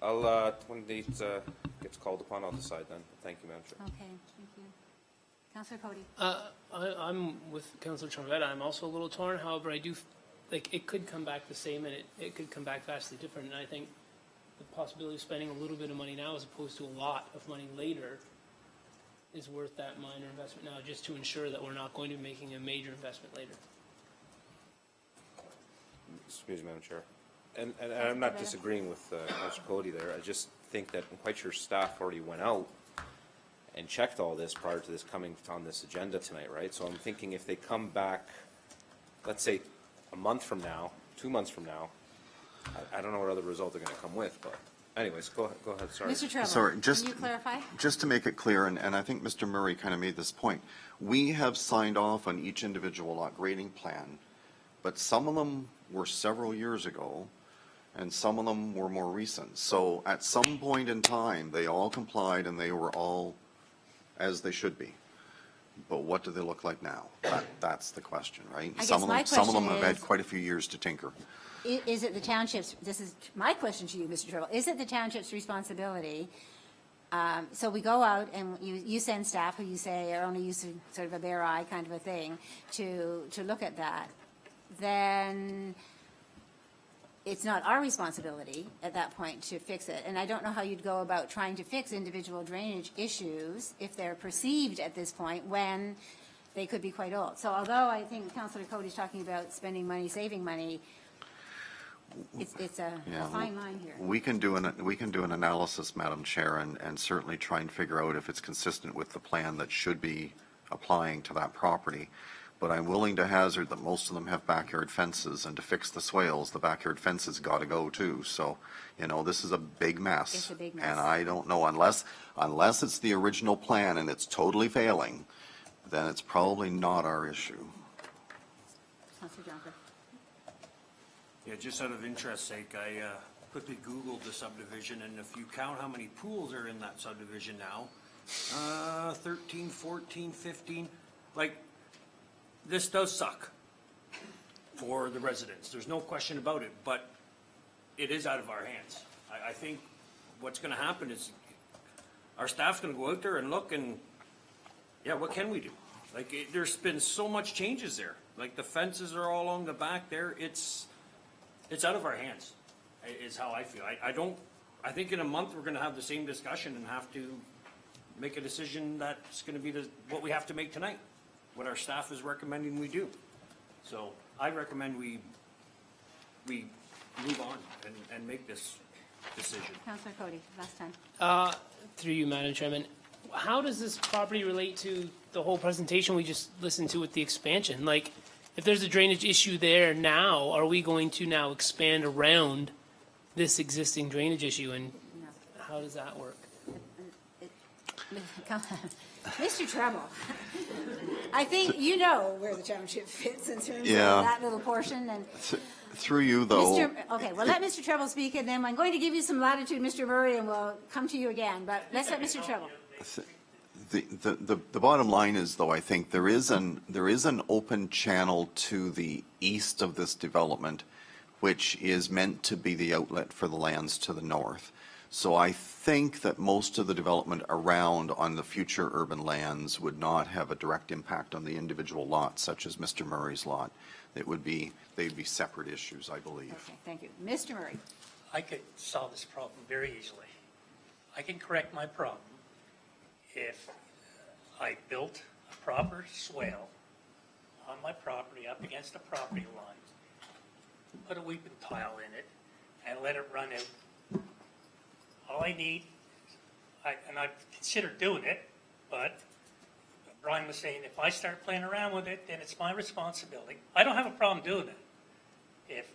I'll, when it gets called upon, I'll decide then. Thank you, Madam Chair. Okay, thank you. Councillor Cody. I'm with Councillor Charvetta. I'm also a little torn. However, I do, it could come back the same, and it could come back vastly different, and I think the possibility of spending a little bit of money now as opposed to a lot of money later is worth that minor investment now, just to ensure that we're not going to be making a major investment later. Excuse me, Madam Chair. And I'm not disagreeing with Councillor Cody there. I just think that I'm quite sure staff already went out and checked all this prior to this coming on this agenda tonight, right? So I'm thinking if they come back, let's say a month from now, 2 months from now, I don't know what other result they're going to come with, but anyways, go ahead, sorry. Mr. Trevor, Sorry, can you clarify? Just to make it clear, and I think Mr. Murray kind of made this point, we have signed off on each individual lot grading plan, but some of them were several years ago, and some of them were more recent. So at some point in time, they all complied and they were all as they should be. But what do they look like now? That's the question, right? I guess Some of my them question have had is- quite a few years to tinker. Is it the township's, this is my question to you, Mr. Treble, is it the township's responsibility? So we go out and you send staff who you say are only using sort of a bare eye kind of a thing to look at that. Then it's not our responsibility at that point to fix it. And I don't know how you'd go about trying to fix individual drainage issues if they're perceived at this point when they could be quite old. So although I think Councillor Cody's talking about spending money, saving money, it's a fine line here. We can do an analysis, Madam Chair, and certainly try and figure out if it's consistent with the plan that should be applying to that property. But I'm willing to hazard that most of them have backyard fences, and to fix the swales, the backyard fences got to go too. So, this is a big mess. It's a big mess. And I don't know, unless it's the original plan and it's totally failing, then it's probably not our issue. Councillor Jonker. Yeah, just out of interest sake, I quickly Googled the subdivision, and if you count how many pools are in that subdivision now, 13, 14, 15, this does suck for the residents. There's no question about it, but it is out of our hands. I think what's gonna happen is our staff's gonna go out there and look and, yeah, what can we do? Like, there's been so much changes there. Like, the fences are all along the back there. It's out of our hands, is how I feel. I think in a month, we're gonna have the same discussion and have to make a decision that's gonna be what we have to make tonight, what our staff is recommending we do. So I recommend we move on and make this decision. Councillor Cody, last time. Through you, Madam Chairman, how does this property relate to the whole presentation we just listened to with the expansion? Like, if there's a drainage issue there now, are we going to now expand around this existing drainage issue, and how does that work? Mr. Treble, I think you know where the township fits in terms of Yeah. that little portion, and Through you, though. Okay, well, let Mr. Treble speak, and then I'm going to give you some latitude, Mr. Murray, and we'll come to you again, but let's let Mr. Treble. The bottom line is, though, I think there is an open channel to the east of this development, which is meant to be the outlet for the lands to the north. So I think that most of the development around on the future urban lands would not have a direct impact on the individual lots, such as Mr. Murray's lot. They'd be separate issues, I believe. Okay, thank you. Mr. Murray. I could solve this problem very easily. I can correct my problem if I built a proper swale on my property up against the property line, put a weeping tile in it, and let it run out. All I need, and I've considered doing it, but Brian was saying if I start playing around with it, then it's my responsibility. I don't have a problem doing it. If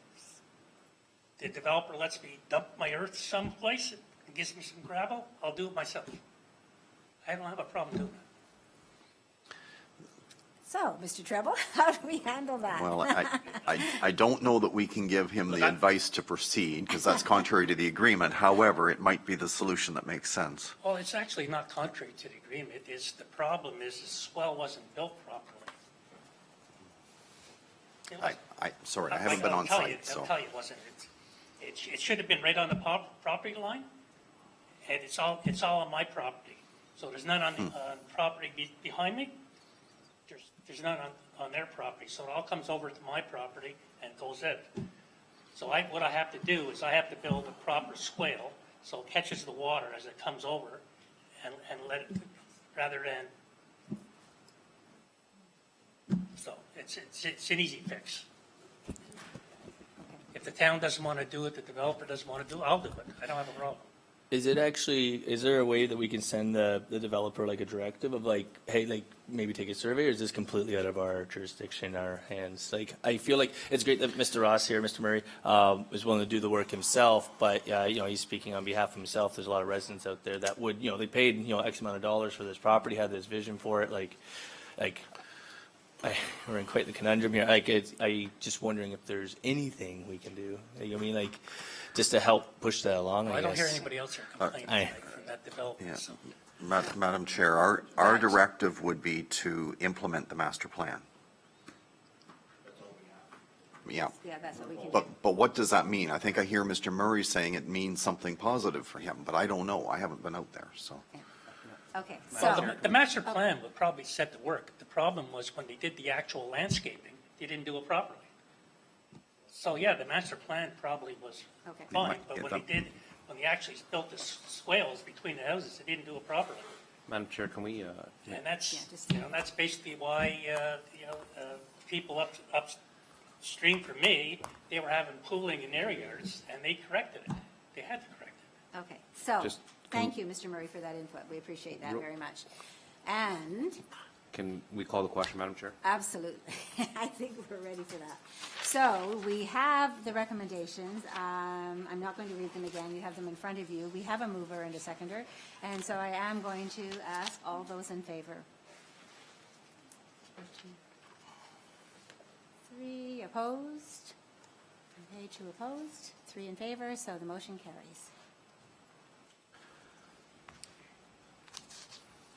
the developer lets me dump my earth someplace and gives me some gravel, I'll do it myself. I don't have a problem doing it. So, Mr. Treble, how do we handle that? Well, I don't know that we can give him the advice to proceed, because that's contrary to the agreement. However, it might be the solution that makes sense. Well, it's actually not contrary to the agreement. The problem is the swell wasn't built properly. Sorry, I haven't been on site, I'll so. tell you, it wasn't. It should have been right on the property line, and it's all on my property. So there's none on property behind me. There's none on their property, so it all comes over to my property and goes out. So what I have to do is I have to build a proper swale so it catches the water as it comes over and let it, rather than, so it's an easy fix. If the town doesn't want to do it, the developer doesn't want to do it, I'll do it. I don't have a problem. Is there a way that we can send the developer like a directive of like, hey, like maybe take a survey, or is this completely out of our jurisdiction, our hands? Like, I feel like it's great that Mr. Ross here, Mr. Murray, is willing to do the work himself, but, he's speaking on behalf of himself. There's a lot of residents out there that would, they paid, X amount of dollars for this property, had this vision for it, we're in quite the conundrum here. I just wondering if there's anything we can do. Just to help push that along, I guess. I don't hear anybody else here complaining from that development. Yeah. So. Madam Chair, our directive would be to implement the master plan. Yeah. Yeah, that's what we can do. But what does that mean? I think I hear Mr. Murray saying it means something positive for him, but I don't know. I haven't been out there, so. Okay, Well, so, the master plan would probably set the work. The problem was when they did the actual landscaping, they didn't do it properly. So, yeah, the master plan probably was Okay. fine, but when they actually built the swales between the houses, they didn't do it properly. Madam Chair, can we, And that's basically why, people upstream from me, they were having pooling in their yards, and they corrected it. They had to correct it. okay, so, Just- thank you, Mr. Murray, for that input. We appreciate that very much. And can we call the question, Madam Chair? absolutely, I think we're ready for that. So we have the recommendations. I'm not going to read them again. You have them in front of you. We have a mover and a seconder, and so I am going to ask all those in favor. 3 opposed. Okay, 2 opposed, 3 in favor, so the motion carries.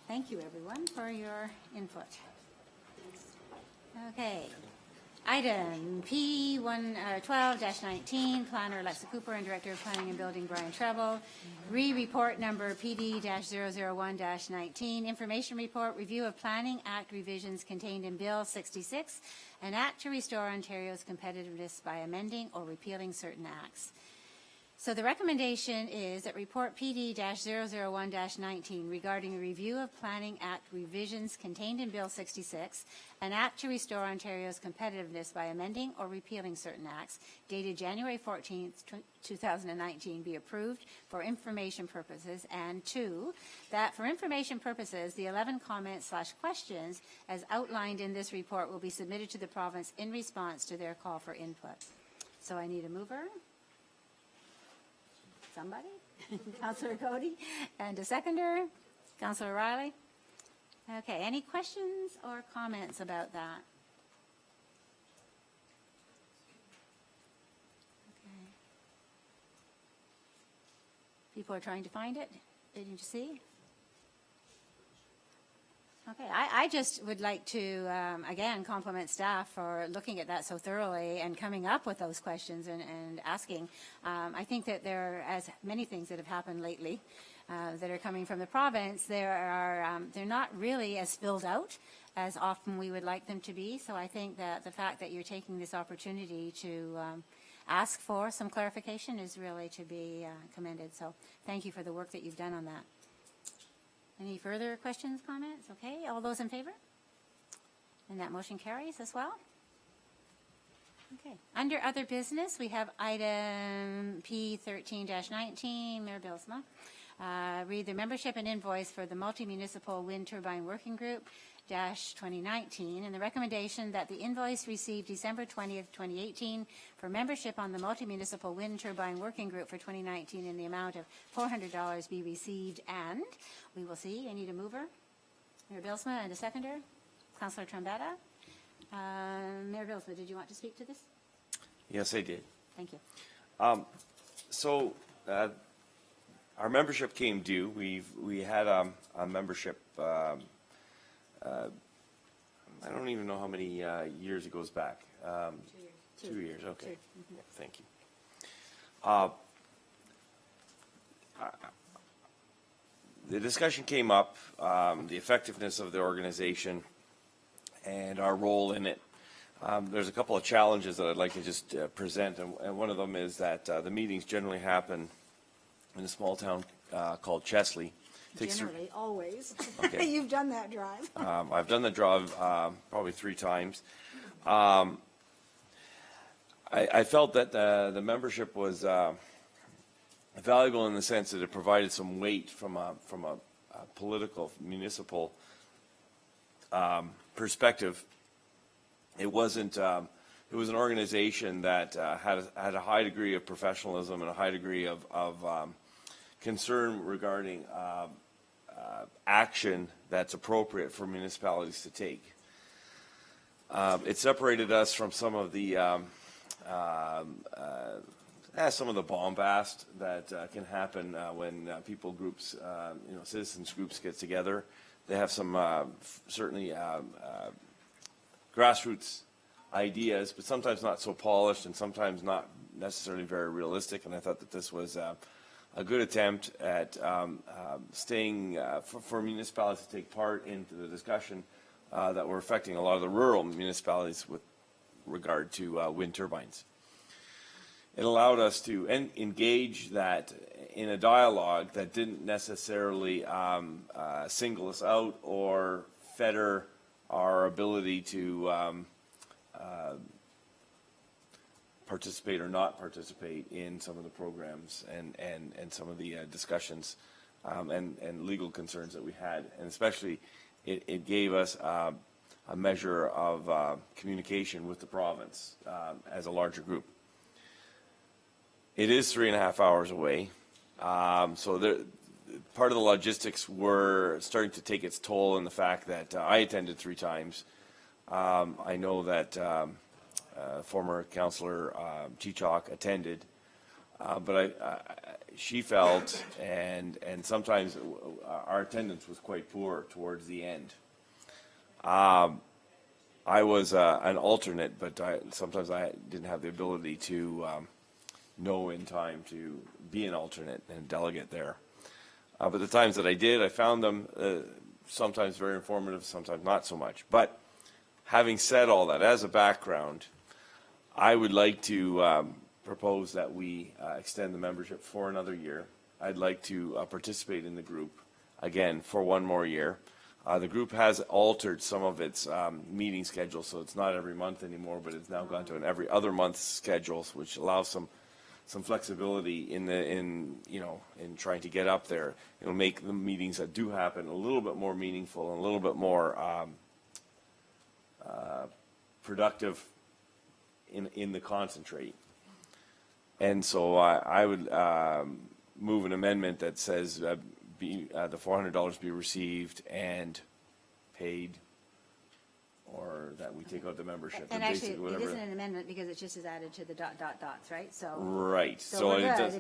Thank you, everyone, for your input. Okay. Item P12-19, Planner Alexa Cooper and Director of Planning and Building Brian Treble. Report number PD-001-19, Information Report, Review of Planning Act revisions contained in Bill 66, an act to restore Ontario's competitiveness by amending or repealing certain acts. So the recommendation is that report PD-001-19 regarding a review of Planning Act revisions contained in Bill 66, an act to restore Ontario's competitiveness by amending or repealing certain acts, dated January 14th, 2019, be approved for information purposes, and 2, that for information purposes, the 11 comments/questions as outlined in this report will be submitted to the province in response to their call for input. So I need a mover. Somebody? Councillor Cody. And a seconder? Councillor Riley. Okay, any questions or comments about that? Okay. People are trying to find it. Didn't you see? Okay, I just would like to, again, compliment staff for looking at that so thoroughly and coming up with those questions and asking. I think that there are, as many things that have happened lately that are coming from the province, they're not really as filled out as often we would like them to be. So I think that the fact that you're taking this opportunity to ask for some clarification is really to be commended. So thank you for the work that you've done on that. Any further questions, comments? Okay, all those in favor? And that motion carries as well. Okay, under other business, we have item P13-19, Mayor Bilsma. Read the membership and invoice for the Multi-Municipal Wind Turbine Working Group 2019, and the recommendation that the invoice received December 20th, 2018 for membership on the Multi-Municipal Wind Turbine Working Group for 2019 in the amount of $400 be received, and we will see. I need a mover. Mayor Bilsma, and a seconder. Councillor Trombetta. Mayor Bilsma, did you want to speak to this? Yes, I did. Thank you. So our membership came due. We had a membership. I don't even know how many years it goes back. 2 years. 2 years. Okay. 2. Yeah, thank you. The discussion came up, the effectiveness of the organization and our role in it. There's a couple of challenges that I'd like to just present, and one of them is that the meetings generally happen in a small town called Chesley. Generally, always. Okay. You've done that drive. I've done the drive probably 3 times. I felt that the membership was valuable in the sense that it provided some weight from a political, municipal perspective. It wasn't. It was an organization that had a high degree of professionalism and a high degree of concern regarding action that's appropriate for municipalities to take. It separated us from some of the bombast that can happen when people groups, citizens groups get together. They have some certainly grassroots ideas, but sometimes not so polished and sometimes not necessarily very realistic. And I thought that this was a good attempt at staying for municipalities to take part into the discussion that were affecting a lot of the rural municipalities with regard to wind turbines. It allowed us to engage that in a dialogue that didn't necessarily single us out or fetter our ability to participate or not participate in some of the programs and some of the discussions and legal concerns that we had. And especially it gave us a measure of communication with the province as a larger group. It is 3.5 hours away. So part of the logistics were starting to take its toll in the fact that I attended 3 times. I know that former councillor Chichok attended, but she felt, and sometimes our attendance was quite poor towards the end. I was an alternate, but sometimes I didn't have the ability to know in time to be an alternate and delegate there. But the times that I did, I found them sometimes very informative, sometimes not so much. But having said all that, as a background, I would like to propose that we extend the membership for another year. I'd like to participate in the group, again, for one more year. The group has altered some of its meeting schedules, so it's not every month anymore, but it's now gone to an every other month schedule, which allows some flexibility in trying to get up there. It'll make the meetings that do happen a little bit more meaningful and a little bit more productive in the concentrate. And so I would move an amendment that says the $400 be received and paid, or that we take out the membership. And basically actually, it whatever. isn't an amendment because it just is added to the dots, right? So. Right. So we're it good, does-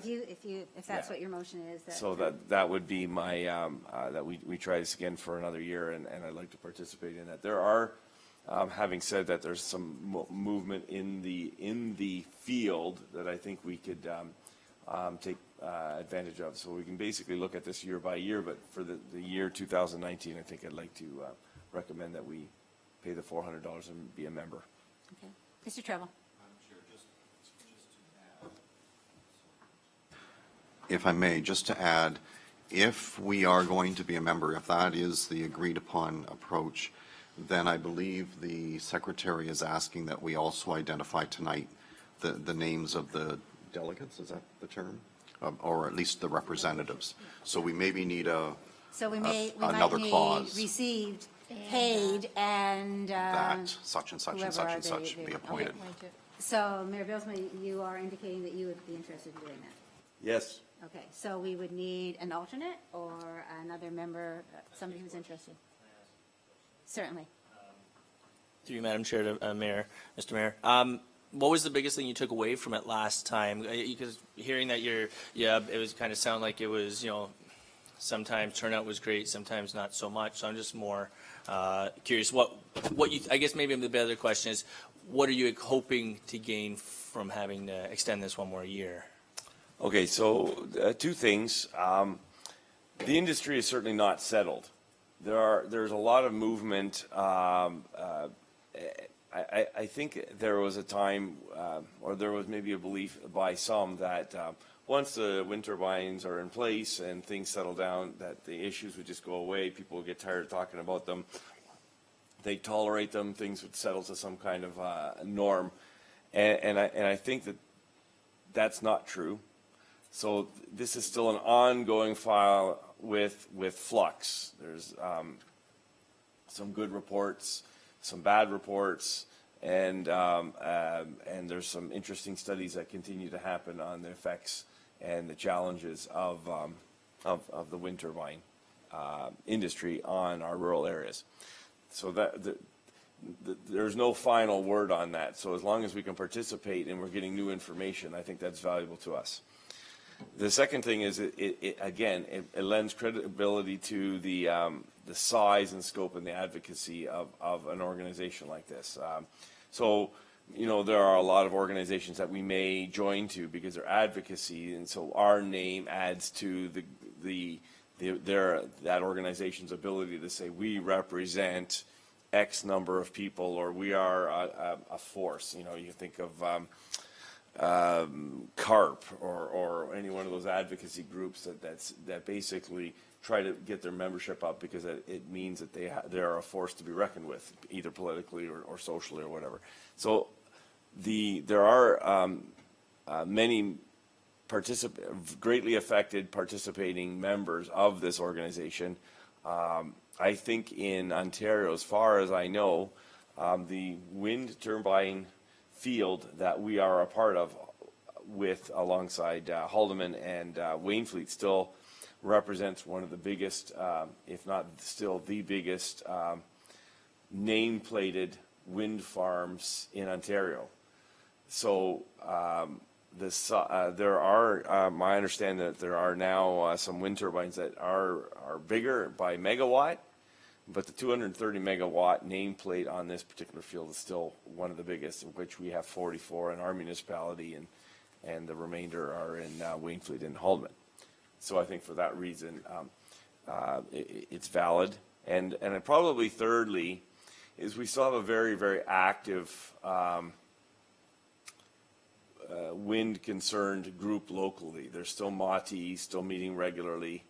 if that's yeah. what your motion is. So that would be my, that we try this again for another year, and I'd like to participate in that. There are, having said that, there's some movement in the field that I think we could take advantage of. So we can basically look at this year by year, but for the year 2019, I think I'd like to recommend that we pay the $400 and be a member. Okay. Mr. Treble. If I may, just to add, if we are going to be a member, if that is the agreed upon approach, then I believe the secretary is asking that we also identify tonight the names of the delegates, is that the term? Or at least the representatives. So we maybe need So we might another need clause. received, paid, and. That such and such and whoever such are and such they- be okay. appointed. So Mayor Billsma, you are indicating that you would be interested in doing that. Yes. Okay, so we would need an alternate or another member, somebody who's interested? Certainly. Through you, Madam Chair, to Mayor, Mr. Mayor. What was the biggest thing you took away from it last time? Because hearing that it was kind of sound like it was, sometimes turnout was great, sometimes not so much. So I'm just more curious what you, I guess maybe the better question is, what are you hoping to gain from having to extend this one more year? Okay, so two things. The industry is certainly not settled. There's a lot of movement. I think there was a time, or there was maybe a belief by some that once the wind turbines are in place and things settle down, that the issues would just go away. People would get tired of talking about them. They'd tolerate them. Things would settle to some kind of norm. And I think that that's not true. So this is still an ongoing file with flux. There's some good reports, some bad reports, and there's some interesting studies that continue to happen on the effects and the challenges of the wind turbine industry on our rural areas. So there's no final word on that. So as long as we can participate and we're getting new information, I think that's valuable to us. The second thing is, it lends credibility to the size and scope and the advocacy of an organization like this. There are a lot of organizations that we may join to because they're advocacy, and so our name adds to that organization's ability to say we represent X number of people, or we are a force. You think of CARP or any one of those advocacy groups that basically try to get their membership up because it means that they are a force to be reckoned with, either politically or socially or whatever. So there are many greatly affected participating members of this organization. I think in Ontario, as far as I know, the wind turbine field that we are a part of alongside Haldeman and Wainfleet still represents one of the biggest, if not still the biggest, name-plated wind farms in Ontario. So there are, my understanding that there are now some wind turbines that are bigger by megawatt But the 230 megawatt nameplate on this particular field is still one of the biggest, of which we have 44 in our municipality, and the remainder are in Wainfleet and Haldeman. So I think for that reason, it's valid. And probably thirdly, is we still have a very, very active wind-concerned group locally. There's still Mati, still meeting regularly,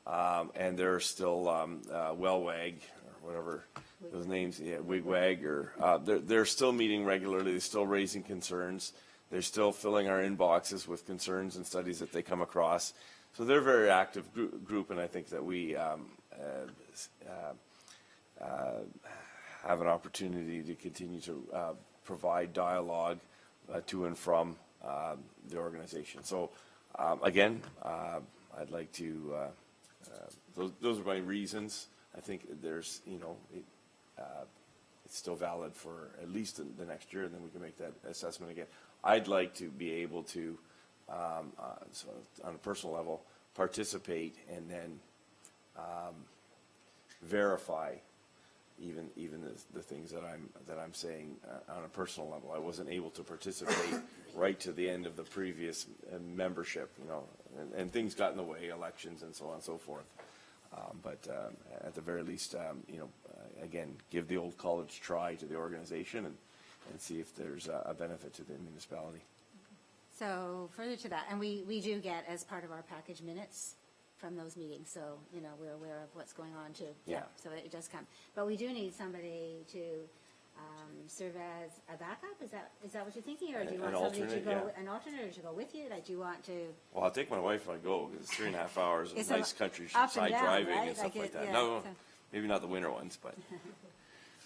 and there's still Wellwag, or whatever those names, yeah, Wigwag, or they're still meeting regularly. They're still raising concerns. They're still filling our inboxes with concerns and studies that they come across. So they're a very active group, and I think that we have an opportunity to continue to provide dialogue to and from the organization. So again, I'd like to, those are my reasons. I think there's, it's still valid for at least the next year, and then we can make that assessment again. I'd like to be able to, so on a personal level, participate and then verify even the things that I'm saying on a personal level. I wasn't able to participate right to the end of the previous membership, and things got in the way, elections and so on and so forth. But at the very least, again, give the old college try to the organization and see if there's a benefit to the municipality. So further to that, and we do get as part of our package minutes from those meetings, so, we're aware of what's going on too. Yeah. So it does come. But we do need somebody to serve as a backup, is that what you're thinking? Or do you An want somebody to alternate, go, yeah. an alternate, or to go with you? Like, do you want to? Well, I'll take my wife when I go, because it's 3.5 hours of It's nice a country up and side down, driving right? and stuff like that. Yeah, No, so- maybe not the winter ones, but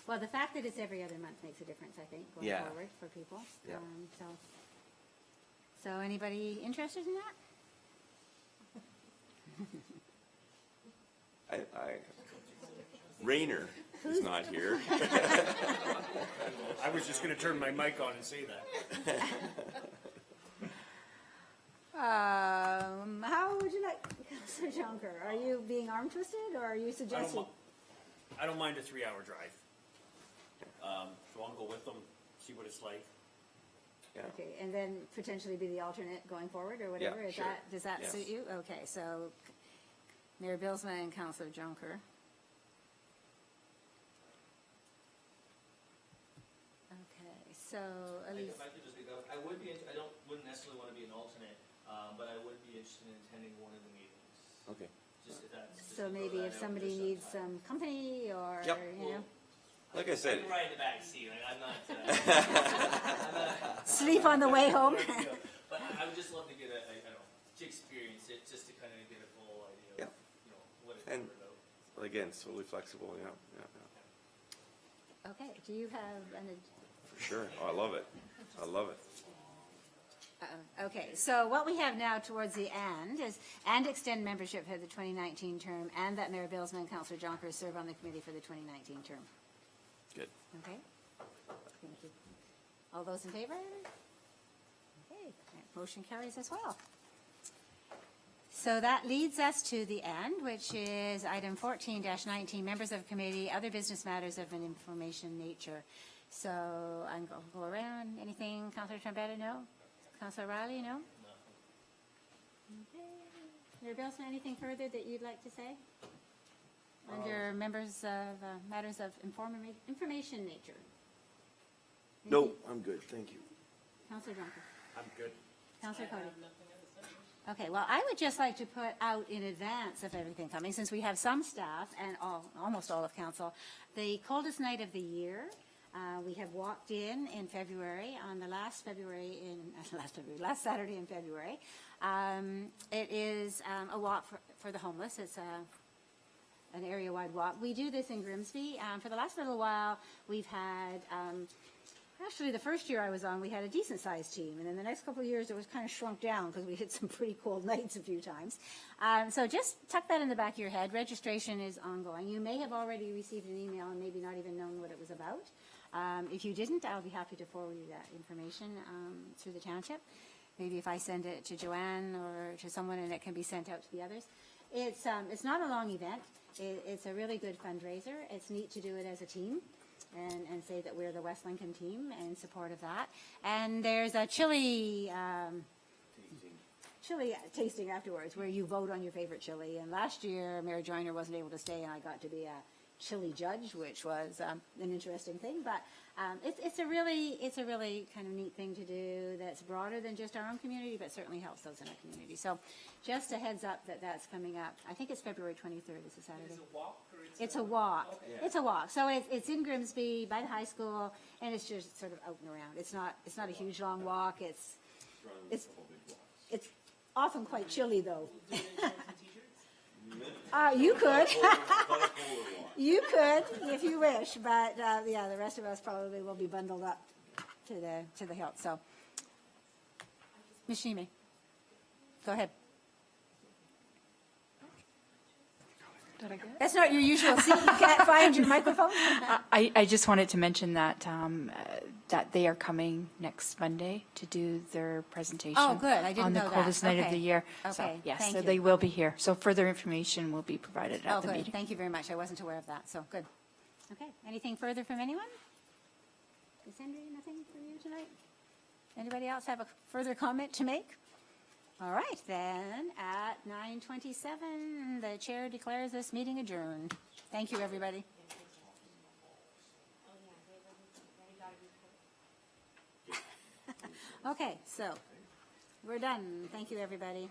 Well, the fact that it's every other month makes a difference, I think, going Yeah. forward for people. Yeah. So anybody interested in that? Rayner is not here. I was just gonna turn my mic on and say that. How would you like, Councilor Jonker? Are you being arm twisted, or are you suggesting? I don't mind a 3-hour drive. So I'll go with them, see what it's like. Okay, and then potentially be the alternate going forward, or whatever? Yeah, Is sure. that, does that Yes. suit you? Okay, so Mayor Bilsma and Councilor Jonker. Okay, so Elise. If I could just speak up, I wouldn't necessarily want to be an alternate, but I would be interested in attending one of the meetings. Okay. Just if that's. just So to throw maybe that if out somebody there needs some company, or, Yep. Like I I said, can ride in the back seat, like, I'm not. Sleep on the way home. But I would just love to get I don't know, to experience it, just to kind of get a full idea of, what it's and about. again, it's totally flexible, yeah. Okay, do you have an, For sure. Oh, I love it. I love it. okay, so what we have now towards the end is, and extend membership for the 2019 term, and that Mayor Bilsma and Councilor Jonker serve on the committee for the 2019 term. Good. Okay? Thank you. All those in favor? Okay, that motion carries as well. So that leads us to the end, which is item 14-19, members of committee, other business matters of an information nature. So I'm going to go around. Anything, Councilor Trombetta, no? Councilor Riley, no? Okay. Mayor Bilsma, anything further that you'd like to say? Under members of matters of information nature. No, I'm good. Thank you. Councilor Jonker. I'm good. Councilor Cody. Okay, well, I would just like to put out in advance of everything coming, since we have some staff and almost all of council, the coldest night of the year. We have walked in February, on the last Saturday in February. It is a walk for the homeless. It's an area-wide walk. We do this in Grimsby. For the last little while, we've had, actually the first year I was on, we had a decent-sized team. And then the next couple of years, it was kind of shrunk down because we hit some pretty cold nights a few times. So just tuck that in the back of your head. Registration is ongoing. You may have already received an email and maybe not even known what it was about. If you didn't, I'll be happy to forward you that information through the township. Maybe if I send it to Joanne or to someone and it can be sent out to the others. It's not a long event. It's a really good fundraiser. It's neat to do it as a team and say that we're the West Lincoln team in support of that. And there's a chili tasting afterwards where you vote on your favorite chili. And last year, Mayor Joyner wasn't able to stay, and I got to be a chili judge, which was an interesting thing. But it's a really kind of neat thing to do that's broader than just our own community, but certainly helps those in our community. So just a heads up that that's coming up. I think it's February 23rd. It's a Saturday. Is it a walk or It's a walk. Okay. It's a walk. So it's in Grimsby by the high school, and it's just sort of out and around. It's not a huge long walk. It's often quite chilly though. You could. You could if you wish, but yeah, the rest of us probably will be bundled up to the hilt. So, Ms. Shimi, go ahead. That's not your usual seat. You can't find your microphone. I just wanted to mention that that they are coming next Monday to do their presentation. Oh, good. I didn't on the know that. coldest night of Okay. the year. So, Okay. yes, Thank so you. they will be here. So further information will be provided at Oh, the good. meeting. Thank you very much. I wasn't aware of that, so good. Okay. Anything further from anyone? Ms. Henry, nothing from you tonight? Anybody else have a further comment to make? All right, then, at 9:27, the chair declares this meeting adjourned. Thank you, everybody. Okay, so we're done. Thank you, everybody.